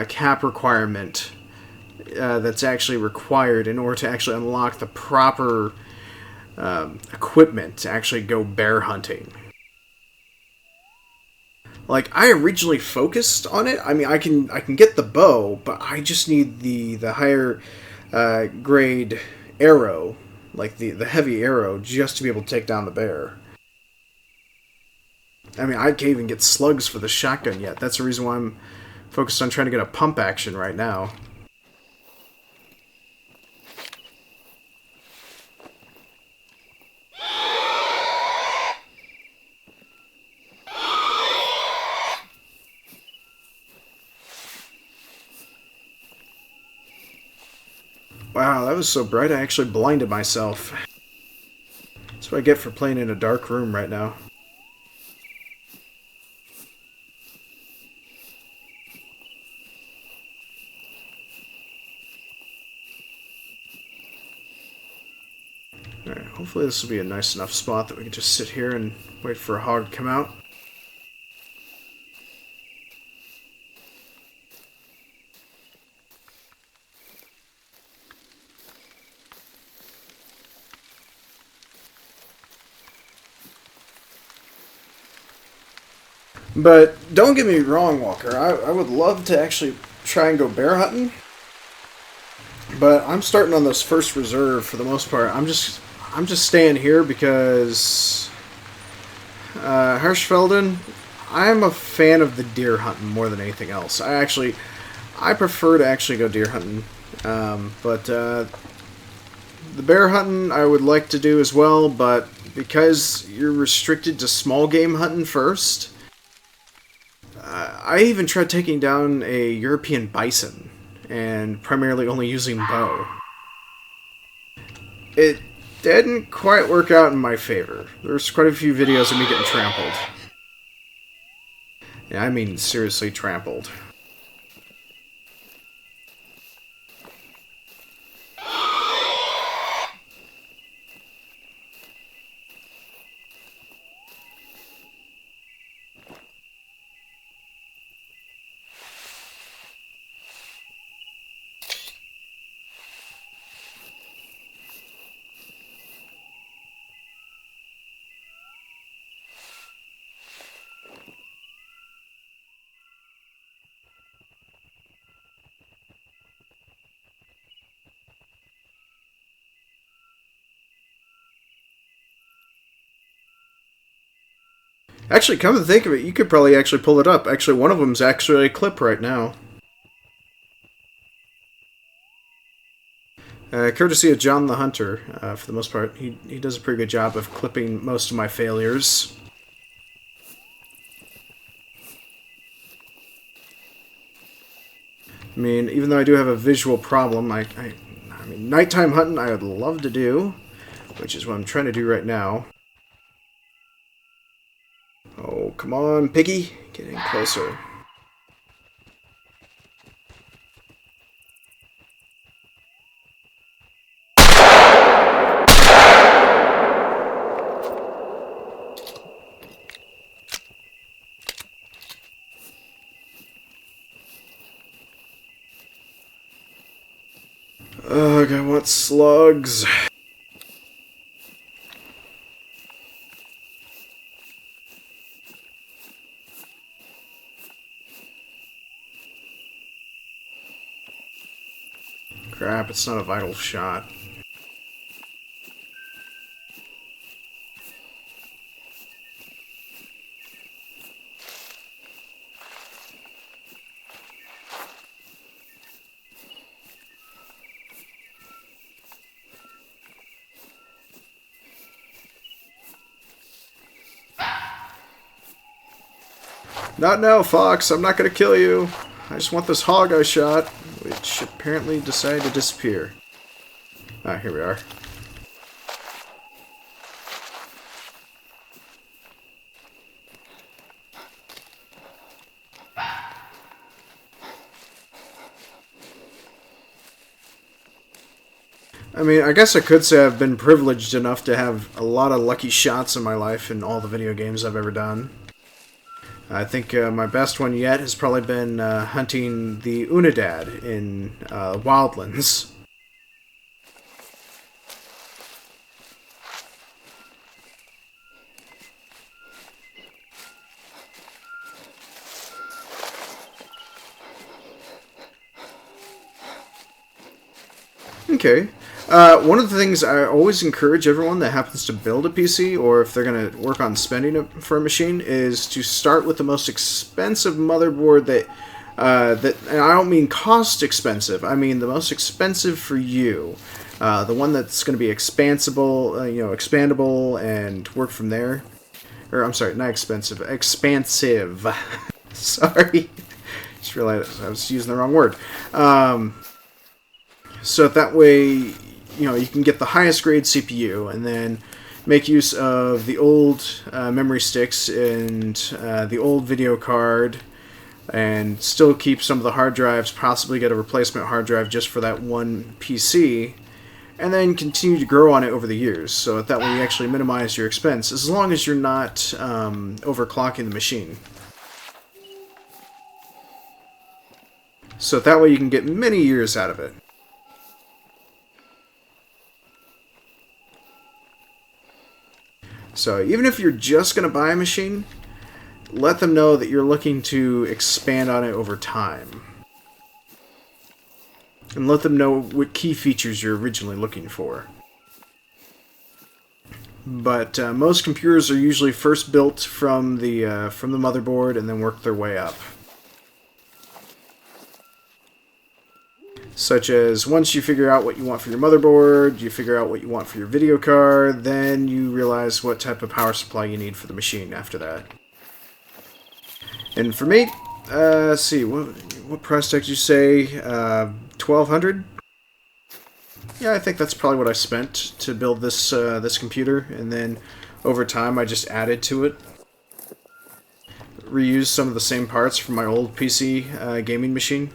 cap requirement that's actually required in order to actually unlock the proper equipment to actually go bear hunting. Like, I originally focused on it. I mean, I can get the bow, but I just need the higher grade arrow, like the heavy arrow, just to be able to take down the bear. I mean, I can't even get slugs for the shotgun yet. That's the reason why I'm focused on trying to get a pump action right now. Wow, that was so bright I actually blinded myself. That's what I get for playing in a dark room right now. Alright, hopefully this will be a nice enough spot that we can just sit here and wait for a hog to come out. But don't get me wrong, Walker. I would love to actually try and go bear hunting. But I'm starting on this first reserve for the most part. I'm just staying here because Hirschfelden, I'm a fan of the deer hunting more than anything else. I prefer to actually go deer hunting. But the bear hunting I would like to do as well, but because you're restricted to small game hunting first, I even tried taking down a European bison, and primarily only using bow. It didn't quite work out in my favor. There's quite a few videos of me getting trampled. Yeah, I mean seriously trampled. Actually, come to think of it, you could probably actually pull it up. Actually, one of them's actually a clip right now. Courtesy of John the Hunter, for the most part. He does a pretty good job of clipping most of my failures. I mean, even though I do have a visual problem, I mean, nighttime hunting I would love to do, which is what I'm trying to do right now. Oh, come on, piggy. Getting closer. Ugh, I want slugs. Crap, it's not a vital shot. Not now, Fox. I'm not gonna kill you. I just want this hog I shot, which apparently decided to disappear. Ah, here we are. I mean, I guess I could say I've been privileged enough to have a lot of lucky shots in my life in all the video games I've ever done. I think my best one yet has probably been hunting the Unidad in Wildlands. Okay. One of the things I always encourage everyone that happens to build a PC, or if they're going to work on spending it for a machine, is to start with the most expensive motherboard and I don't mean cost expensive, I mean the most expensive for you. The one that's going to be expandable and work from there. Or, I'm sorry, not expensive, expansive. Sorry. Just realized I was using the wrong word. So that way, you can get the highest grade CPU and then make use of the old memory sticks and the old video card and still keep some of the hard drives, possibly get a replacement hard drive just for that one PC, and then continue to grow on it over the years. So that way you actually minimize your expense, as long as you're not overclocking the machine. So that way you can get many years out of it. So even if you're just going to buy a machine, let them know that you're looking to expand on it over time. And let them know what key features you're originally looking for. But most computers are usually first built from the motherboard and then work their way up. Such as, once you figure out what you want for your motherboard, you figure out what you want for your video card, then you realize what type of power supply you need for the machine after that. And for me, let's see, what price tag did you say? 1,200? Yeah, I think that's probably what I spent to build this this computer, and then over time I just added to it. Reused some of the same parts from my old PC gaming machine.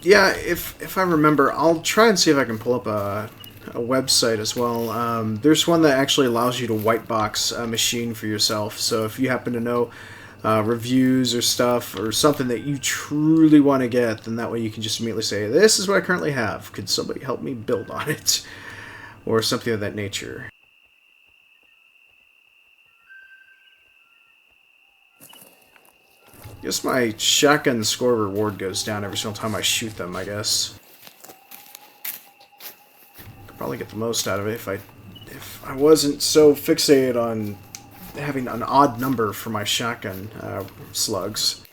Yeah, if I remember, I'll try and see if I can pull up a website as well. There's one that actually allows you to white box a machine for yourself, so if you happen to know reviews or stuff, or something that you truly want to get, then that way you can just immediately say, this is what I currently have, could somebody help me build on it? Or something of that nature. Guess my shotgun score reward goes down every single time I shoot them, I guess. Could probably get the most out of it if I wasn't so fixated on having an odd number for my shotgun slugs.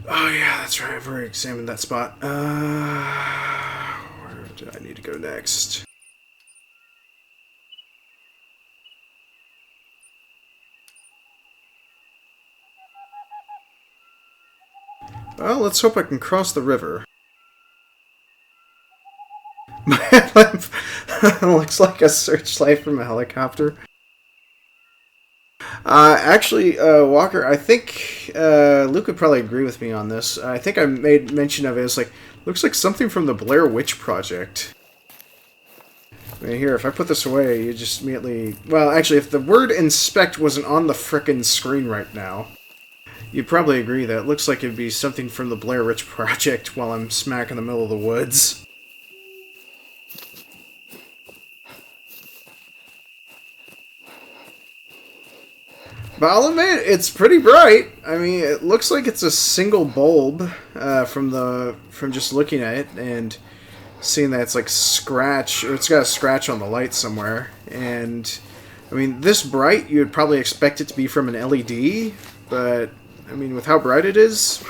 Oh yeah, that's right, I've already examined that spot. Where do I need to go next? Well, let's hope I can cross the river. My headlamp looks like a searchlight from a helicopter. Actually, Walker, I think Luke would probably agree with me on this. I think I made mention of it as like, looks like something from the Blair Witch Project. Right here, if I put this away, you just immediately... Well, actually, if the word inspect wasn't on the frickin' screen right now, you'd probably agree that it looks like it'd be something from the Blair Witch Project while I'm smack in the middle of the woods. But I'll admit, it's pretty bright. I mean, it looks like it's a single bulb from just looking at it and seeing that it's like scratch, or it's got a scratch on the light somewhere. And I mean, this bright, you would probably expect it to be from an LED, but I mean, with how bright it is.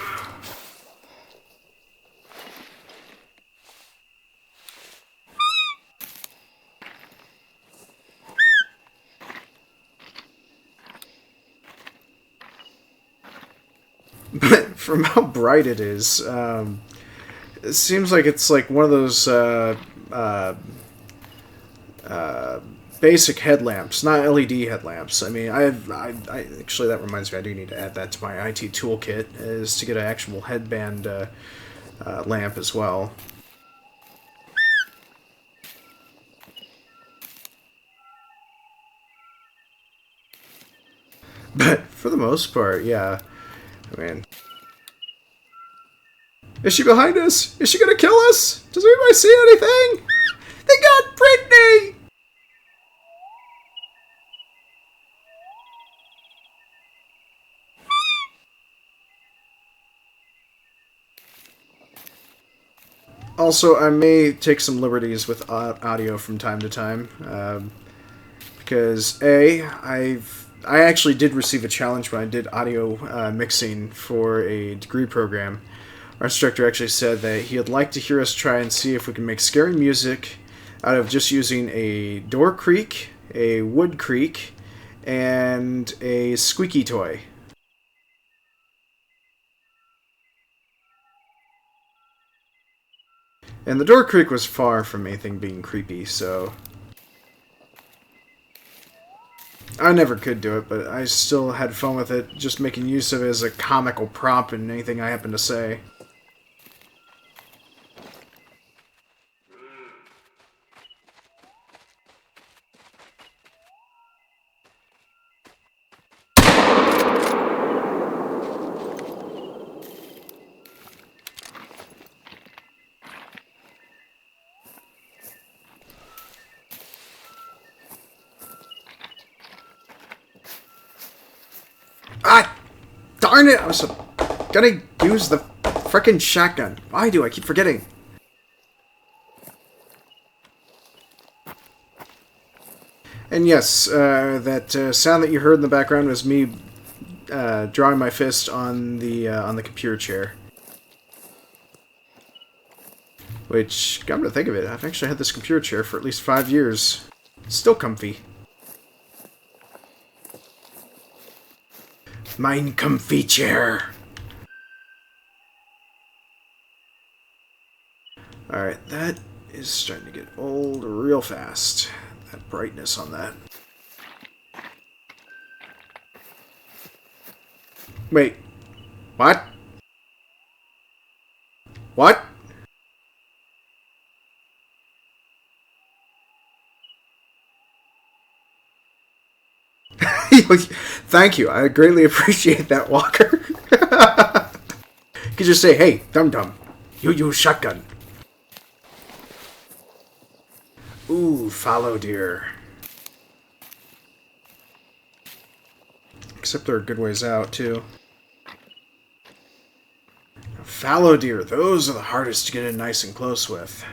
But from how bright it is, it seems like it's like one of those basic headlamps, not LED headlamps. I mean, I actually, that reminds me, I do need to add that to my IT toolkit, is to get an actual headband lamp as well. But for the most part, yeah. I mean, is she behind us? Is she gonna kill us? Does anybody see anything? They got Brittany! Also, I may take some liberties with audio from time to time, because I actually did receive a challenge when I did audio mixing for a degree program. Our instructor actually said that he'd like to hear us try and see if we can make scary music out of just using a door creak, a wood creak, and a squeaky toy. And the door creak was far from anything being creepy, so I never could do it, but I still had fun with it, just making use of it as a comical prop in anything I happen to say. Ah! Darn it! I was gonna use the frickin' shotgun. Why do I keep forgetting? And yes, that sound that you heard in the background was me drawing my fist on the computer chair. Which, come to think of it, I've actually had this computer chair for at least 5 years. Still comfy. Mein comfy chair. Alright, that is starting to get old real fast. That brightness on that. Wait. What? What? Thank you. I greatly appreciate that, Walker. You could just say, hey, dum-dum, you use shotgun. Ooh, fallow deer. Except they're a good ways out, too. Fallow deer, those are the hardest to get in nice and close with.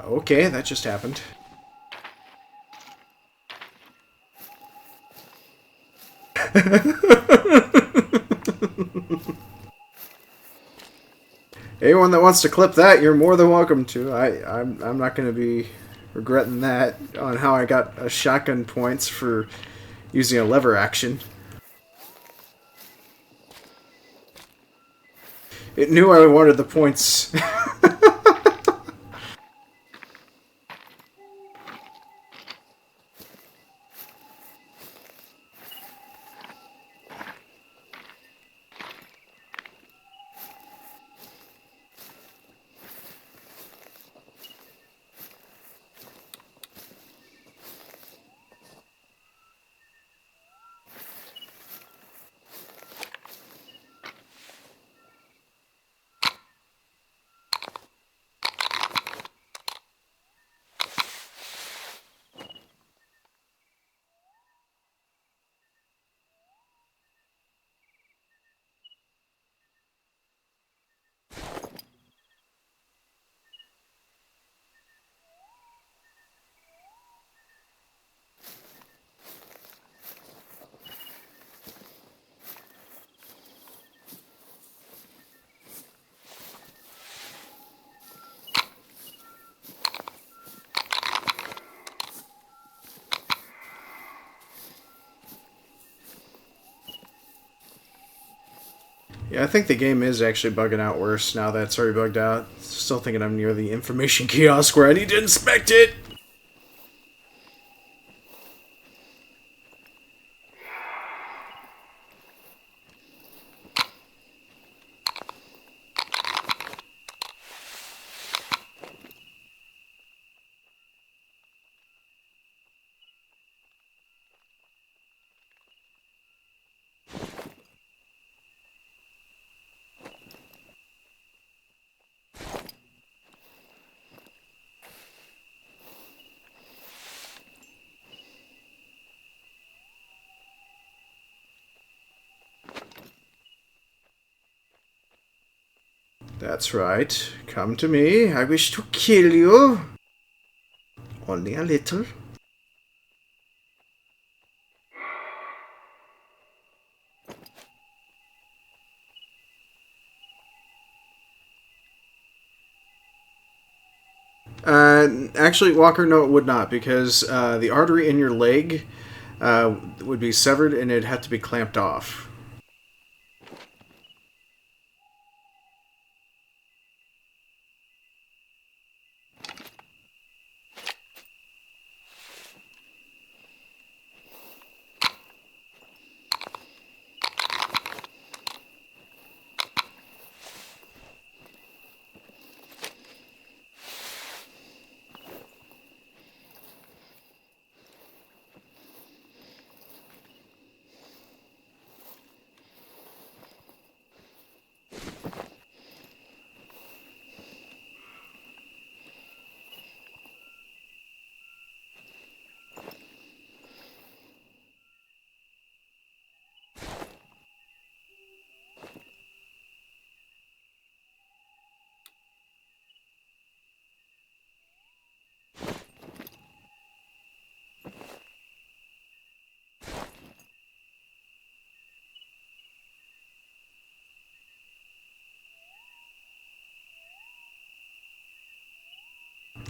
Okay, that just happened. Anyone that wants to clip that, you're more than welcome to. I'm not going to be regretting that on how I got a shotgun points for using a lever action. It knew I wanted the points. Yeah, I think the game is actually bugging out worse now that it's already bugged out. Still thinking I'm near the information kiosk where I need to inspect it. That's right. Come to me. I wish to kill you. Only a little. Actually, Walker, no, it would not, because the artery in your leg would be severed and it'd have to be clamped off.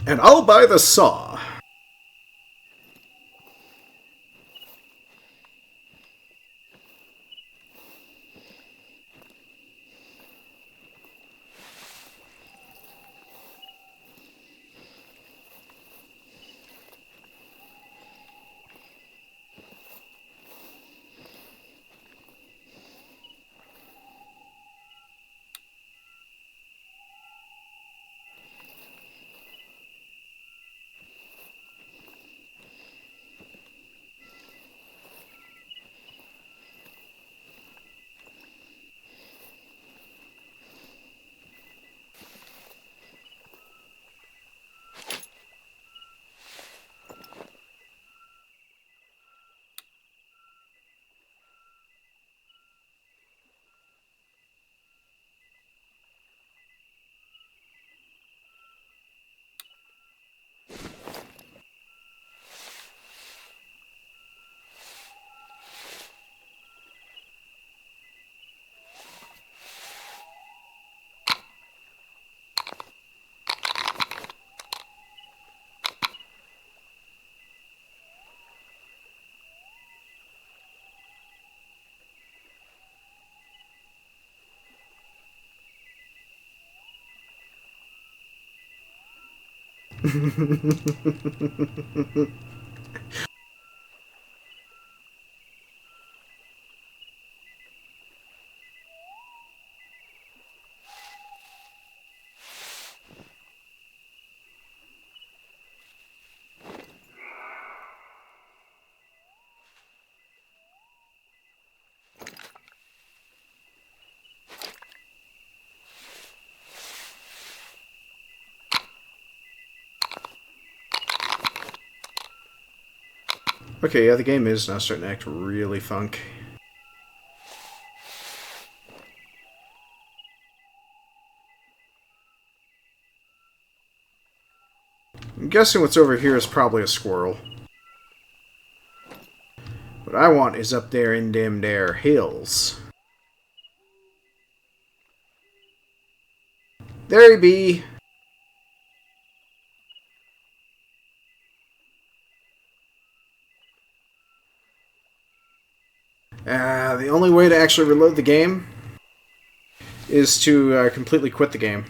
And I'll buy the saw. Okay, yeah, the game is now starting to act really funk. I'm guessing what's over here is probably a squirrel. What I want is up there in them there hills. There he be! The only way to actually reload the game is to completely quit the game.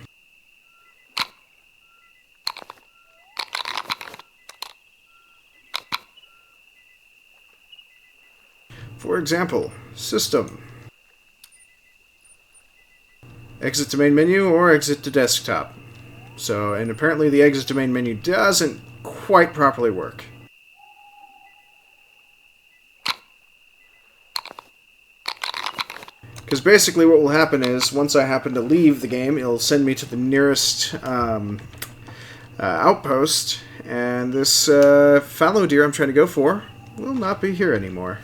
For example, System. Exit to main menu or exit to desktop. So, and apparently the exit to main menu doesn't quite properly work. Because basically what will happen is, once I happen to leave the game, it'll send me to the nearest outpost, and this fallow deer I'm trying to go for will not be here anymore.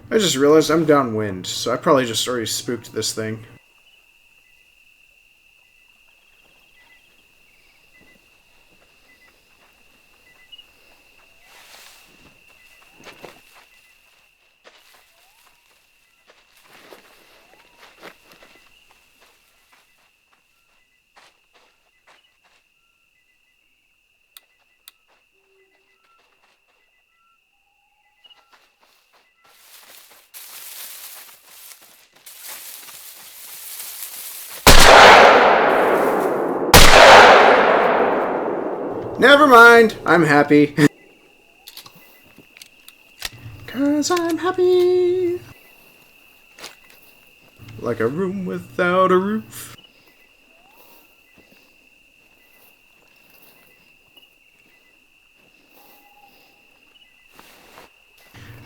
I just realized I'm downwind, so I probably just already spooked this thing. Never mind, I'm happy. 'Cause I'm happy. Like a room without a roof.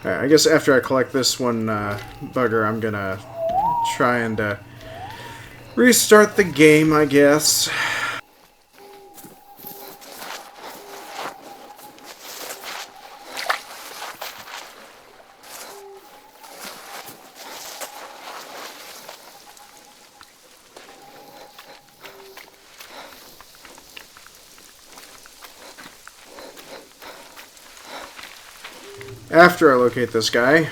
Alright, I guess after I collect this one bugger, I'm gonna try and restart the game, I guess. After I locate this guy.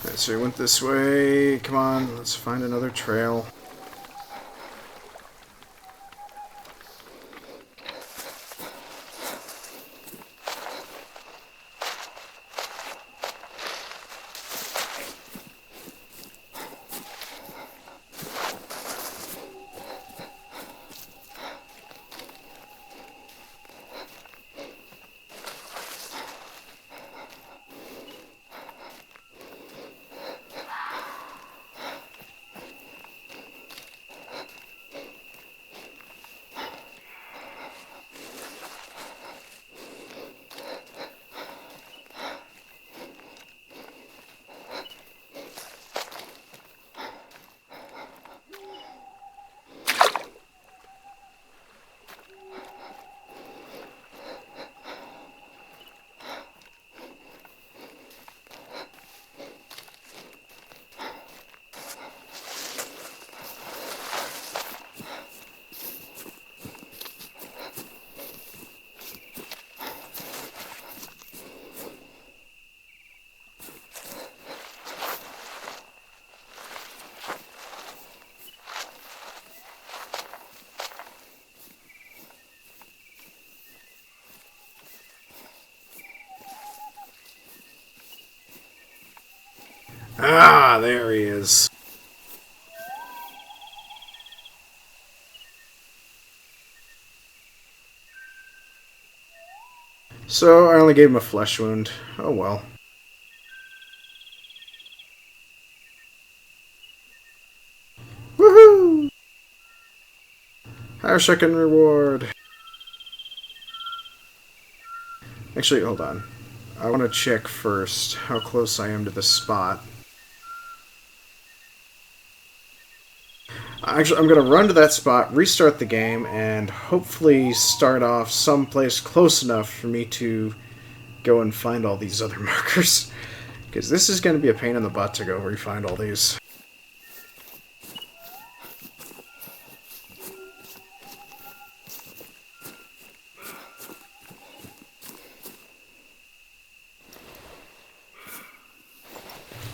Alright, so we went this way. Come on, let's find another trail. Ah, there he is. So, I only gave him a flesh wound. Oh well. Woohoo! Our second reward. Actually, hold on. I want to check first how close I am to the spot. Actually, I'm going to run to that spot, restart the game, and hopefully start off someplace close enough for me to go and find all these other markers. Because this is going to be a pain in the butt to go re-find all these.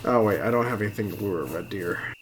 Oh wait, I don't have anything to lure a red deer.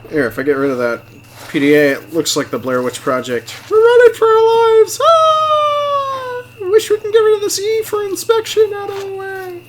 Here, if I get rid of that PDA, it looks like the Blair Witch Project. We're running for our lives! Ah! Wish we can get rid of this E for inspection out of the way.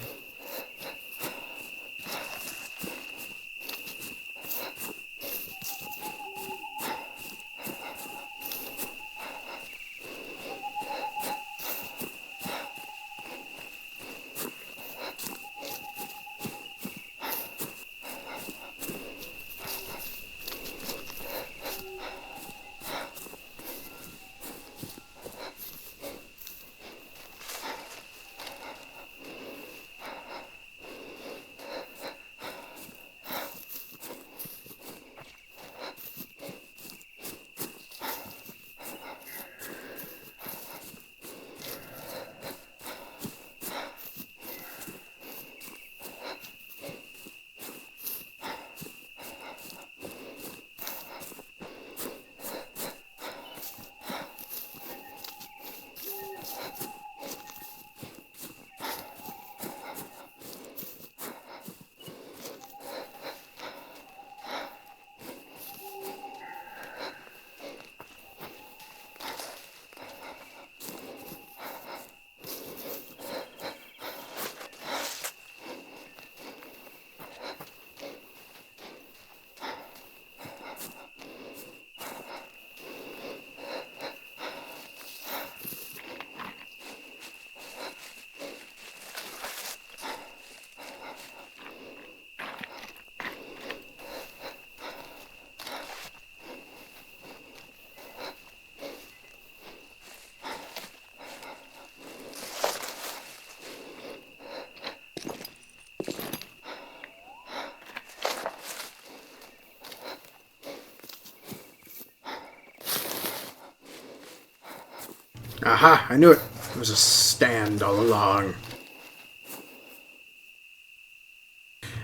Aha! I knew it. It was a stand all along.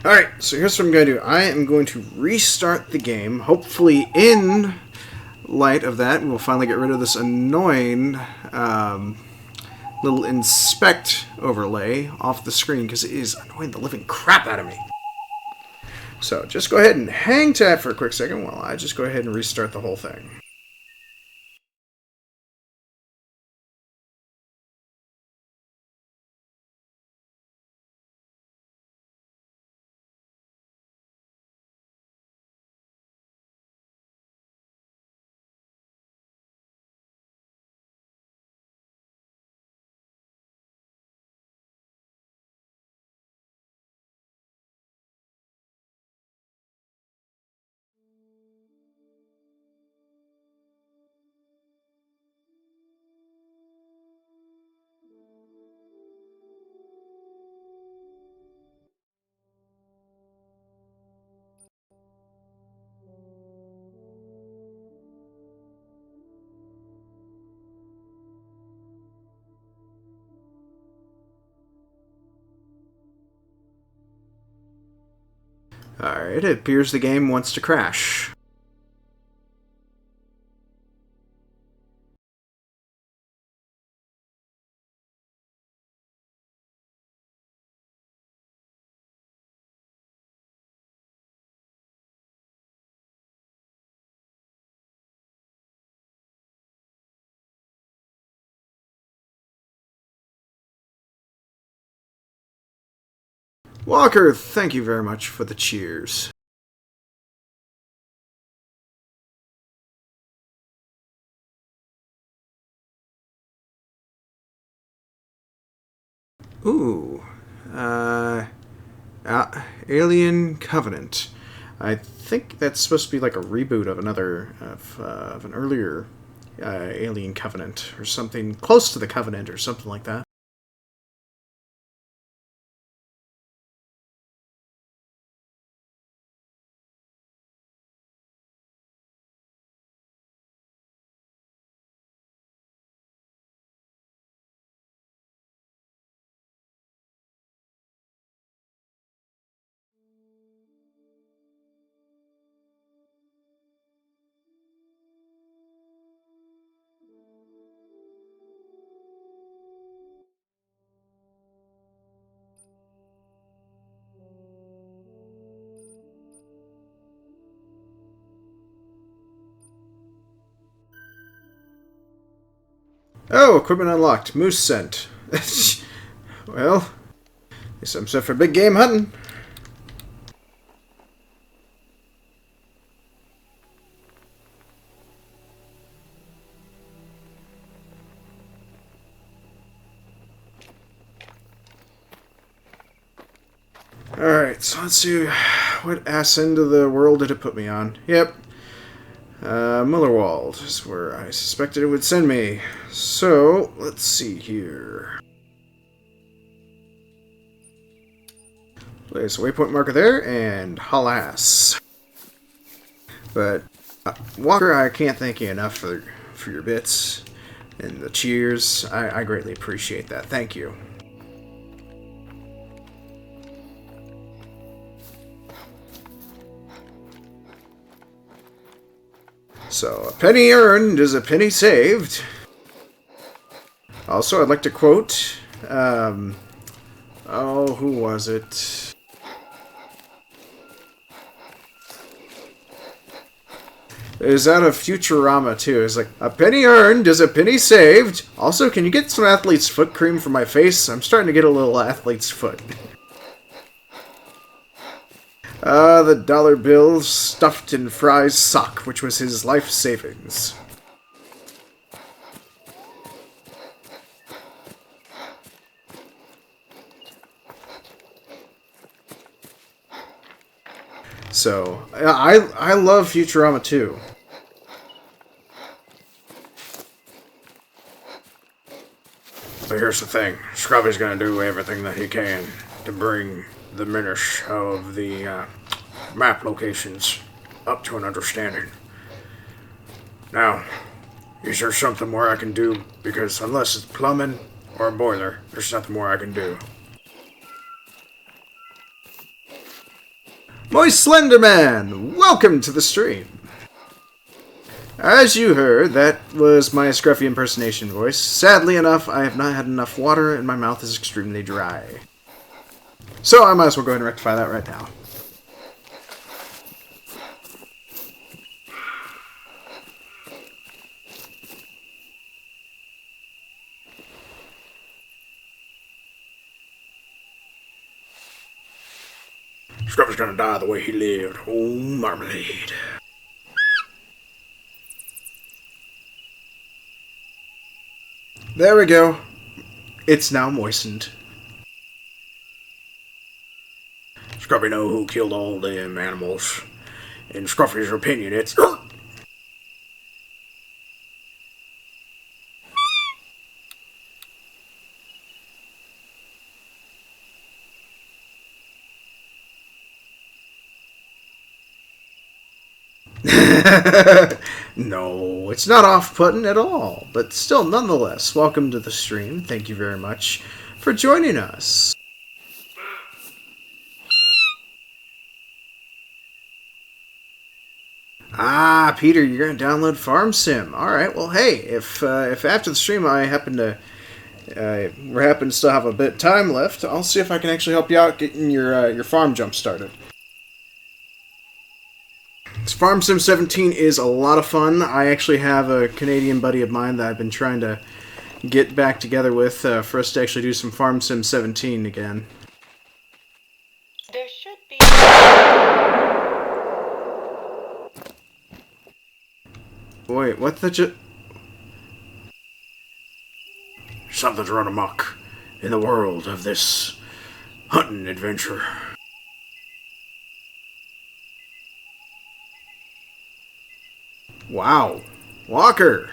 Alright, so here's what I'm going to do. I am going to restart the game. Hopefully in light of that, we'll finally get rid of this annoying little inspect overlay off the screen, because it is annoying the living crap out of me. So just go ahead and hang tight for a quick second while I just go ahead and restart the whole thing. Alright, it appears the game wants to crash. Walker, thank you very much for the cheers. Ooh, Alien Covenant. I think that's supposed to be like a reboot of of an earlier Alien Covenant, or something close to the Covenant, or something like that. Oh, equipment unlocked. Moose scent. Well, guess I'm set for big game hunting. Alright, so let's see. What ass end of the world did it put me on? Yep. Mullerwald is where I suspected it would send me. So, let's see here. Place a waypoint marker there, and haul ass. But, Walker, I can't thank you enough for your bits and the cheers. I greatly appreciate that. Thank you. So, a penny earned is a penny saved. Also, I'd like to quote, who was it? It was out of Futurama, too. It's like, a penny earned is a penny saved. Also, can you get some athlete's foot cream for my face? I'm starting to get a little athlete's foot. The dollar bill stuffed in Fry's sock, which was his life savings. So, I love Futurama too. But here's the thing. Scrubby's gonna do everything that he can to bring the menace of the map locations up to an understanding. Now, is there something more I can do? Because unless it's plumbing or a boiler, there's nothing more I can do. Moist Slenderman, welcome to the stream. As you heard, that was my Scruffy impersonation voice. Sadly enough, I have not had enough water and my mouth is extremely dry. So I might as well go ahead and rectify that right now. Scrubby's gonna die the way he lived. Oh, marmalade. There we go. It's now moistened. Scruffy know who killed all them animals. In Scruffy's opinion, it's... No, it's not off-putting at all. But still, nonetheless, welcome to the stream. Thank you very much for joining us. Ah, Peter, you're gonna download Farm Sim. All right. Well, hey, if after the stream I happen to we happen to still have a bit of time left, I'll see if I can actually help you out getting your farm jump started. Farm Sim 17 is a lot of fun. I actually have a Canadian buddy of mine that I've been trying to get back together with for us to actually do some Farm Sim 17 again. There should be. Wait, what the Something's run amok in the world of this hunting adventure. Wow. Walker!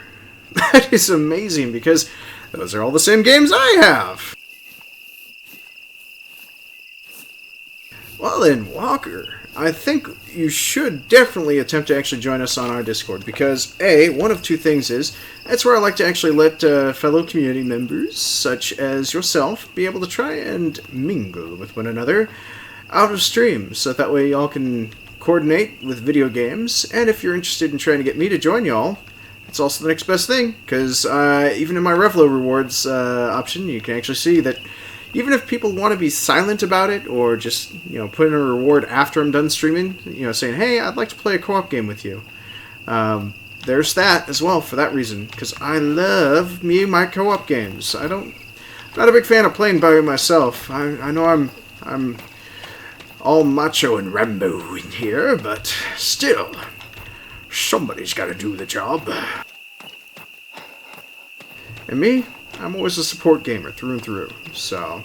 That is amazing because those are all the same games I have! Well then, Walker, I think you should definitely attempt to actually join us on our Discord because, A, one of two things is, that's where I like to actually let fellow community members, such as yourself, be able to try and mingle with one another out of stream, so that way y'all can coordinate with video games, and if you're interested in trying to get me to join y'all, it's also the next best thing, because even in my Revlo rewards option, you can actually see that even if people want to be silent about it, or just, put in a reward after I'm done streaming, saying, hey, I'd like to play a co-op game with you. There's that as well for that reason, because I love my co-op games. I'm not a big fan of playing by myself. I know I'm all macho and Rambo in here, but still, somebody's got to do the job. And me, I'm always a support gamer through and through, so.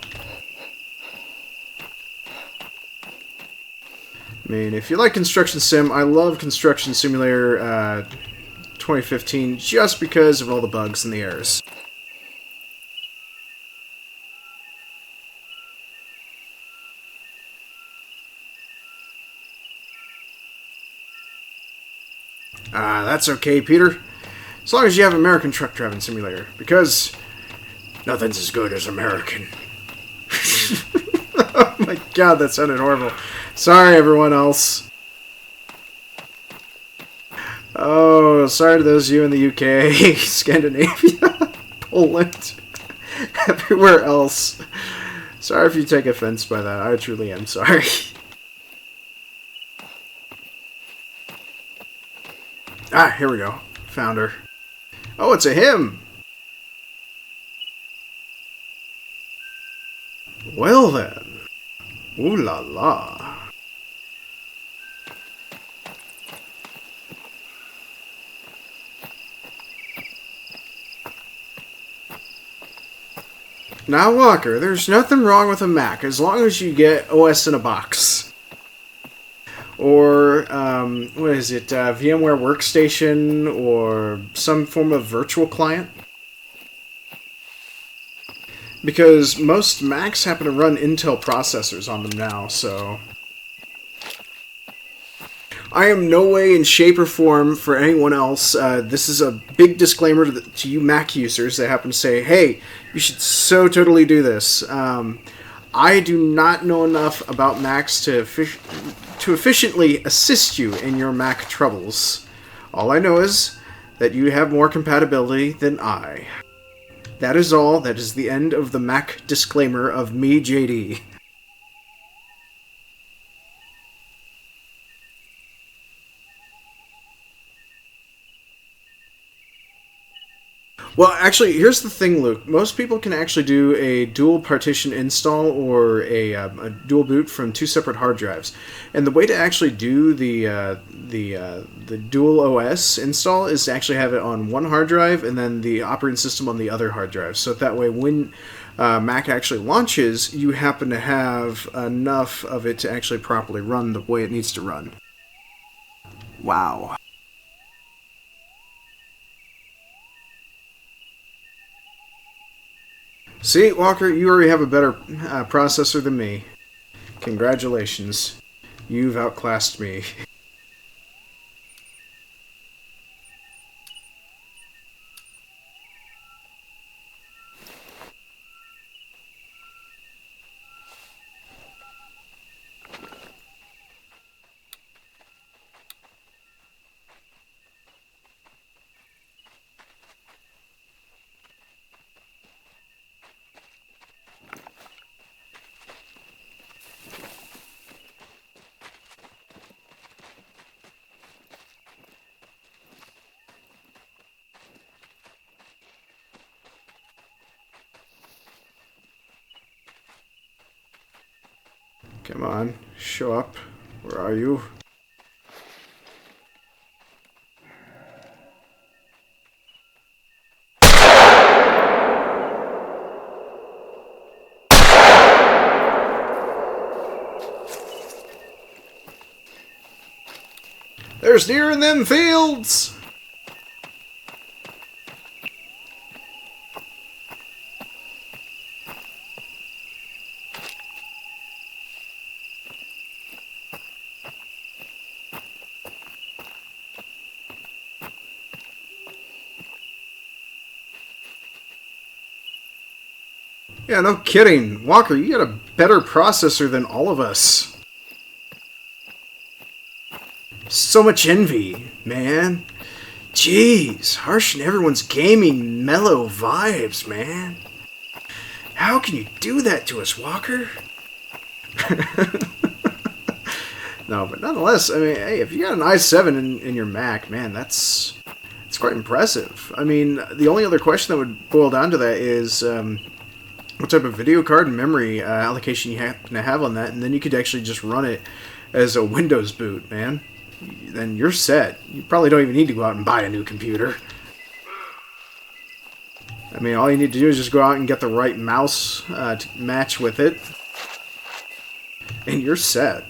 I mean, if you like Construction Sim, I love Construction Simulator 2015 just because of all the bugs and the errors. That's okay, Peter. As long as you have American Truck Driving Simulator, because nothing's as good as American. Oh my god, that sounded horrible. Sorry, everyone else. Oh, sorry to those of you in the UK, Scandinavia, Poland, everywhere else. Sorry if you take offense by that. I truly am sorry. Ah, here we go. Found her. Oh, it's a him! Well then. Ooh la la. Now, Walker, there's nothing wrong with a Mac as long as you get OS in a box. Or, what is it, VMware Workstation, or some form of virtual client. Because most Macs happen to run Intel processors on them now, so. I am no way in shape or form for anyone else. This is a big disclaimer to you Mac users that happen to say, hey, you should so totally do this. I do not know enough about Macs to efficiently assist you in your Mac troubles. All I know is that you have more compatibility than I. That is all. That is the end of the Mac disclaimer of me, JD. Well, actually, here's the thing, Luke. Most people can actually do a dual partition install or a dual boot from two separate hard drives. And the way to actually do the dual OS install is to actually have it on one hard drive and then the operating system on the other hard drive. So that way, when Mac actually launches, you happen to have enough of it to actually properly run the way it needs to run. Wow. See, Walker, you already have a better processor than me. Congratulations. You've outclassed me. Come on, show up. Where are you? There's deer in them fields! Yeah, no kidding. Walker, you got a better processor than all of us. So much envy, man. Jeez, harshing everyone's gaming mellow vibes, man. How can you do that to us, Walker? No, but nonetheless, I mean, hey, if you got an i7 in your Mac, man, that's quite impressive. I mean, the only other question that would boil down to that is what type of video card and memory allocation you happen to have on that, and then you could actually just run it as a Windows boot, man. Then you're set. You probably don't even need to go out and buy a new computer. I mean, all you need to do is just go out and get the right mouse to match with it, and you're set.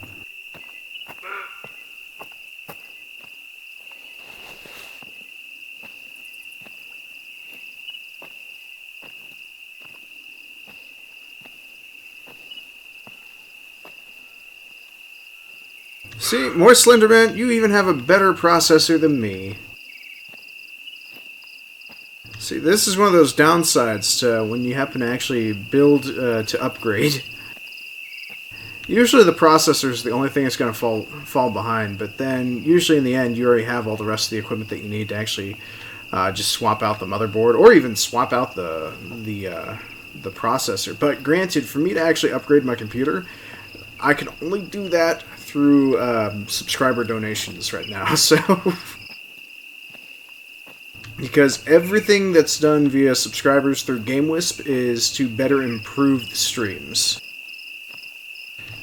See, more Slenderman, you even have a better processor than me. See, this is one of those downsides to when you happen to actually build to upgrade. Usually the processor is the only thing that's going to fall behind, but then usually in the end you already have all the rest of the equipment that you need to actually just swap out the motherboard or even swap out the processor. But granted, for me to actually upgrade my computer, I can only do that through subscriber donations right now, so because everything that's done via subscribers through GameWisp is to better improve the streams,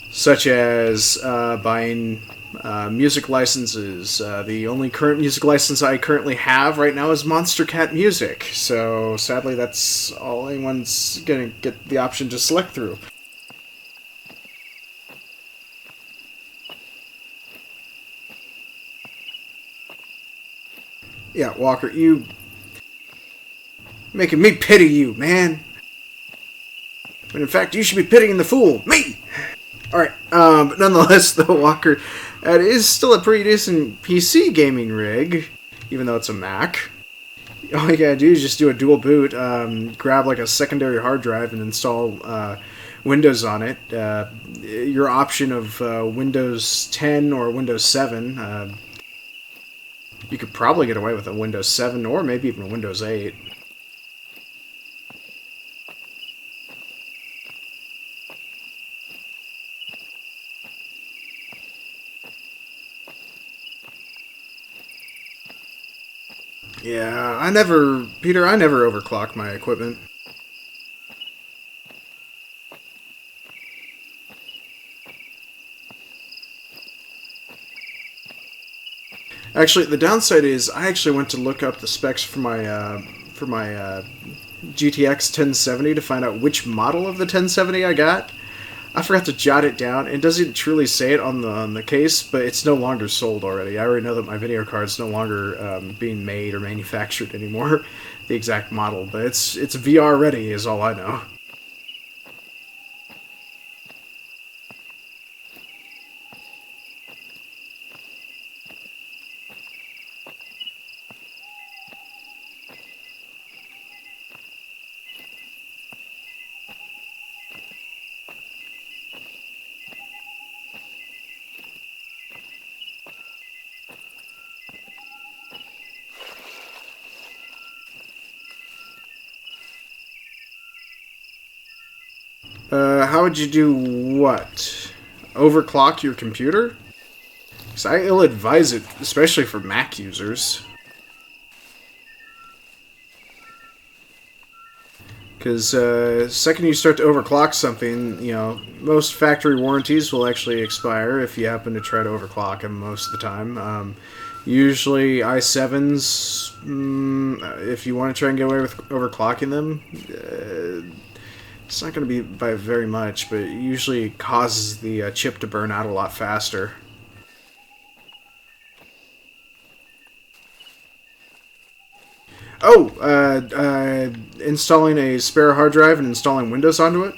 such as buying music licenses. The only current music license I currently have right now is Monster Cat Music, so sadly that's all anyone's gonna get the option to select through. Yeah, Walker, you making me pity you, man. When in fact, you should be pitying the fool, me. All right, but nonetheless, though, Walker, it is still a pretty decent PC gaming rig, even though it's a Mac. All you gotta do is just do a dual boot, grab like a secondary hard drive, and install Windows on it. Your option of Windows 10 or Windows 7. You could probably get away with a Windows 7 or maybe even a Windows 8. Yeah, Peter, I never overclock my equipment. Actually, the downside is I actually went to look up the specs for my GTX 1070 to find out which model of the 1070 I got. I forgot to jot it down. It doesn't truly say it on the case, but it's no longer sold already. I already know that my video card's no longer being made or manufactured anymore, the exact model, but it's VR ready is all I know. How would you do what? Overclock your computer? Because I ill-advise it, especially for Mac users. Because second you start to overclock something, most factory warranties will actually expire if you happen to try to overclock them most of the time. Usually i7s, if you want to try and get away with overclocking them, it's not going to be by very much, but it usually causes the chip to burn out a lot faster. Oh, installing a spare hard drive and installing Windows onto it?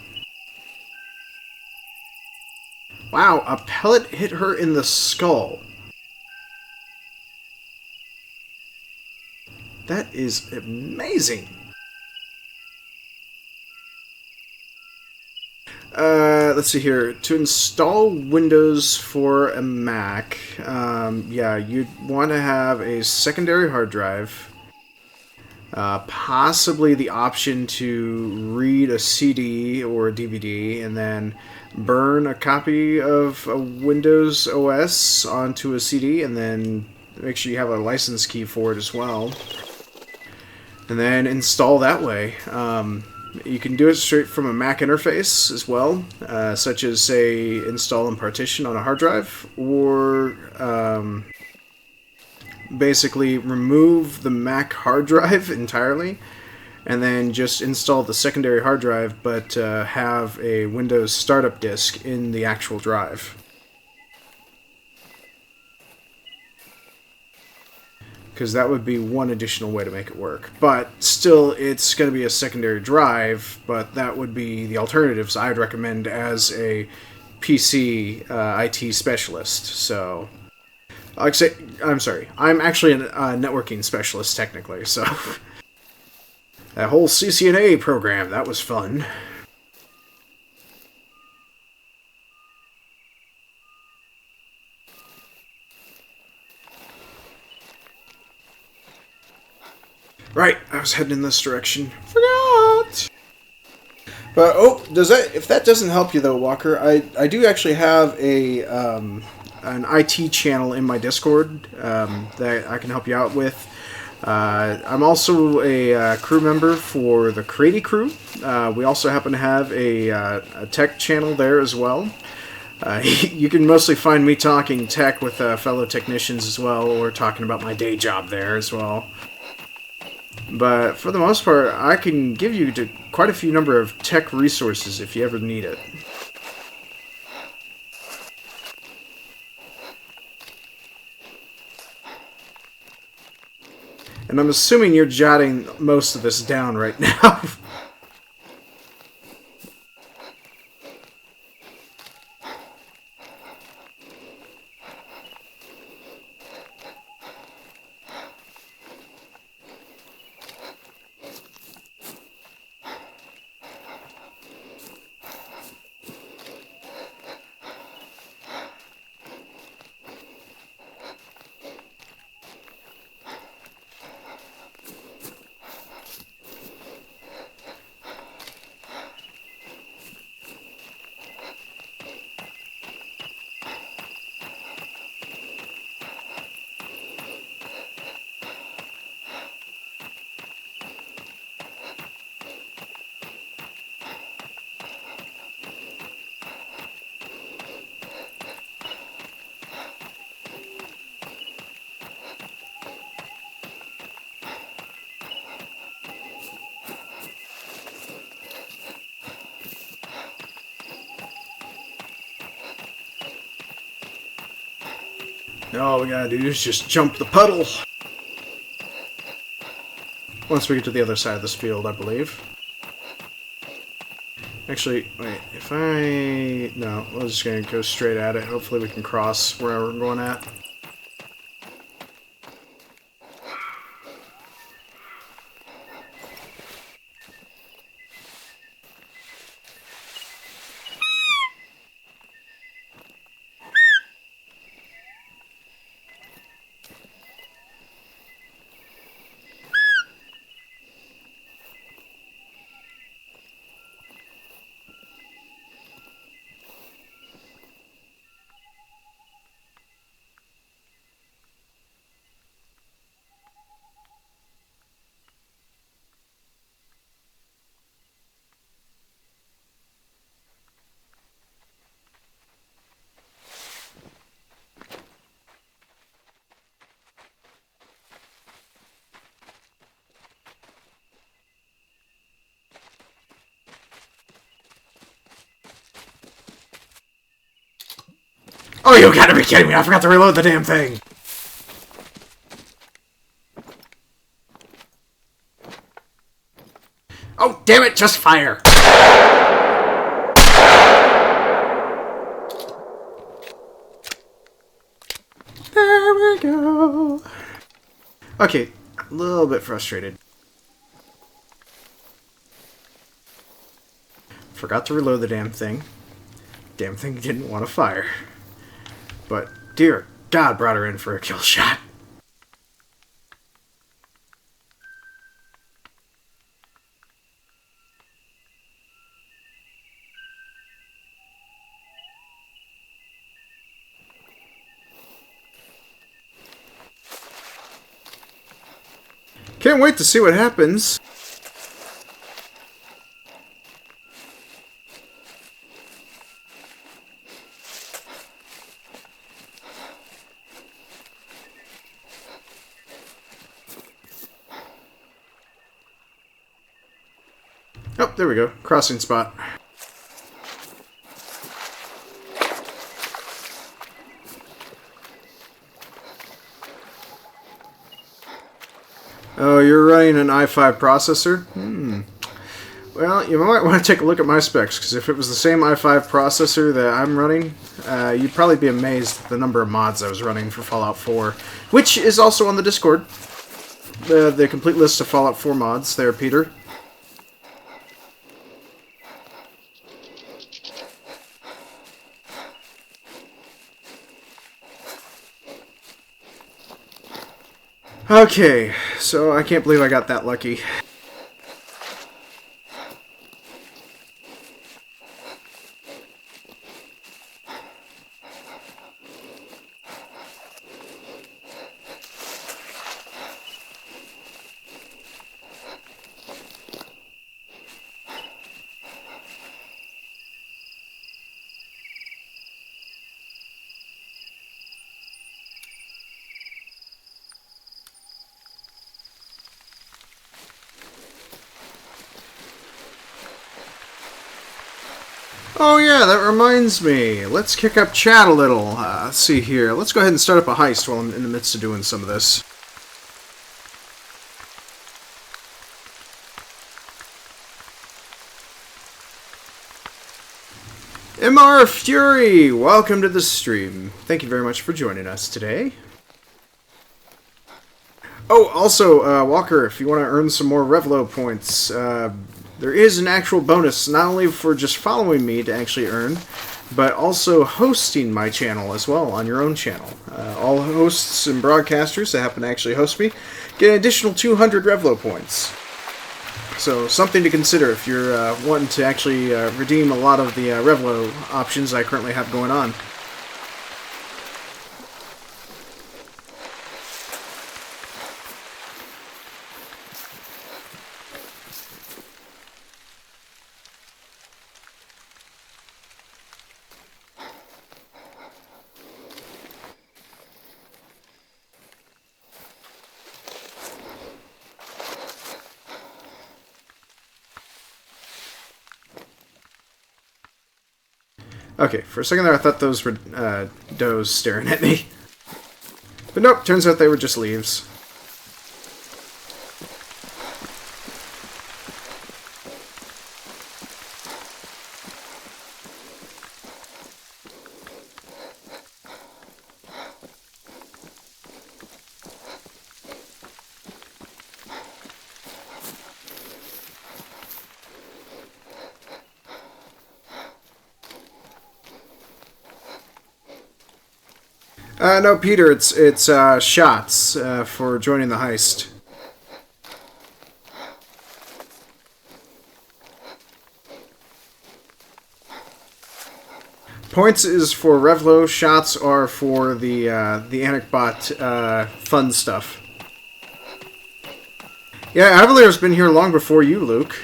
Wow, a pellet hit her in the skull. That is amazing. Let's see here. To install Windows for a Mac, yeah, you'd want to have a secondary hard drive. Possibly the option to read a CD or a DVD and then burn a copy of a Windows OS onto a CD and then make sure you have a license key for it as well. And then install that way. You can do it straight from a Mac interface as well, such as, say, install and partition on a hard drive, or basically remove the Mac hard drive entirely and then just install the secondary hard drive, but have a Windows startup disk in the actual drive. Because that would be one additional way to make it work. But still, it's going to be a secondary drive, but that would be the alternatives I'd recommend as a PC IT specialist. So, I'm sorry, I'm actually a networking specialist technically, so that whole CCNA program, that was fun. Right, I was heading in this direction. Forgot! But, if that doesn't help you though, Walker, I do actually have an IT channel in my Discord that I can help you out with. I'm also a crew member for the Crady Crew. We also happen to have a tech channel there as well. You can mostly find me talking tech with fellow technicians as well, or talking about my day job there as well. But for the most part, I can give you quite a few number of tech resources if you ever need it. And I'm assuming you're jotting most of this down right now. All we gotta do is just jump the puddle. Once we get to the other side of this field, I believe. Actually, wait, no, I was just gonna go straight at it. Hopefully we can cross wherever we're going at. Oh, you gotta be kidding me! I forgot to reload the damn thing! Oh, damn it, just fire! There we go. Okay, a little bit frustrated. Forgot to reload the damn thing. Damn thing didn't want to fire. But, dear God, brought her in for a kill shot. Can't wait to see what happens. Oh, there we go. Crossing spot. Oh, you're running an i5 processor? Well, you might want to take a look at my specs, because if it was the same i5 processor that I'm running, you'd probably be amazed at the number of mods I was running for Fallout 4, which is also on the Discord. The complete list of Fallout 4 mods there, Peter. Okay, so I can't believe I got that lucky. Oh yeah, that reminds me. Let's kick up chat a little. Let's see here. Let's go ahead and start up a heist while I'm in the midst of doing some of this. MR Fury, welcome to the stream. Thank you very much for joining us today. Oh, also, Walker, if you want to earn some more Revlo points, there is an actual bonus, not only for just following me to actually earn, but also hosting my channel as well on your own channel. All hosts and broadcasters that happen to actually host me get an additional 200 Revlo points. So something to consider if you're wanting to actually redeem a lot of the Revlo options I currently have going on. Okay, for a second there I thought those were does staring at me. But nope, turns out they were just leaves. No, Peter, it's shots for joining the heist. Points is for Revlo, shots are for the Anikbot fun stuff. Yeah, Avalier's been here long before you, Luke.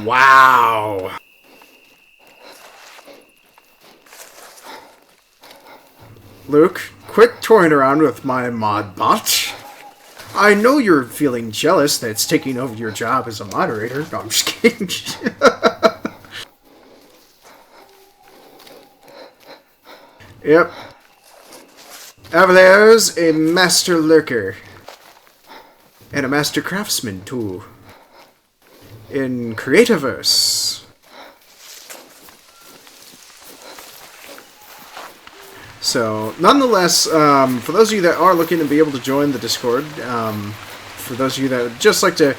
Wow. Luke, quit toying around with my mod bot. I know you're feeling jealous that it's taking over your job as a moderator. No, I'm just kidding. Yep. Over there's a master lurker. And a master craftsman, too. In Creativerse. So, nonetheless, for those of you that are looking to be able to join the Discord, for those of you that would just like to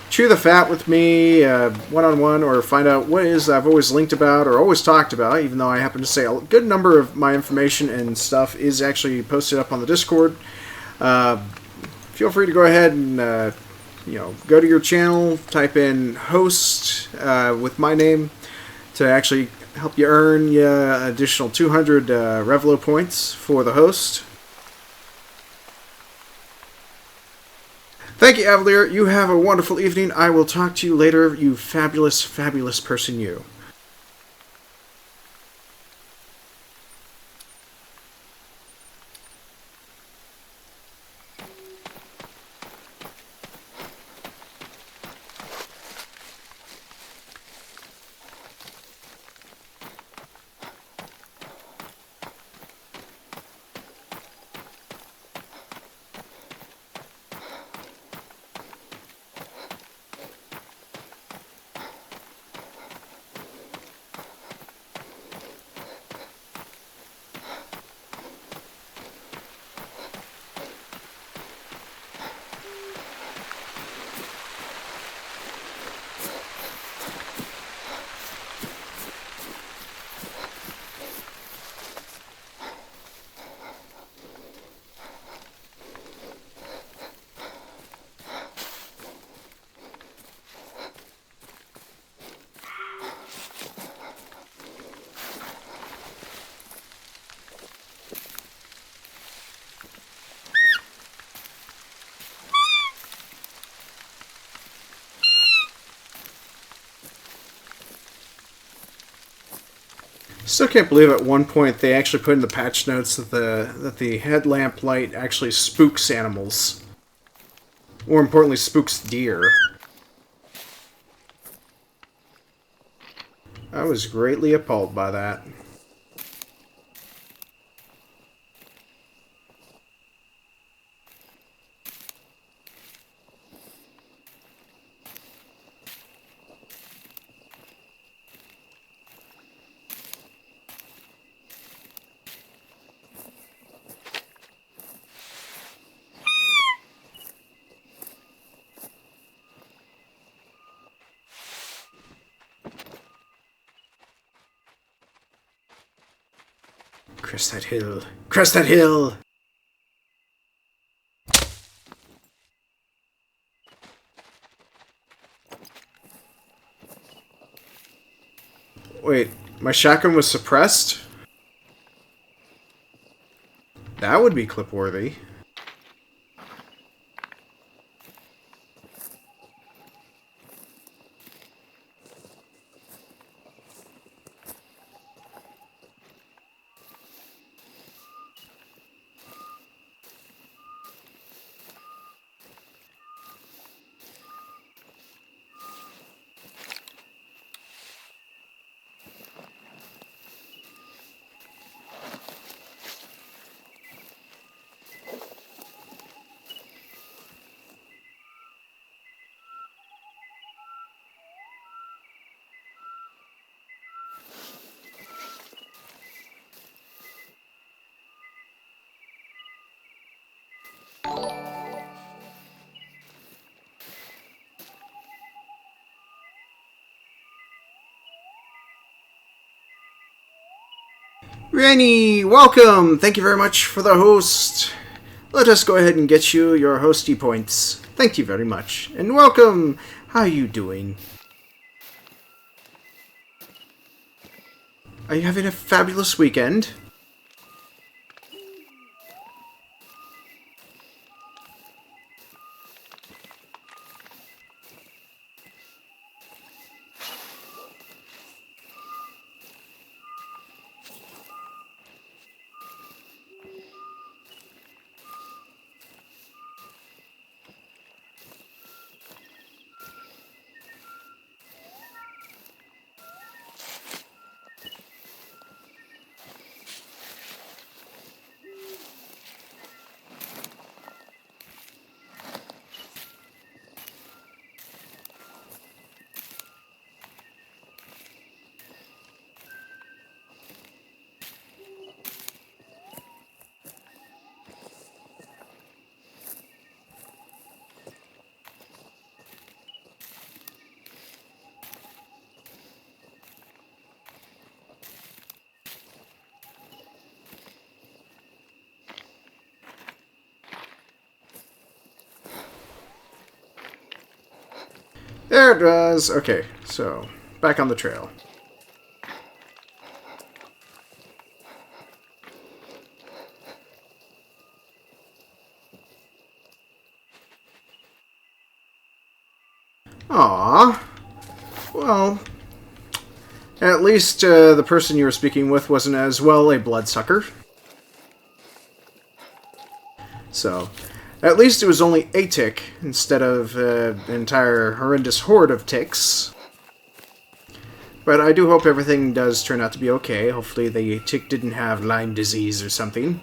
chew the fat with me one-on-one or find out what it is I've always linked about or always talked about, even though I happen to say a good number of my information and stuff is actually posted up on the Discord, feel free to go ahead and go to your channel, type in host with my name to actually help you earn additional 200 Revlo points for the host. Thank you, Avalier. You have a wonderful evening. I will talk to you later, you fabulous, fabulous person, you. Still can't believe at one point they actually put in the patch notes that the headlamp light actually spooks animals. More importantly, spooks deer. I was greatly appalled by that. Crest that hill! Crest that hill! Wait, my shotgun was suppressed? That would be clip-worthy. Rennie, welcome! Thank you very much for the host. Let us go ahead and get you your hosty points. Thank you very much. And welcome! How you doing? Are you having a fabulous weekend? There it was. Okay, so back on the trail. Aww. Well, at least the person you were speaking with wasn't as well a bloodsucker. So, at least it was only a tick instead of an entire horrendous horde of ticks. But I do hope everything does turn out to be okay. Hopefully the tick didn't have Lyme disease or something.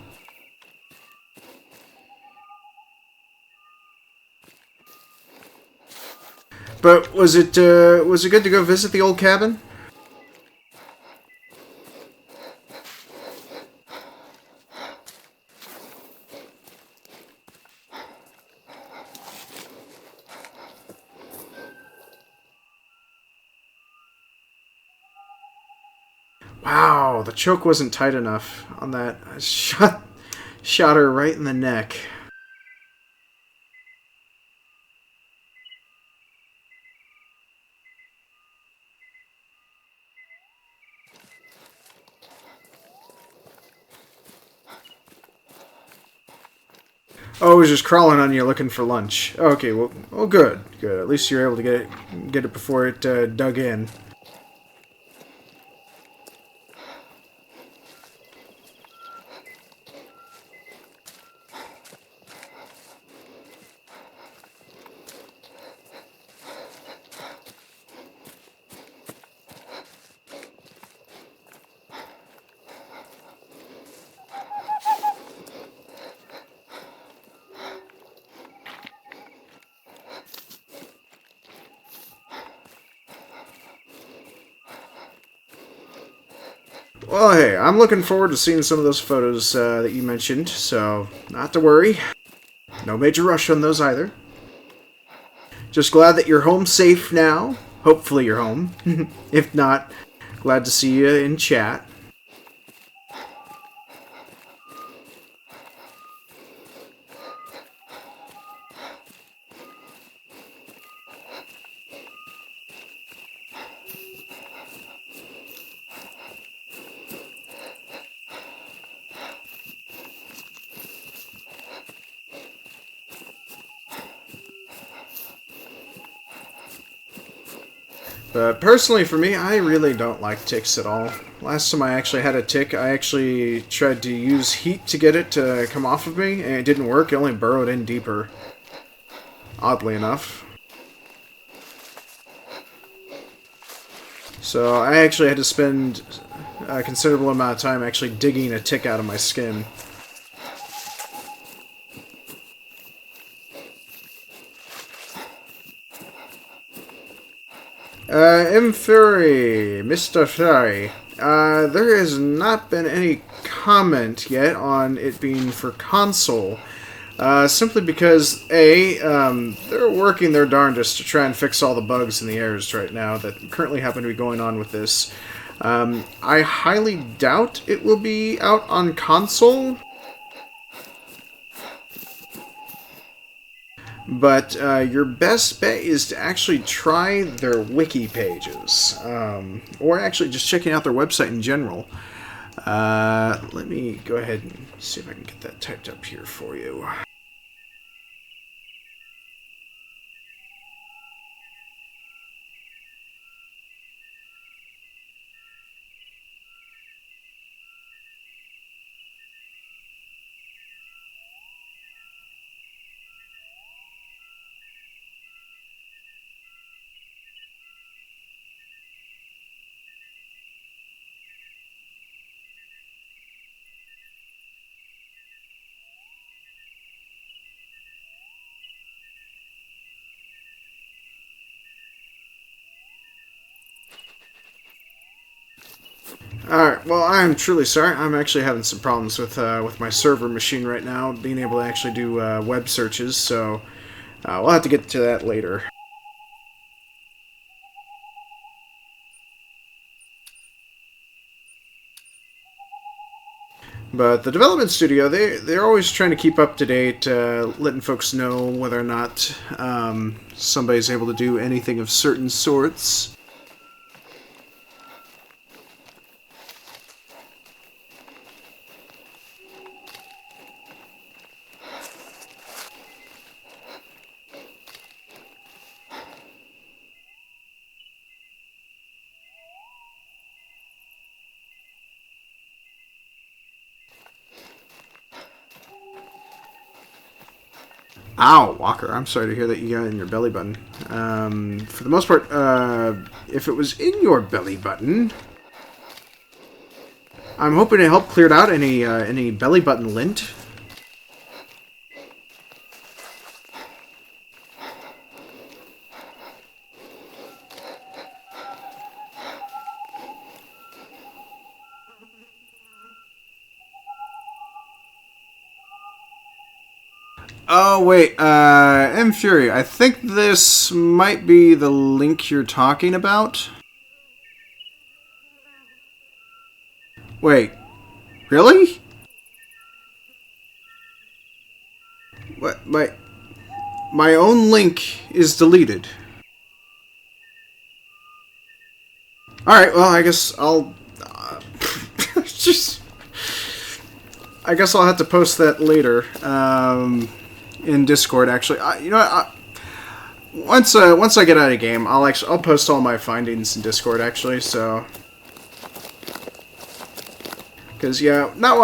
But was it good to go visit the old cabin? Wow, the choke wasn't tight enough on that. I shot her right in the neck. Oh, it was just crawling on you looking for lunch. Okay, well, good, good. At least you're able to get it before it dug in. Well, hey, I'm looking forward to seeing some of those photos that you mentioned, so not to worry. No major rush on those either. Just glad that you're home safe now. Hopefully you're home. If not, glad to see you in chat. But personally for me, I really don't like ticks at all. Last time I actually had a tick, I actually tried to use heat to get it to come off of me, and it didn't work. It only burrowed in deeper. Oddly enough. So I actually had to spend a considerable amount of time actually digging a tick out of my skin. M. Fury, Mr. Fury, there has not been any comment yet on it being for console. Simply because, A, they're working their darndest to try and fix all the bugs in the errors right now that currently happen to be going on with this. I highly doubt it will be out on console. But your best bet is to actually try their wiki pages, or actually just checking out their website in general. Let me go ahead and see if I can get that typed up here for you. Alright, well, I'm truly sorry. I'm actually having some problems with my server machine right now, being able to actually do web searches, so we'll have to get to that later. But the development studio, they're always trying to keep up to date, letting folks know whether or not somebody's able to do anything of certain sorts. Ow, Walker, I'm sorry to hear that you got it in your belly button. For the most part, if it was in your belly button, I'm hoping to help clear out any belly button lint. Oh, wait, M. Fury, I think this might be the link you're talking about. Wait, really? What, my own link is deleted. Alright, well, I guess I'll... just... I guess I'll have to post that later. In Discord, actually. You know what? Once I get out of game, I'll post all my findings in Discord, actually. So, because yeah, not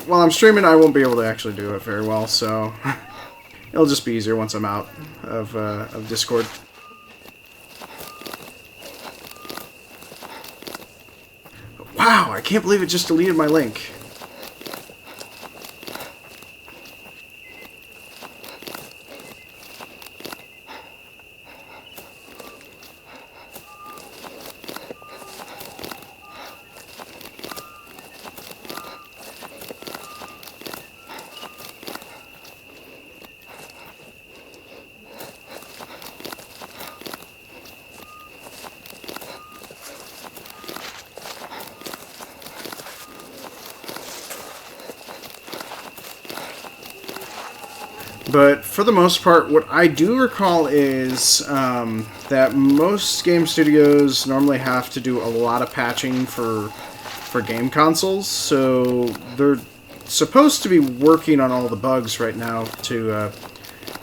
while I'm streaming, I won't be able to actually do it very well. So, it'll just be easier once I'm out of Discord. Wow, I can't believe it just deleted my link. But for the most part, what I do recall is that most game studios normally have to do a lot of patching for game consoles, so they're supposed to be working on all the bugs right now to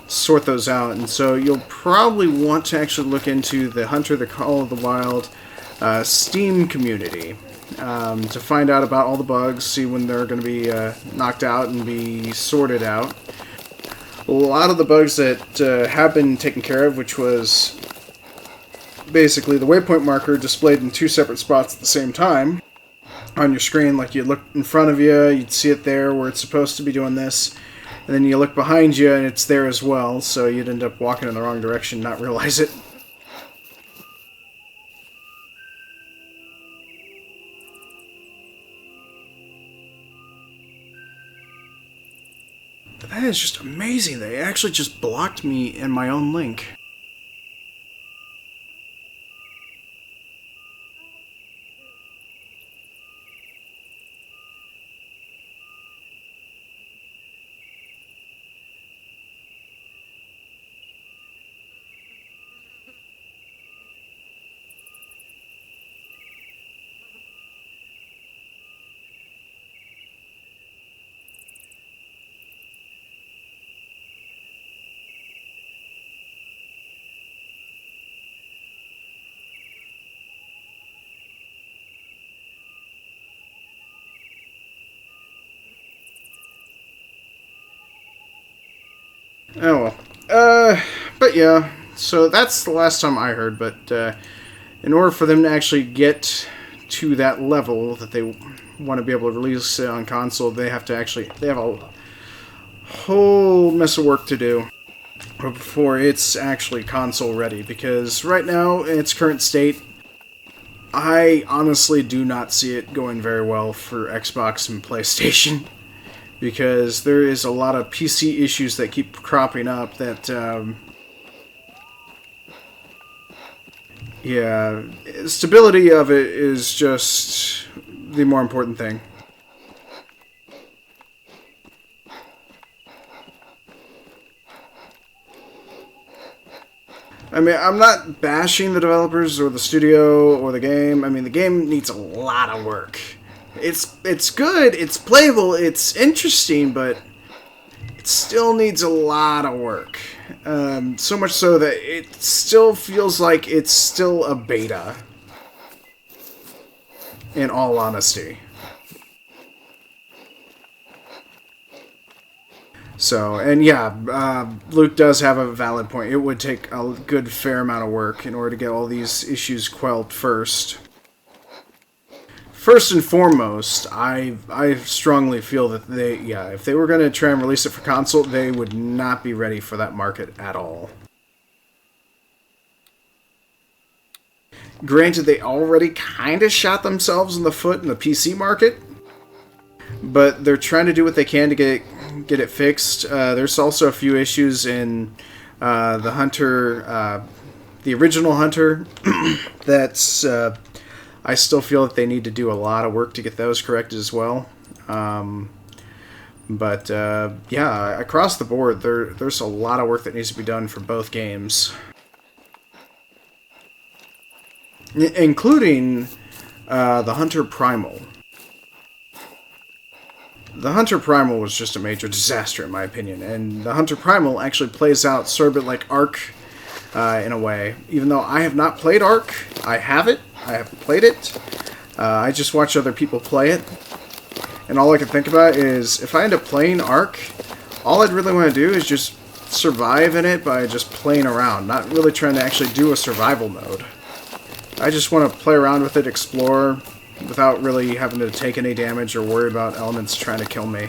sort those out. And so you'll probably want to actually look into the Hunter the Call of the Wild Steam community to find out about all the bugs, see when they're going to be knocked out and be sorted out. A lot of the bugs that have been taken care of, which was basically the waypoint marker displayed in two separate spots at the same time on your screen. Like, you'd look in front of you, you'd see it there where it's supposed to be doing this, and then you look behind you and it's there as well, so you'd end up walking in the wrong direction and not realize it. That is just amazing. They actually just blocked me in my own link. Oh well. But yeah, so that's the last time I heard, but in order for them to actually get to that level that they want to be able to release it on console, they have a whole mess of work to do before it's actually console ready, because right now, in its current state, I honestly do not see it going very well for Xbox and PlayStation. Because there is a lot of PC issues that keep cropping up that, yeah, stability of it is just the more important thing. I mean, I'm not bashing the developers or the studio or the game. I mean, the game needs a lot of work. It's good, it's playable, it's interesting, but it still needs a lot of work. So much so that it still feels like it's still a beta. In all honesty. So, and yeah, Luke does have a valid point. It would take a good fair amount of work in order to get all these issues quelled first. First and foremost, I strongly feel that if they were going to try and release it for console, they would not be ready for that market at all. Granted, they already kind of shot themselves in the foot in the PC market, but they're trying to do what they can to get it fixed. There's also a few issues in the Hunter, the original Hunter, that's I still feel that they need to do a lot of work to get those corrected as well. But yeah, across the board, there's a lot of work that needs to be done for both games. Including the Hunter Primal. The Hunter Primal was just a major disaster in my opinion, and the Hunter Primal actually plays out sort of a bit like Ark in a way. Even though I have not played Ark, I haven't played it. I just watch other people play it, and all I can think about is if I end up playing Ark, all I'd really want to do is just survive in it by just playing around, not really trying to actually do a survival mode. I just want to play around with it, explore, without really having to take any damage or worry about elements trying to kill me.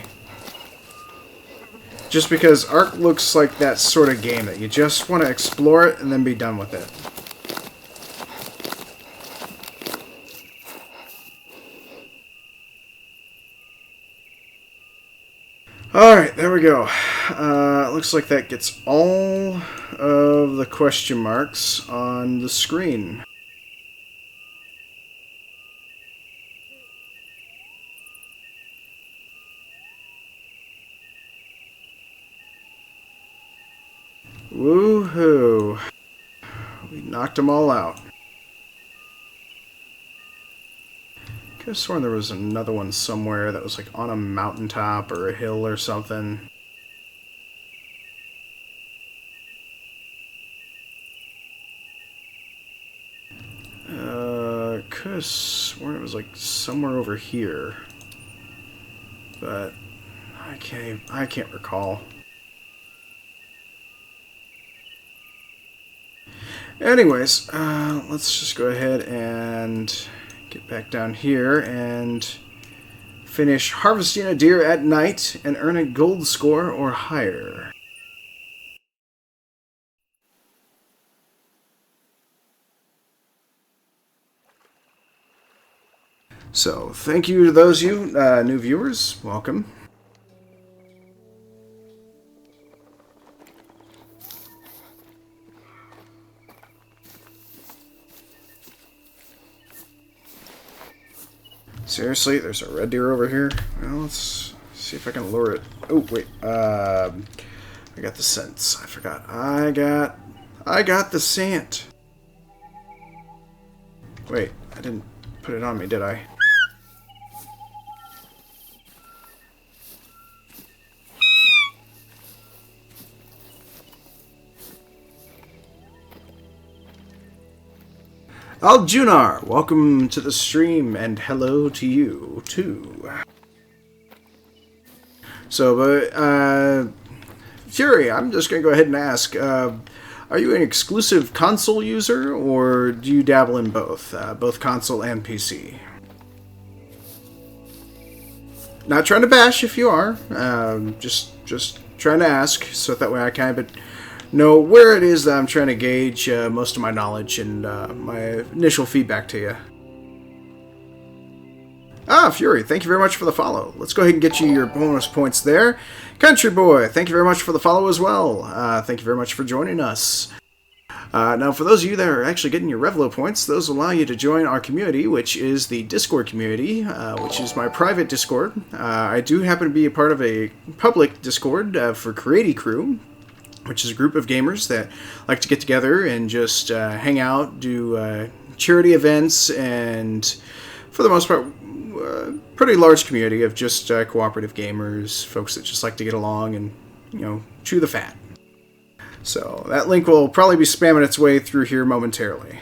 Just because Ark looks like that sort of game that you just want to explore it and then be done with it. Alright, there we go. Looks like that gets all of the question marks on the screen. Woohoo! We knocked them all out. Could have sworn there was another one somewhere that was like on a mountaintop or a hill or something. Could have sworn it was like somewhere over here, but I can't recall. Anyways, let's just go ahead and get back down here and finish harvesting a deer at night and earn a gold score or higher. So, thank you to those of you new viewers. Welcome. Seriously, there's a red deer over here. Well, let's see if I can lure it. Oh wait, I got the scents. I forgot. I got the scent. Wait, I didn't put it on me, did I? Aljunar, welcome to the stream, and hello to you, too. So, Fury, I'm just going to go ahead and ask, are you an exclusive console user, or do you dabble in both console and PC? Not trying to bash if you are, just trying to ask, so that way I kind of know where it is that I'm trying to gauge most of my knowledge and my initial feedback to you. Fury, thank you very much for the follow. Let's go ahead and get you your bonus points there. Country Boy, thank you very much for the follow as well. Thank you very much for joining us. Now, for those of you that are actually getting your Revlo points, those allow you to join our community, which is the Discord community, which is my private Discord. I do happen to be a part of a public Discord for Creaty Crew. which is a group of gamers that like to get together and just hang out, do charity events, and for the most part, pretty large community of just cooperative gamers, folks that just like to get along and, chew the fat. So that link will probably be spamming its way through here momentarily.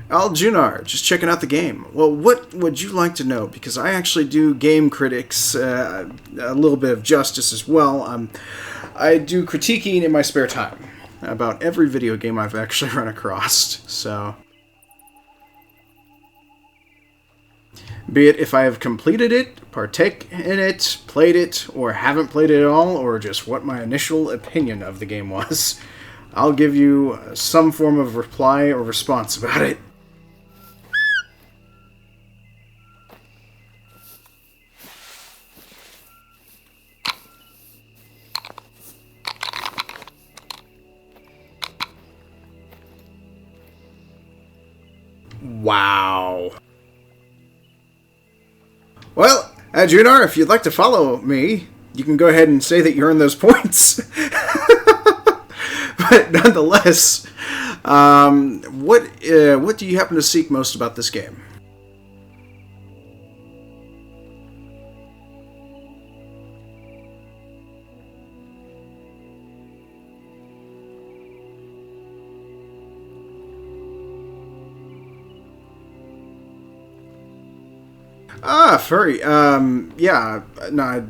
Aljunar, just checking out the game. Well, what would you like to know? Because I actually do game critics a little bit of justice as well. I do critiquing in my spare time about every video game I've actually run across. So, be it if I have completed it, partake in it, played it, or haven't played it at all, or just what my initial opinion of the game was, I'll give you some form of reply or response about it. Wow. Well, Junar, if you'd like to follow me, you can go ahead and say that you earned those points. But nonetheless, what do you happen to seek most about this game? Furry. Yeah, no, I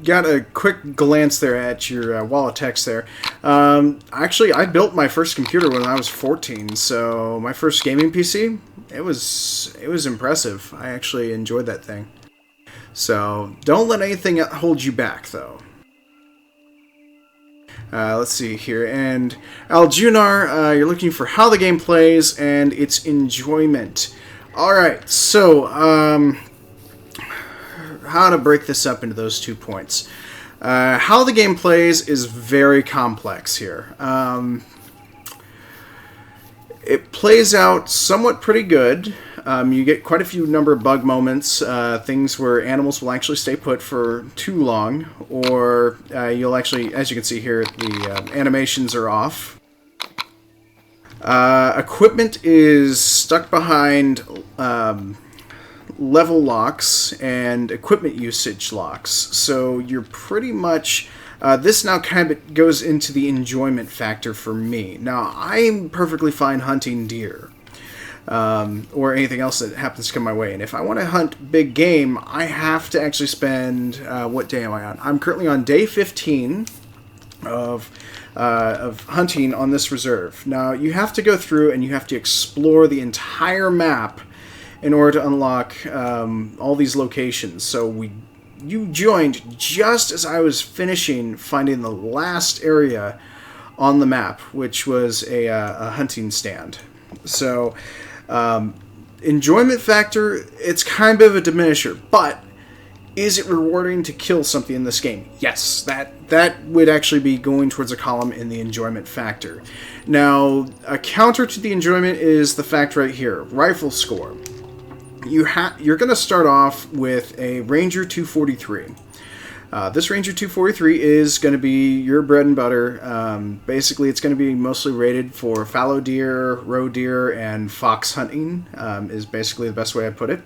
got a quick glance there at your wall of text there. Actually, I built my first computer when I was 14, so my first gaming PC, it was impressive. I actually enjoyed that thing. So, don't let anything hold you back, though. Let's see here, and Aljunar, you're looking for how the game plays and its enjoyment. Alright, so, how to break this up into those 2 points. How the game plays is very complex here. It plays out somewhat pretty good. You get quite a few number of bug moments, things where animals will actually stay put for too long, or you'll actually, as you can see here, the animations are off. Equipment is stuck behind level locks and equipment usage locks, so you're pretty much this now kind of goes into the enjoyment factor for me. Now, I'm perfectly fine hunting deer or anything else that happens to come my way, and if I want to hunt big game, I have to actually spend what day am I on? I'm currently on day 15 of hunting on this reserve. Now, you have to go through and you have to explore the entire map in order to unlock all these locations. So you joined just as I was finishing finding the last area on the map, which was a hunting stand. So, enjoyment factor, it's kind of a diminisher, but is it rewarding to kill something in this game? Yes, that would actually be going towards a column in the enjoyment factor. Now, a counter to the enjoyment is the fact right here, rifle score. You're going to start off with a Ranger 243. This Ranger 243 is going to be your bread and butter. Basically, it's going to be mostly rated for fallow deer, roe deer, and fox hunting, is basically the best way I put it.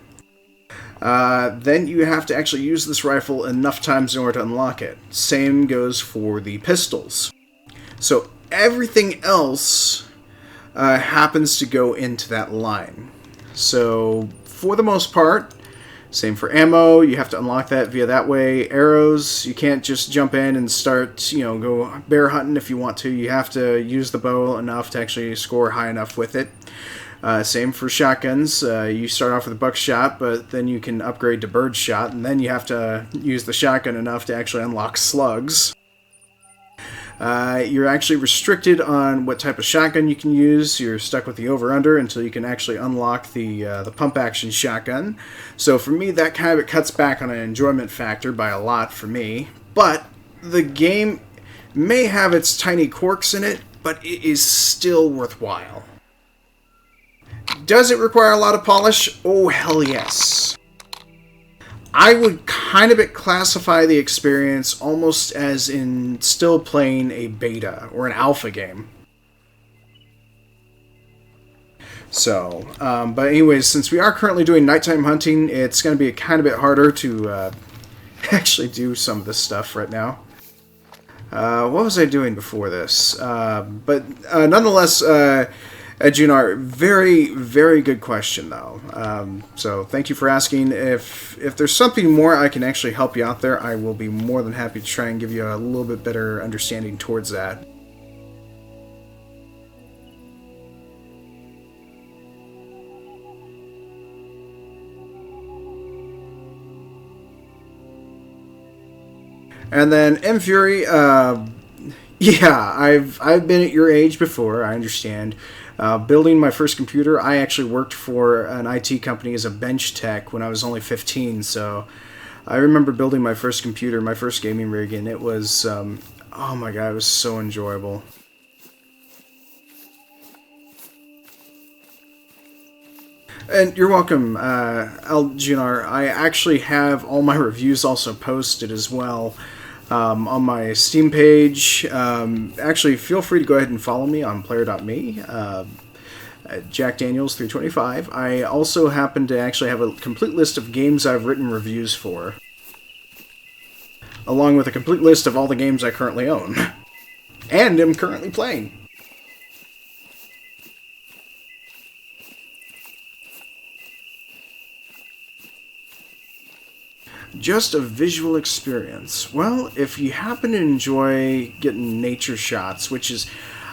Then you have to actually use this rifle enough times in order to unlock it. Same goes for the pistols. So everything else happens to go into that line. So for the most part, same for ammo, you have to unlock that via that way. Arrows, you can't just jump in and start, go bear hunting if you want to. You have to use the bow enough to actually score high enough with it. Same for shotguns. You start off with a buckshot, but then you can upgrade to birdshot, and then you have to use the shotgun enough to actually unlock slugs. You're actually restricted on what type of shotgun you can use. You're stuck with the over-under until you can actually unlock the pump-action shotgun. So for me, that kind of cuts back on an enjoyment factor by a lot for me. But the game may have its tiny quirks in it, but it is still worthwhile. Does it require a lot of polish? Oh, hell yes. I would kind of classify the experience almost as in still playing a beta or an alpha game. So, but anyways, since we are currently doing nighttime hunting, it's going to be a kind of bit harder to actually do some of this stuff right now. What was I doing before this? But nonetheless, Junar, very, very good question, though. So thank you for asking. If there's something more I can actually help you out there, I will be more than happy to try and give you a little bit better understanding towards that. And then M Fury, yeah, I've been at your age before. I understand. Building my first computer, I actually worked for an IT company as a bench tech when I was only 15. So I remember building my first computer, my first gaming rig, and it was, oh my god, it was so enjoyable. And you're welcome, Alginar. I actually have all my reviews also posted as well. On my Steam page. Actually, feel free to go ahead and follow me on player.me, Jack Daniels 325. I also happen to actually have a complete list of games I've written reviews for, along with a complete list of all the games I currently own, and am currently playing. Just a visual experience. Well, if you happen to enjoy getting nature shots, which is...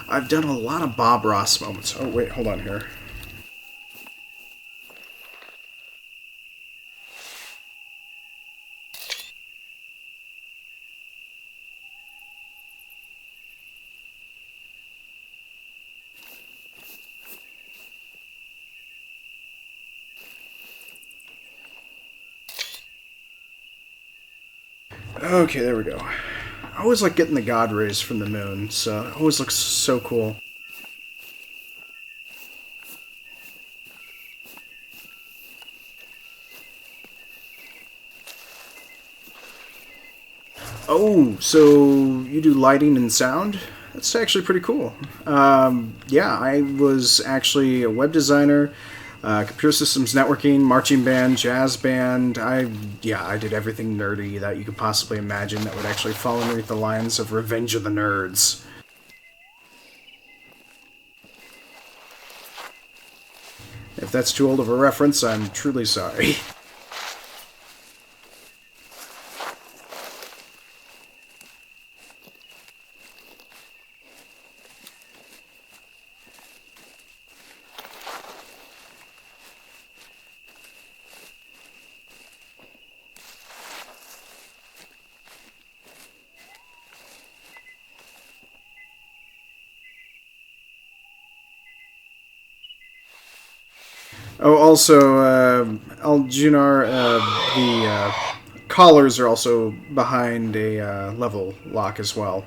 I've done a lot of Bob Ross moments. Oh, wait, hold on here. Okay, there we go. I always like getting the God rays from the moon, so it always looks so cool. Oh, so you do lighting and sound? That's actually pretty cool. Yeah, I was actually a web designer, computer systems networking, marching band, jazz band. I did everything nerdy that you could possibly imagine that would actually fall underneath the lines of Revenge of the Nerds. If that's too old of a reference, I'm truly sorry. Oh, also, Aljunar, the collars are also behind a level lock as well.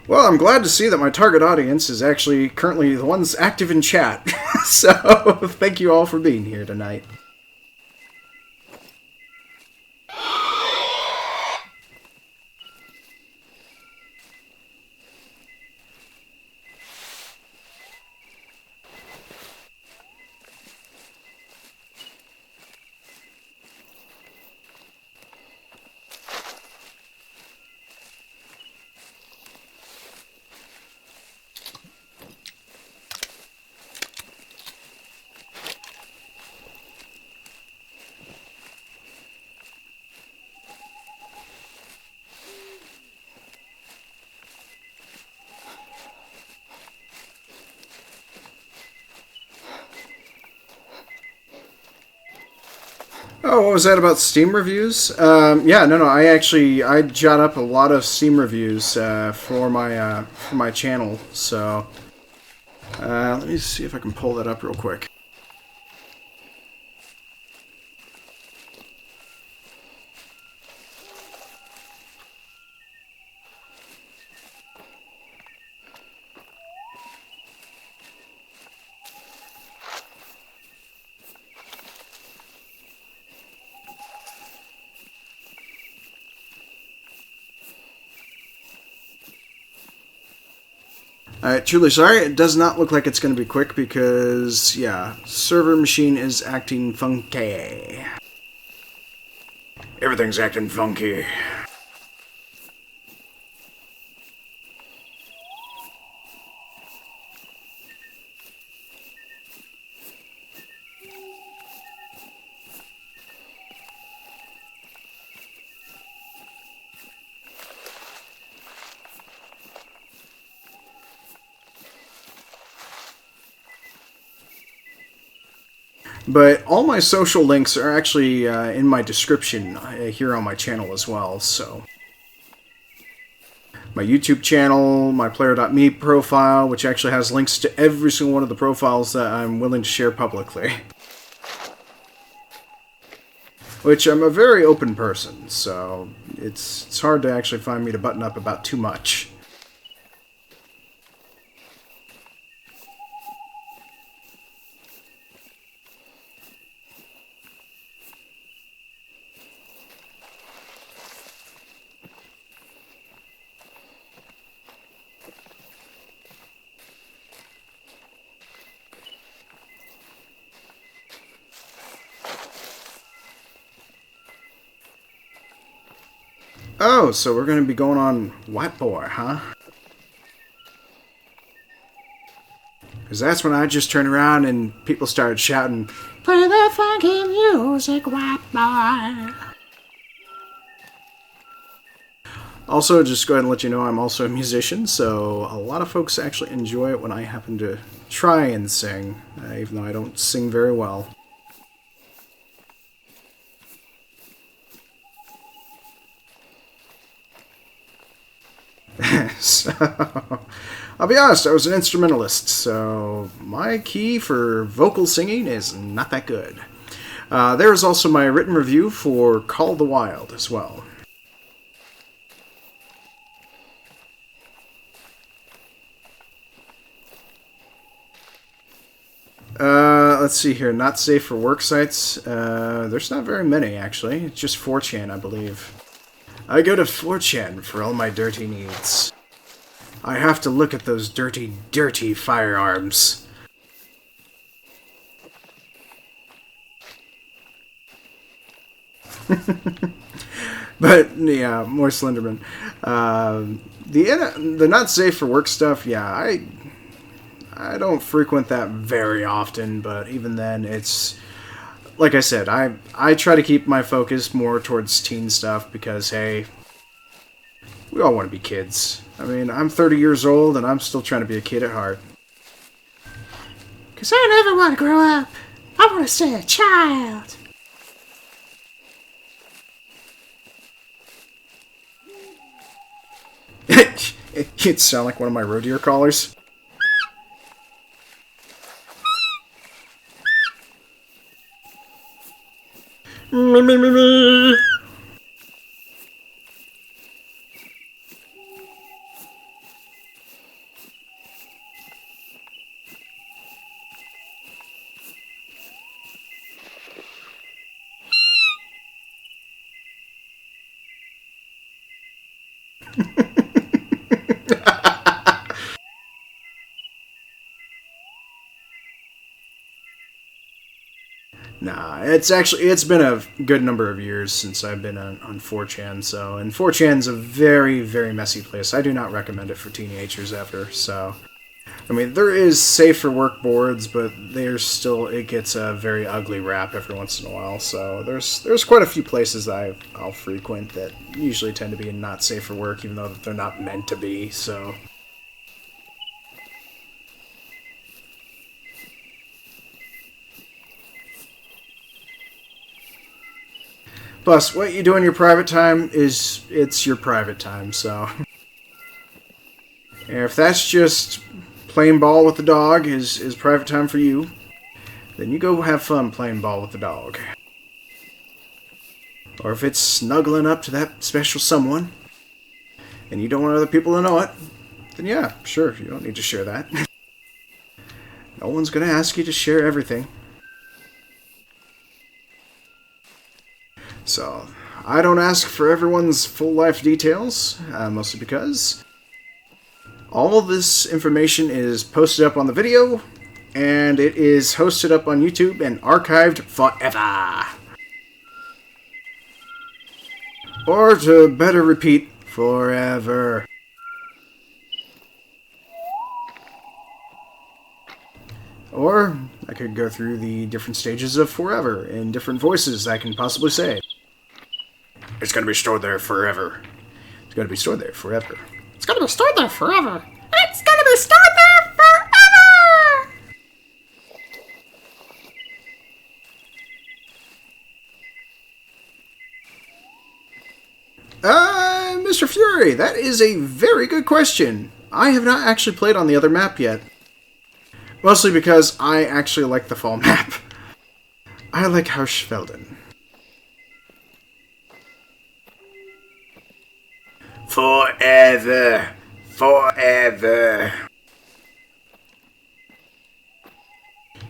Well, I'm glad to see that my target audience is actually currently the ones active in chat. So, thank you all for being here tonight. Oh, what was that about Steam reviews? Yeah, no, I jot up a lot of Steam reviews for my channel. So let me see if I can pull that up real quick. Truly sorry, it does not look like it's going to be quick because, yeah, server machine is acting funky. Everything's acting funky. But all my social links are actually in my description here on my channel as well, so... My YouTube channel, my Player.me profile, which actually has links to every single one of the profiles that I'm willing to share publicly. Which I'm a very open person, so it's hard to actually find me to button up about too much. Oh, so we're going to be going on White Boy, huh? Because that's when I just turned around and people started shouting, "Play that funky music, White Boy!" Also, just go ahead and let you know I'm also a musician, so a lot of folks actually enjoy it when I happen to try and sing, even though I don't sing very well. So, I'll be honest, I was an instrumentalist, so my key for vocal singing is not that good. There is also my written review for Call of the Wild as well. Let's see here. Not safe for work sites. There's not very many, actually. It's just 4chan, I believe. I go to 4chan for all my dirty needs. I have to look at those dirty, dirty firearms. But, yeah, more Slenderman. The not safe for work stuff, yeah, I don't frequent that very often, but even then, it's... Like I said, I try to keep my focus more towards teen stuff because, hey, we all want to be kids. I mean, I'm 30 years old and I'm still trying to be a kid at heart. Because I never want to grow up. I want to stay a child. It sound like one of my roe deer callers. Me, me, me, me. Nah, it's been a good number of years since I've been on 4chan, so, and 4chan's a very, very messy place. I do not recommend it for teenagers ever, so, I mean, there is safe for work boards, but it gets a very ugly rap every once in a while, so there's quite a few places that I'll frequent that usually tend to be not safe for work, even though they're not meant to be, so... Plus, what you do in your private time it's your private time, so... And if that's just playing ball with the dog is private time for you, then you go have fun playing ball with the dog. Or if it's snuggling up to that special someone, and you don't want other people to know it, then yeah, sure, you don't need to share that. No one's gonna ask you to share everything. So, I don't ask for everyone's full life details, mostly because All this information is posted up on the video, and it is hosted up on YouTube and archived forever. Or to better repeat, forever. Or I could go through the different stages of forever in different voices I can possibly say. It's gonna be stored there forever. It's gonna be stored there forever. It's gonna be stored there forever. It's gonna be stored there forever! Mr. Fury, that is a very good question. I have not actually played on the other map yet. Mostly because I actually like the fall map. I like Hirschfelden. Forever. Forever.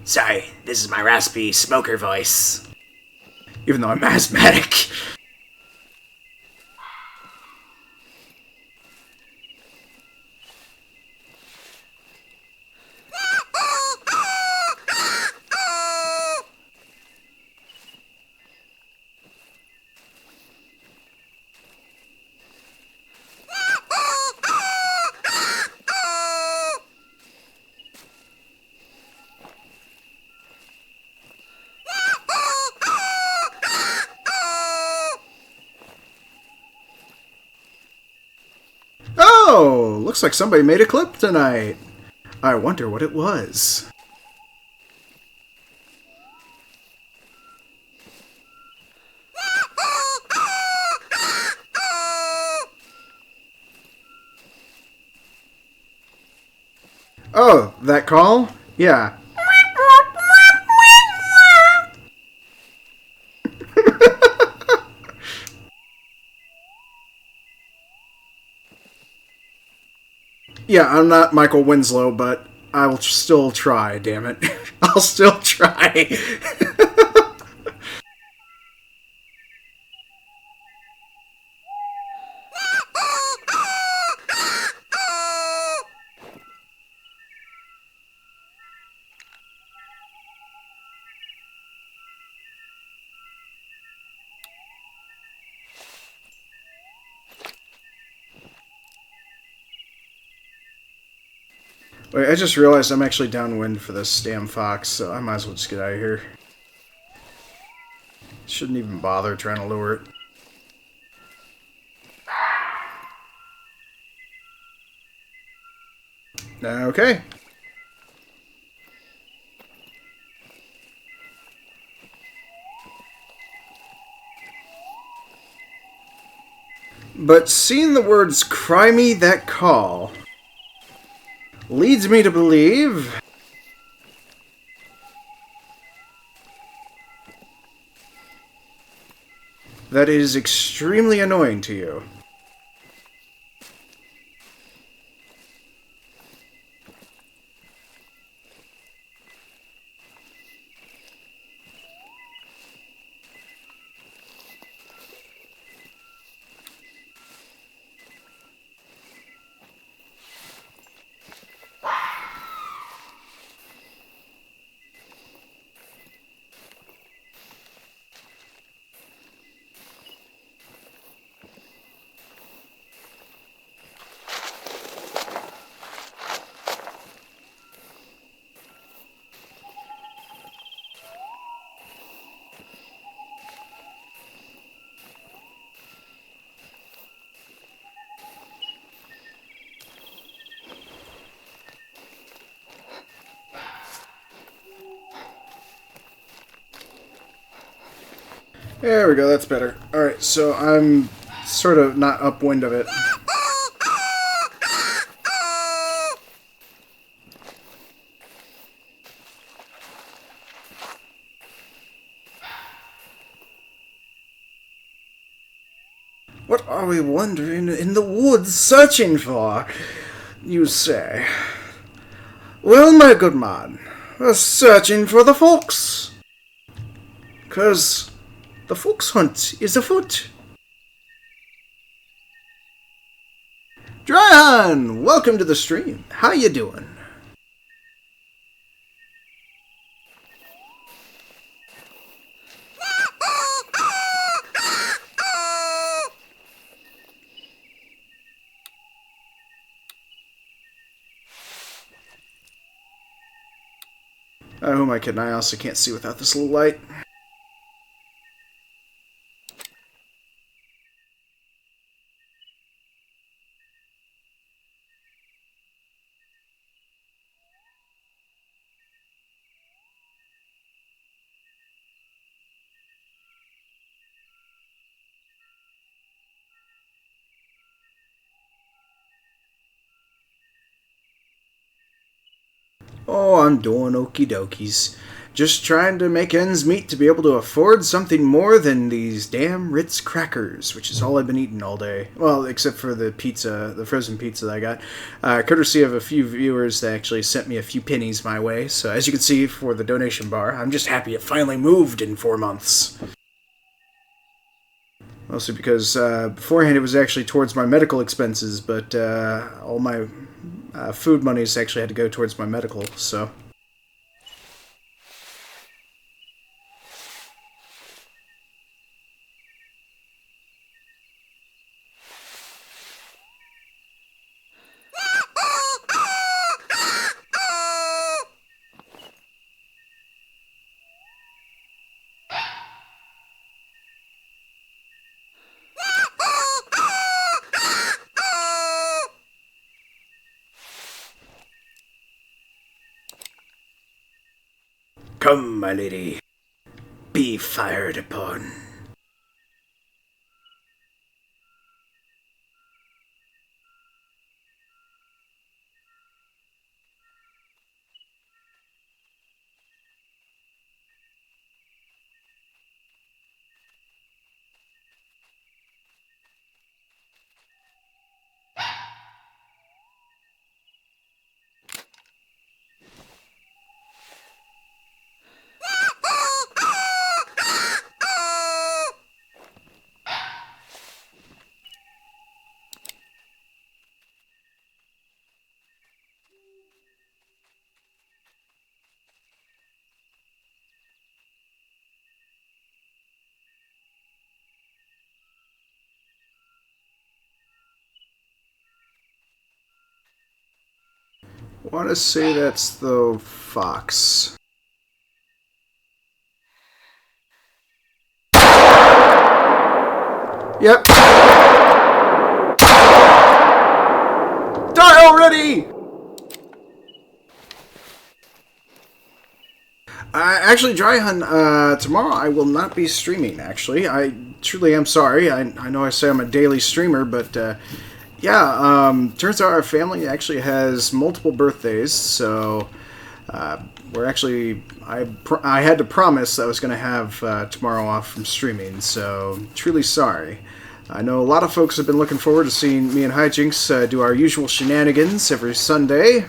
Sorry, this is my raspy smoker voice. Even though I'm asthmatic. Oh, looks like somebody made a clip tonight. I wonder what it was. Oh, that call? Yeah. Yeah, I'm not Michael Winslow, but I will still try, damn it. I'll still try. Wait, I just realized I'm actually downwind for this damn fox, so I might as well just get out of here. Shouldn't even bother trying to lure it. Okay. But seeing the words "Cry me that call" leads me to believe that it is extremely annoying to you. There we go, that's better. Alright, so I'm sort of not upwind of it. What are we wandering in the woods searching for, you say? Well, my good man, we're searching for the fox. 'Cause the fox hunt is afoot. Dryhan, welcome to the stream. How you doing? Who am I kidding? I also can't see without this little light. Oh, I'm doing okie dokies. Just trying to make ends meet to be able to afford something more than these damn Ritz crackers, which is all I've been eating all day. Well, except for the pizza, the frozen pizza that I got. Courtesy of a few viewers that actually sent me a few pennies my way. So as you can see for the donation bar, I'm just happy it finally moved in 4 months. Mostly because beforehand it was actually towards my medical expenses, but all my food monies actually had to go towards my medical, so... Come, my lady. Be fired upon. I want to say that's the fox. Yep. Die already! Actually, Dryhan, tomorrow I will not be streaming, actually. I truly am sorry. I know I say I'm a daily streamer, but, yeah, turns out our family actually has multiple birthdays, so, we're actually... I had to promise that I was going to have tomorrow off from streaming, so truly sorry. I know a lot of folks have been looking forward to seeing me and Hijinks do our usual shenanigans every Sunday.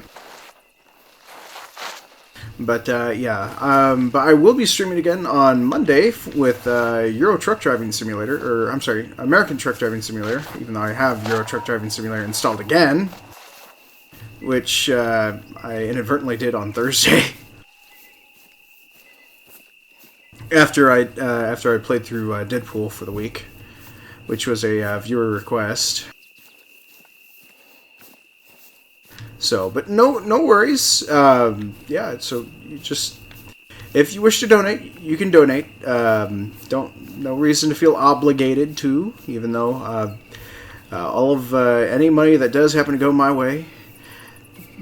But, yeah, but I will be streaming again on Monday with Euro Truck Driving Simulator, or, I'm sorry, American Truck Driving Simulator, even though I have Euro Truck Driving Simulator installed again, which I inadvertently did on Thursday. After I played through Deadpool for the week, which was a viewer request. So, but no worries. Yeah, so you just, if you wish to donate, you can donate. No reason to feel obligated to, even though all of any money that does happen to go my way,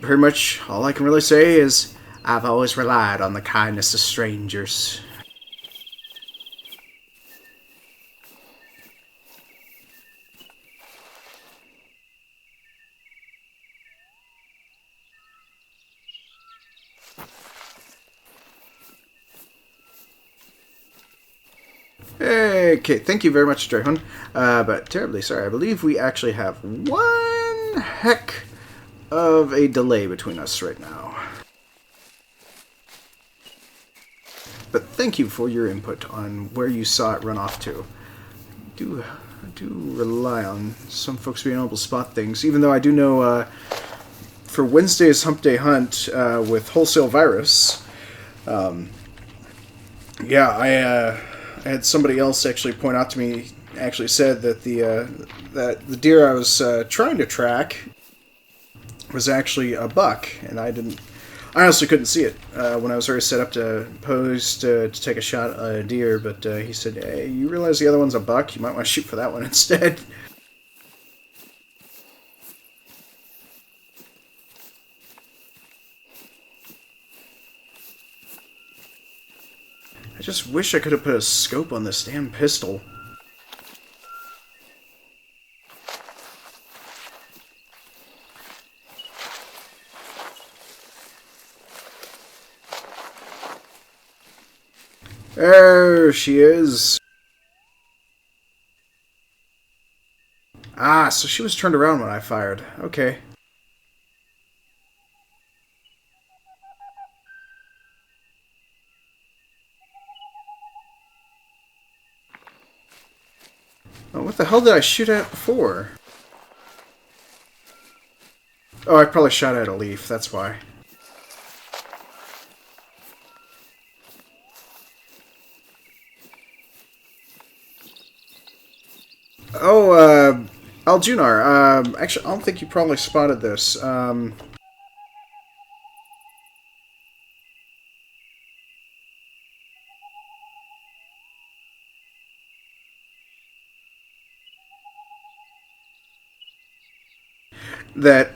pretty much all I can really say is I've always relied on the kindness of strangers. Okay, thank you very much, Drayhun. But terribly sorry, I believe we actually have one heck of a delay between us right now. But thank you for your input on where you saw it run off to. do rely on some folks being able to spot things, even though I do know for Wednesday's Hump Day Hunt with Wholesale Virus, I had somebody else actually point out to me, actually said that the deer I was trying to track was actually a buck, and I honestly couldn't see it when I was already set up to pose to take a shot at a deer, but he said, hey, you realize the other one's a buck? You might want to shoot for that one instead. I just wish I could have put a scope on this damn pistol. There she is. Ah, so she was turned around when I fired. Okay. Oh, what the hell did I shoot at before? Oh, I probably shot at a leaf, that's why. Oh, Aljunar, actually, I don't think you probably spotted this. That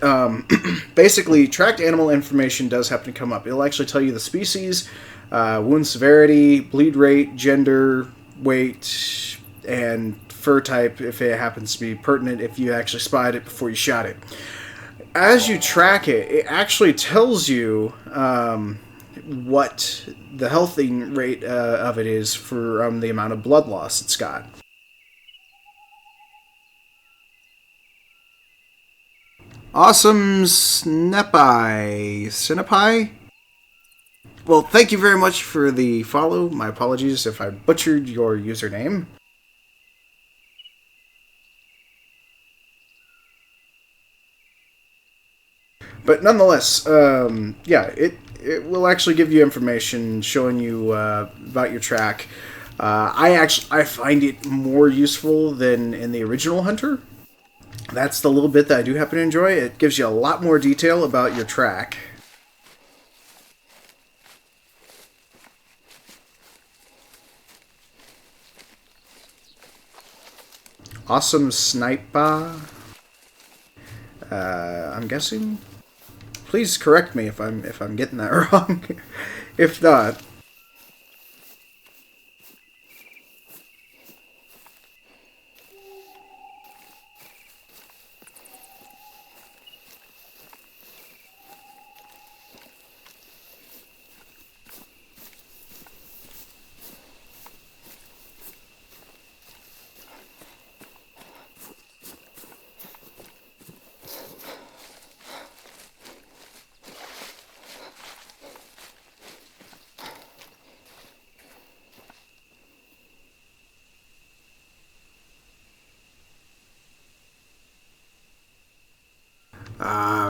basically tracked animal information does happen to come up. It'll actually tell you the species, wound severity, bleed rate, gender, weight, and fur type if it happens to be pertinent if you actually spied it before you shot it. As you track it, it actually tells you what the healthing rate of it is for the amount of blood loss it's got. Awesome Snepai? Well, thank you very much for the follow. My apologies if I butchered your username. But nonetheless, it will actually give you information showing you about your track. I find it more useful than in the original Hunter. That's the little bit that I do happen to enjoy. It gives you a lot more detail about your track. Awesome Sniper. I'm guessing. Please correct me if I'm getting that wrong. If not.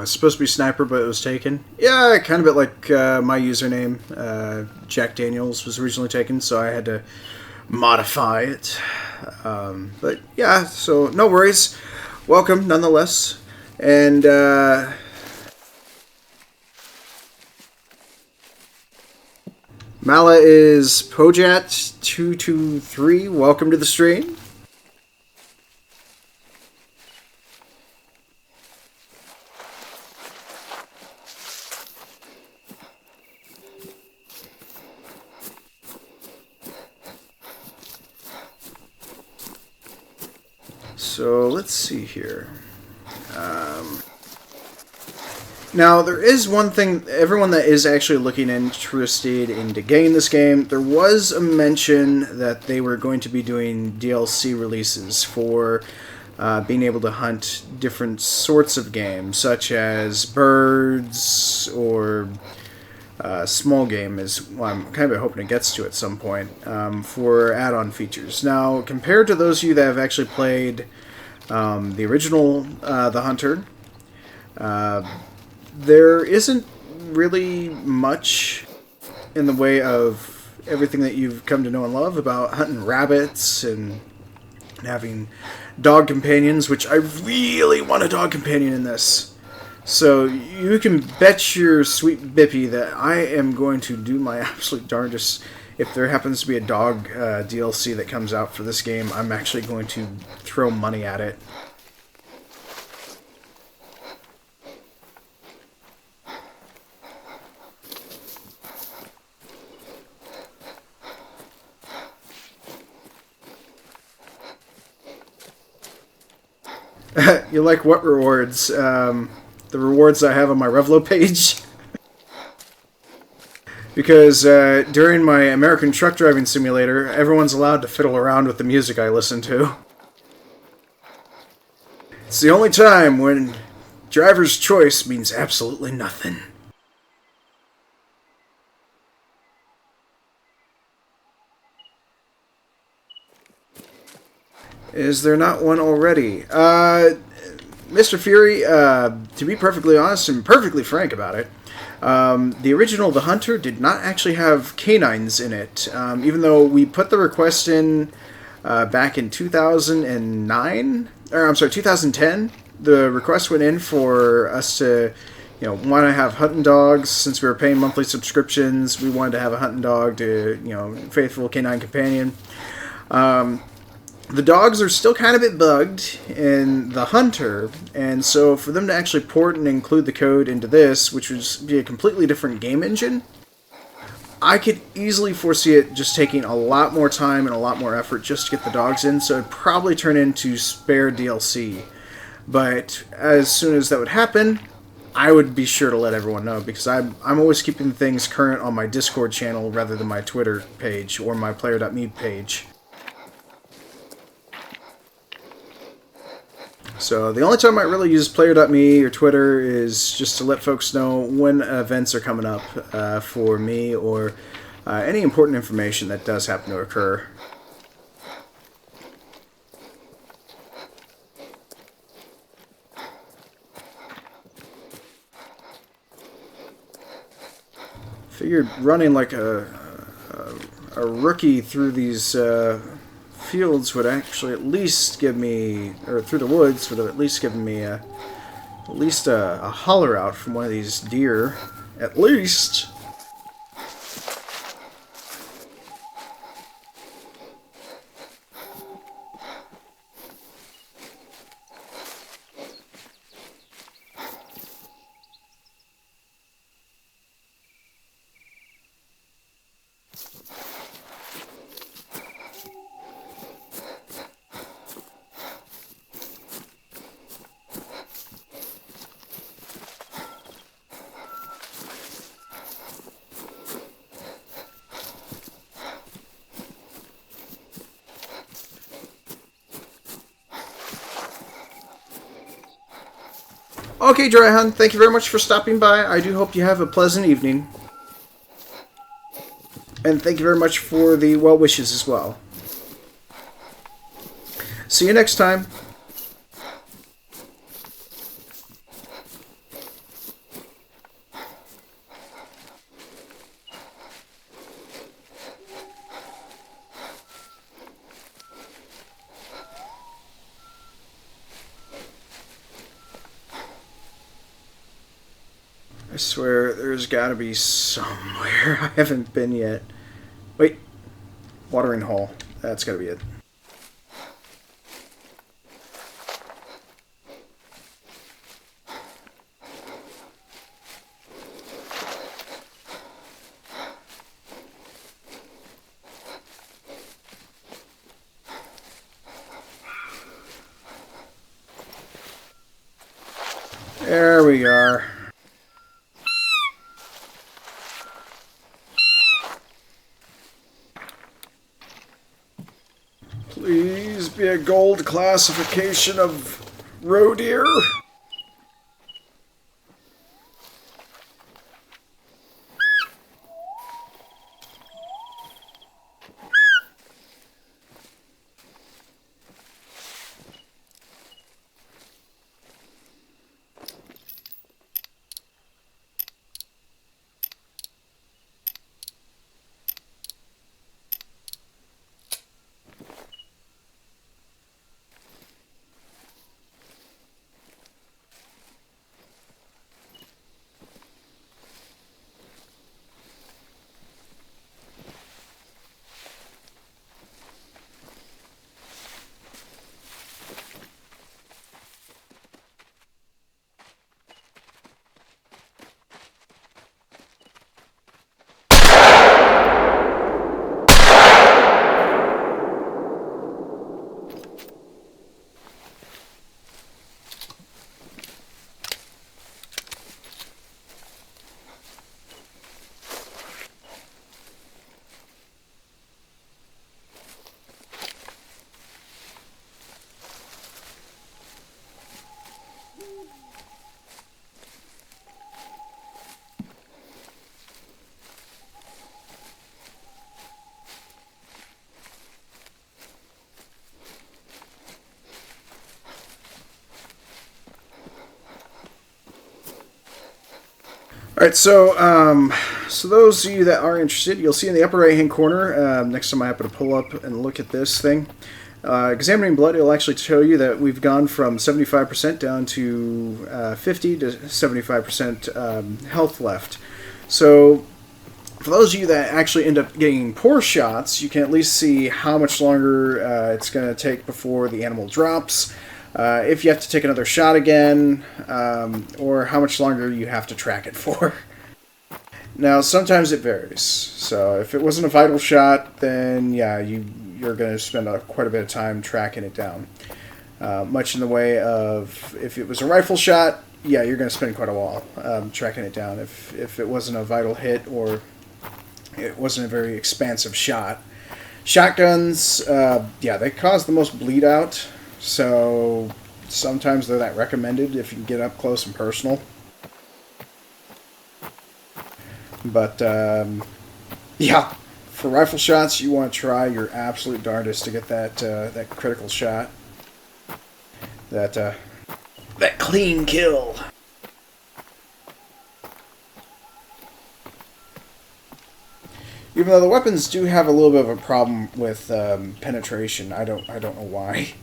It's supposed to be Sniper, but it was taken. Yeah, kind of a bit like my username. Jack Daniels was originally taken, so I had to modify it. But yeah, so no worries. Welcome, nonetheless. And Mala is Pojat223. Welcome to the stream. So let's see here. Now there is one thing, everyone that is actually looking interested into getting this game, there was a mention that they were going to be doing DLC releases for being able to hunt different sorts of games, such as birds or small game is what I'm kind of hoping it gets to at some point for add-on features. Now, compared to those of you that have actually played the original The Hunter, there isn't really much in the way of everything that you've come to know and love about hunting rabbits and having dog companions, which I really want a dog companion in this. So you can bet your sweet Bippy that I am going to do my absolute darndest. If there happens to be a dog DLC that comes out for this game, I'm actually going to throw money at it. You like what rewards? The rewards I have on my Revlo page? Because during my American Truck Driving Simulator, everyone's allowed to fiddle around with the music I listen to. It's the only time when driver's choice means absolutely nothing. Is there not one already? Mr. Fury, to be perfectly honest and perfectly frank about it, the original The Hunter did not actually have canines in it. Even though we put the request in back in 2009, or I'm sorry, 2010, the request went in for us to, want to have hunting dogs. Since we were paying monthly subscriptions, we wanted to have a hunting dog to, faithful canine companion. The dogs are still kind of a bit bugged in The Hunter, and so for them to actually port and include the code into this, which would be a completely different game engine, I could easily foresee it just taking a lot more time and a lot more effort just to get the dogs in, so it'd probably turn into spare DLC. But as soon as that would happen, I would be sure to let everyone know, because I'm always keeping things current on my Discord channel rather than my Twitter page or my Player.me page. So the only time I really use Player.me or Twitter is just to let folks know when events are coming up for me, or any important information that does happen to occur. Figured running like a rookie through these fields would actually at least give me, or through the woods would have at least given me at least a holler out from one of these deer, at least. Okay, Dryhun, thank you very much for stopping by. I do hope you have a pleasant evening. And thank you very much for the well wishes as well. See you next time. I swear, there's gotta be somewhere I haven't been yet. Wait. Watering hole. That's gotta be it. There we are. Please be a gold classification of roe deer. All right, so those of you that are interested, you'll see in the upper right-hand corner, next time I happen to pull up and look at this thing, examining blood, it'll actually show you that we've gone from 75% down to 50 to 75% health left. So for those of you that actually end up getting poor shots, you can at least see how much longer it's going to take before the animal drops. If you have to take another shot again, or how much longer you have to track it for. Now, sometimes it varies. So if it wasn't a vital shot, then yeah, you're going to spend quite a bit of time tracking it down. Much in the way of if it was a rifle shot, yeah, you're going to spend quite a while tracking it down. If it wasn't a vital hit or it wasn't a very expansive shot. Shotguns, yeah, they cause the most bleed out. So sometimes they're not recommended if you can get up close and personal. But yeah, for rifle shots, you want to try your absolute darndest to get that critical shot, that clean kill. Even though the weapons do have a little bit of a problem with penetration, I don't know why.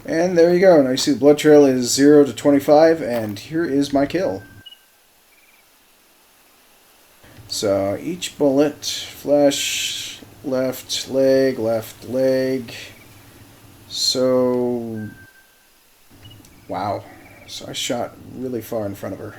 And there you go. Now you see the blood trail is 0 to 25, and here is my kill. So each bullet, flesh, left leg. So, wow. So I shot really far in front of her.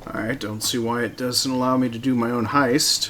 Alright, don't see why it doesn't allow me to do my own heist.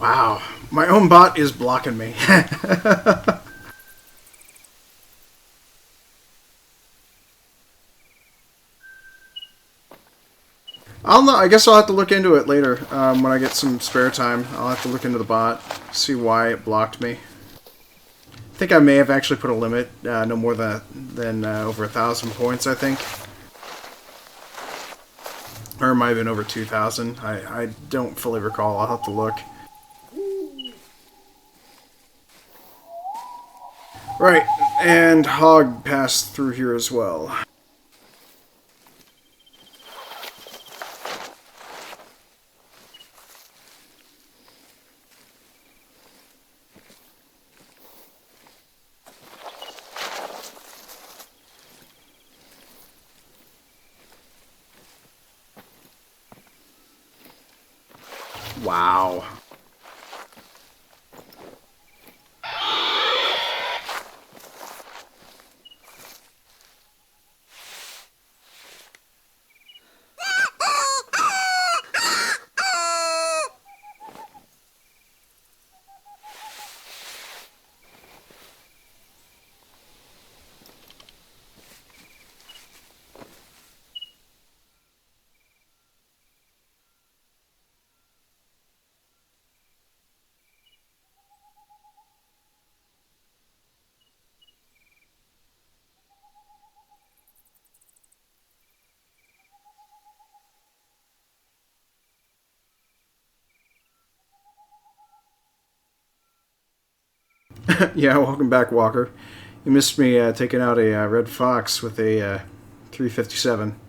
Wow, my own bot is blocking me. I'll know. I guess I'll have to look into it later when I get some spare time. I'll have to look into the bot, see why it blocked me. I think I may have actually put a limit, no more than over 1,000 points, I think. Or it might have been over 2,000. I don't fully recall. I'll have to look. Right, and Hog passed through here as well. Wow. Yeah, welcome back, Walker. You missed me taking out a red fox with a 357.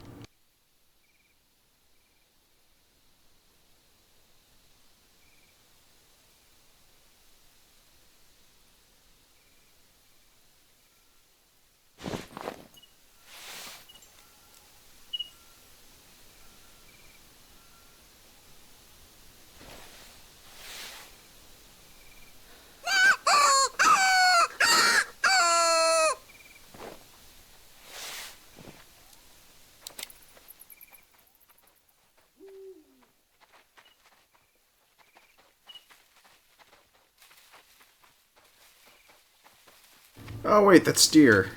Oh wait, that's deer.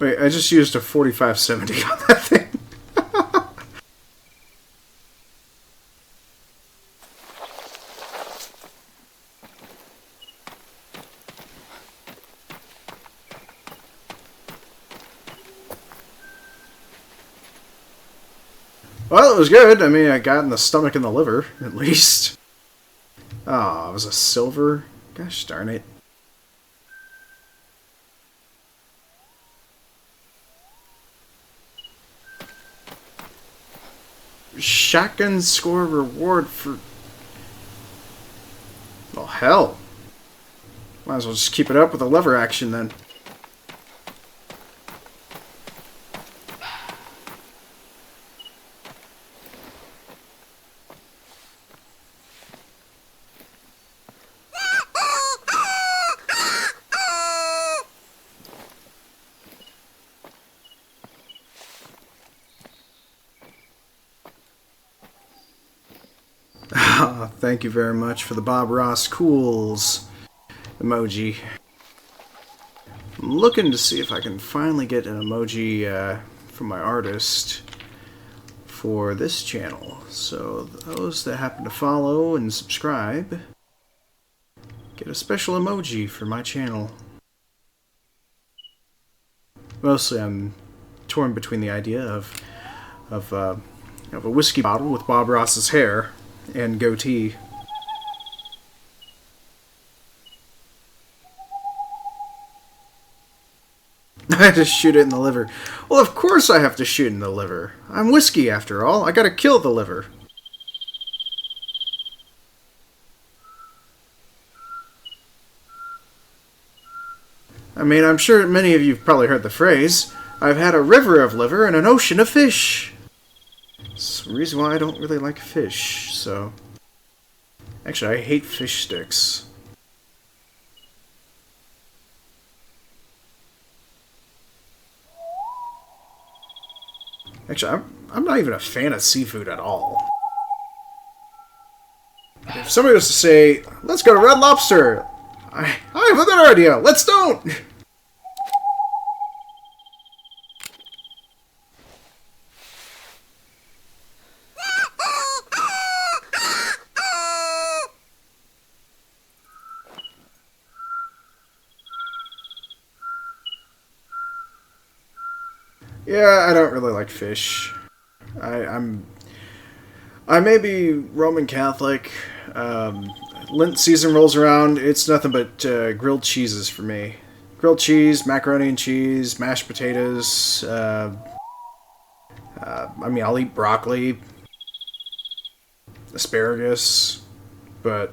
Wait, I just used a 4570 on that thing. Well, it was good. I mean, I got in the stomach and the liver, at least. Oh, it was a silver? Gosh darn it. Shotgun score reward for... Well, hell. Might as well just keep it up with the lever action, then. Thank you very much for the Bob Ross Cools emoji. I'm looking to see if I can finally get an emoji from my artist for this channel. So those that happen to follow and subscribe get a special emoji for my channel. Mostly I'm torn between the idea of a whiskey bottle with Bob Ross's hair and goatee. I had to shoot it in the liver. Well, of course I have to shoot in the liver. I'm whiskey after all. I gotta kill the liver. I mean, I'm sure many of you have probably heard the phrase, I've had a river of liver and an ocean of fish. It's the reason why I don't really like fish, so... Actually, I hate fish sticks. Actually, I'm not even a fan of seafood at all. If somebody was to say, let's go to Red Lobster, I have a better idea. Let's don't! Yeah, I don't really like fish. I may be Roman Catholic. Lent season rolls around. It's nothing but grilled cheeses for me. Grilled cheese, macaroni and cheese, mashed potatoes. I mean, I'll eat broccoli, asparagus, but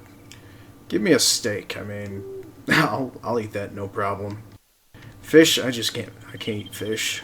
give me a steak. I mean, I'll eat that no problem. Fish, I just can't. I can't eat fish.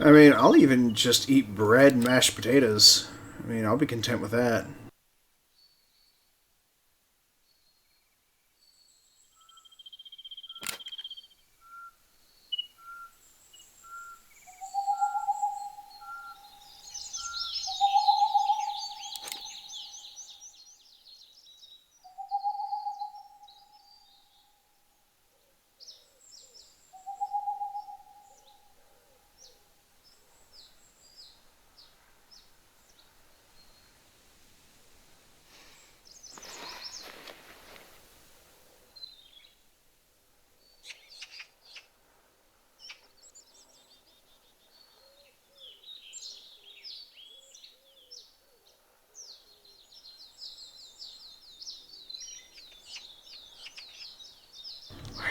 I mean, I'll even just eat bread and mashed potatoes. I mean, I'll be content with that.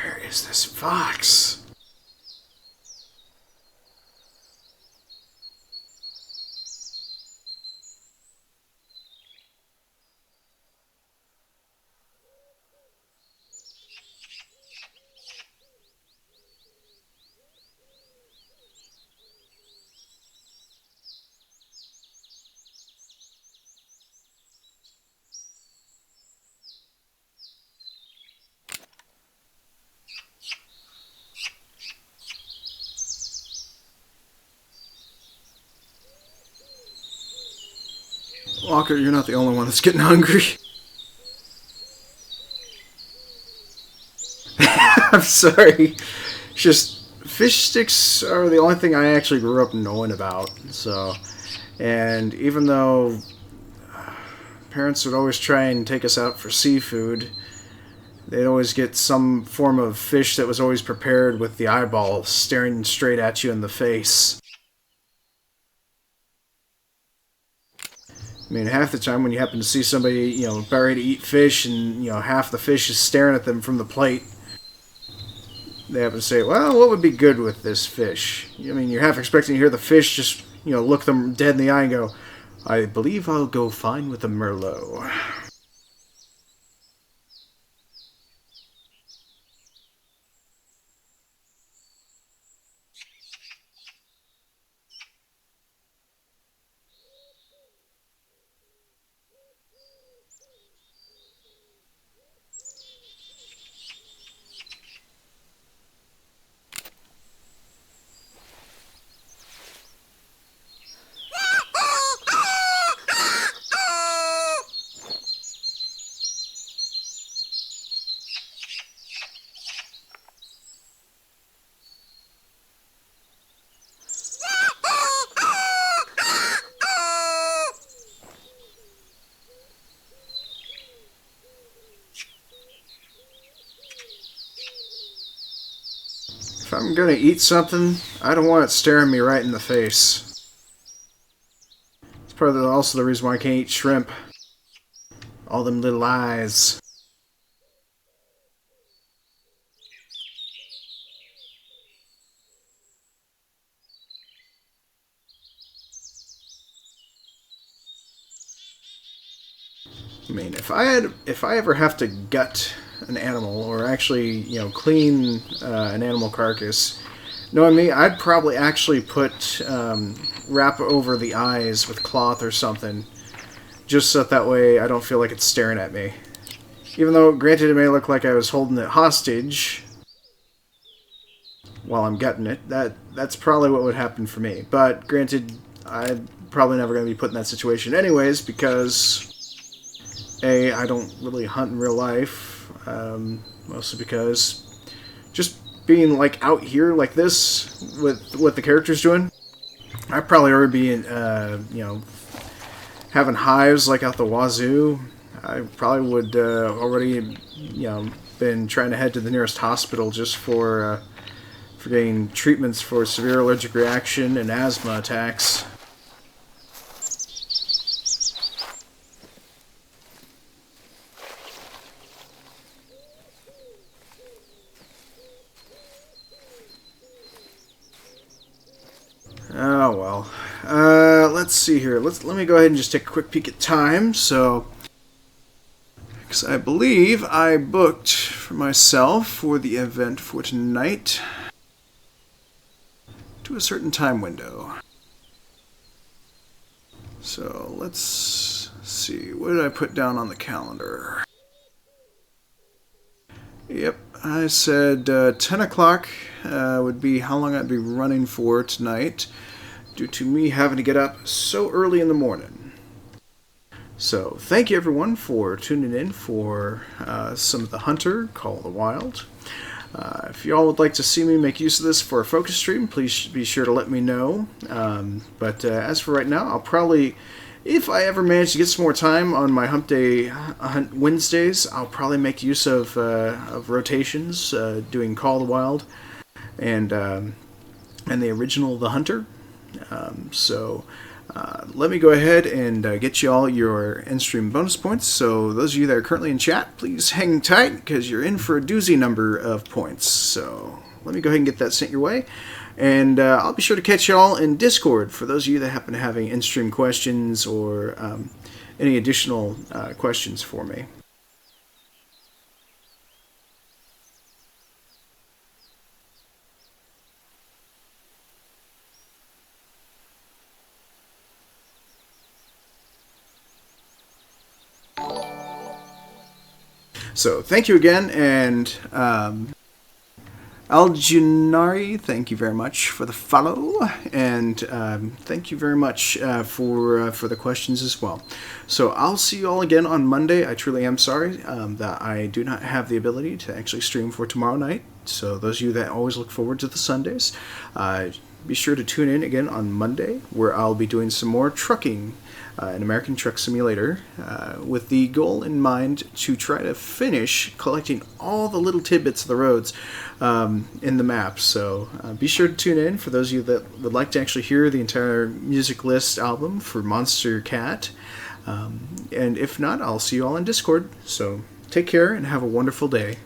Where is this fox? Walker, you're not the only one that's getting hungry. I'm sorry. It's just fish sticks are the only thing I actually grew up knowing about. So, and even though parents would always try and take us out for seafood, they'd always get some form of fish that was always prepared with the eyeball staring straight at you in the face. I mean, half the time when you happen to see somebody, about ready to eat fish and, half the fish is staring at them from the plate, they happen to say, well, what would be good with this fish? I mean, you're half expecting to hear the fish just, look them dead in the eye and go, I believe I'll go fine with a Merlot. I'm gonna eat something, I don't want it staring me right in the face. It's probably also the reason why I can't eat shrimp. All them little eyes. I mean, if I ever have to gut an animal, or actually, clean an animal carcass, knowing me, I'd probably actually put wrap over the eyes with cloth or something, just so that way I don't feel like it's staring at me. Even though, granted, it may look like I was holding it hostage while I'm gutting it. That's probably what would happen for me. But granted, I'm probably never going to be put in that situation anyways, because A, I don't really hunt in real life, mostly because just being like out here like this with what the character's doing, I'd probably already be in, having hives like out the wazoo. I probably would already, been trying to head to the nearest hospital just for getting treatments for severe allergic reaction and asthma attacks. Oh well. Let's see here. Let me go ahead and just take a quick peek at time. So, because I believe I booked for myself for the event for tonight to a certain time window. So let's see. What did I put down on the calendar? Yep, I said 10 o'clock would be how long I'd be running for tonight, due to me having to get up so early in the morning. So, thank you everyone for tuning in for some of the Hunter Call of the Wild. If y'all would like to see me make use of this for a focus stream, please be sure to let me know. But as for right now, I'll probably, if I ever manage to get some more time on my Hump Day Hunt Wednesdays, I'll probably make use of rotations, doing Call of the Wild and the original The Hunter. So let me go ahead and get you all your in-stream bonus points. So those of you that are currently in chat, please hang tight because you're in for a doozy number of points. So let me go ahead and get that sent your way. And I'll be sure to catch y'all in Discord for those of you that happen to have any in-stream questions or any additional questions for me. So thank you again, and Aljunari, thank you very much for the follow, and thank you very much for the questions as well. So I'll see you all again on Monday. I truly am sorry that I do not have the ability to actually stream for tomorrow night. So those of you that always look forward to the Sundays, be sure to tune in again on Monday, where I'll be doing some more trucking, an American Truck Simulator, with the goal in mind to try to finish collecting all the little tidbits of the roads in the map. So be sure to tune in for those of you that would like to actually hear the entire music list album for Monster Cat. And if not, I'll see you all in Discord. So take care and have a wonderful day.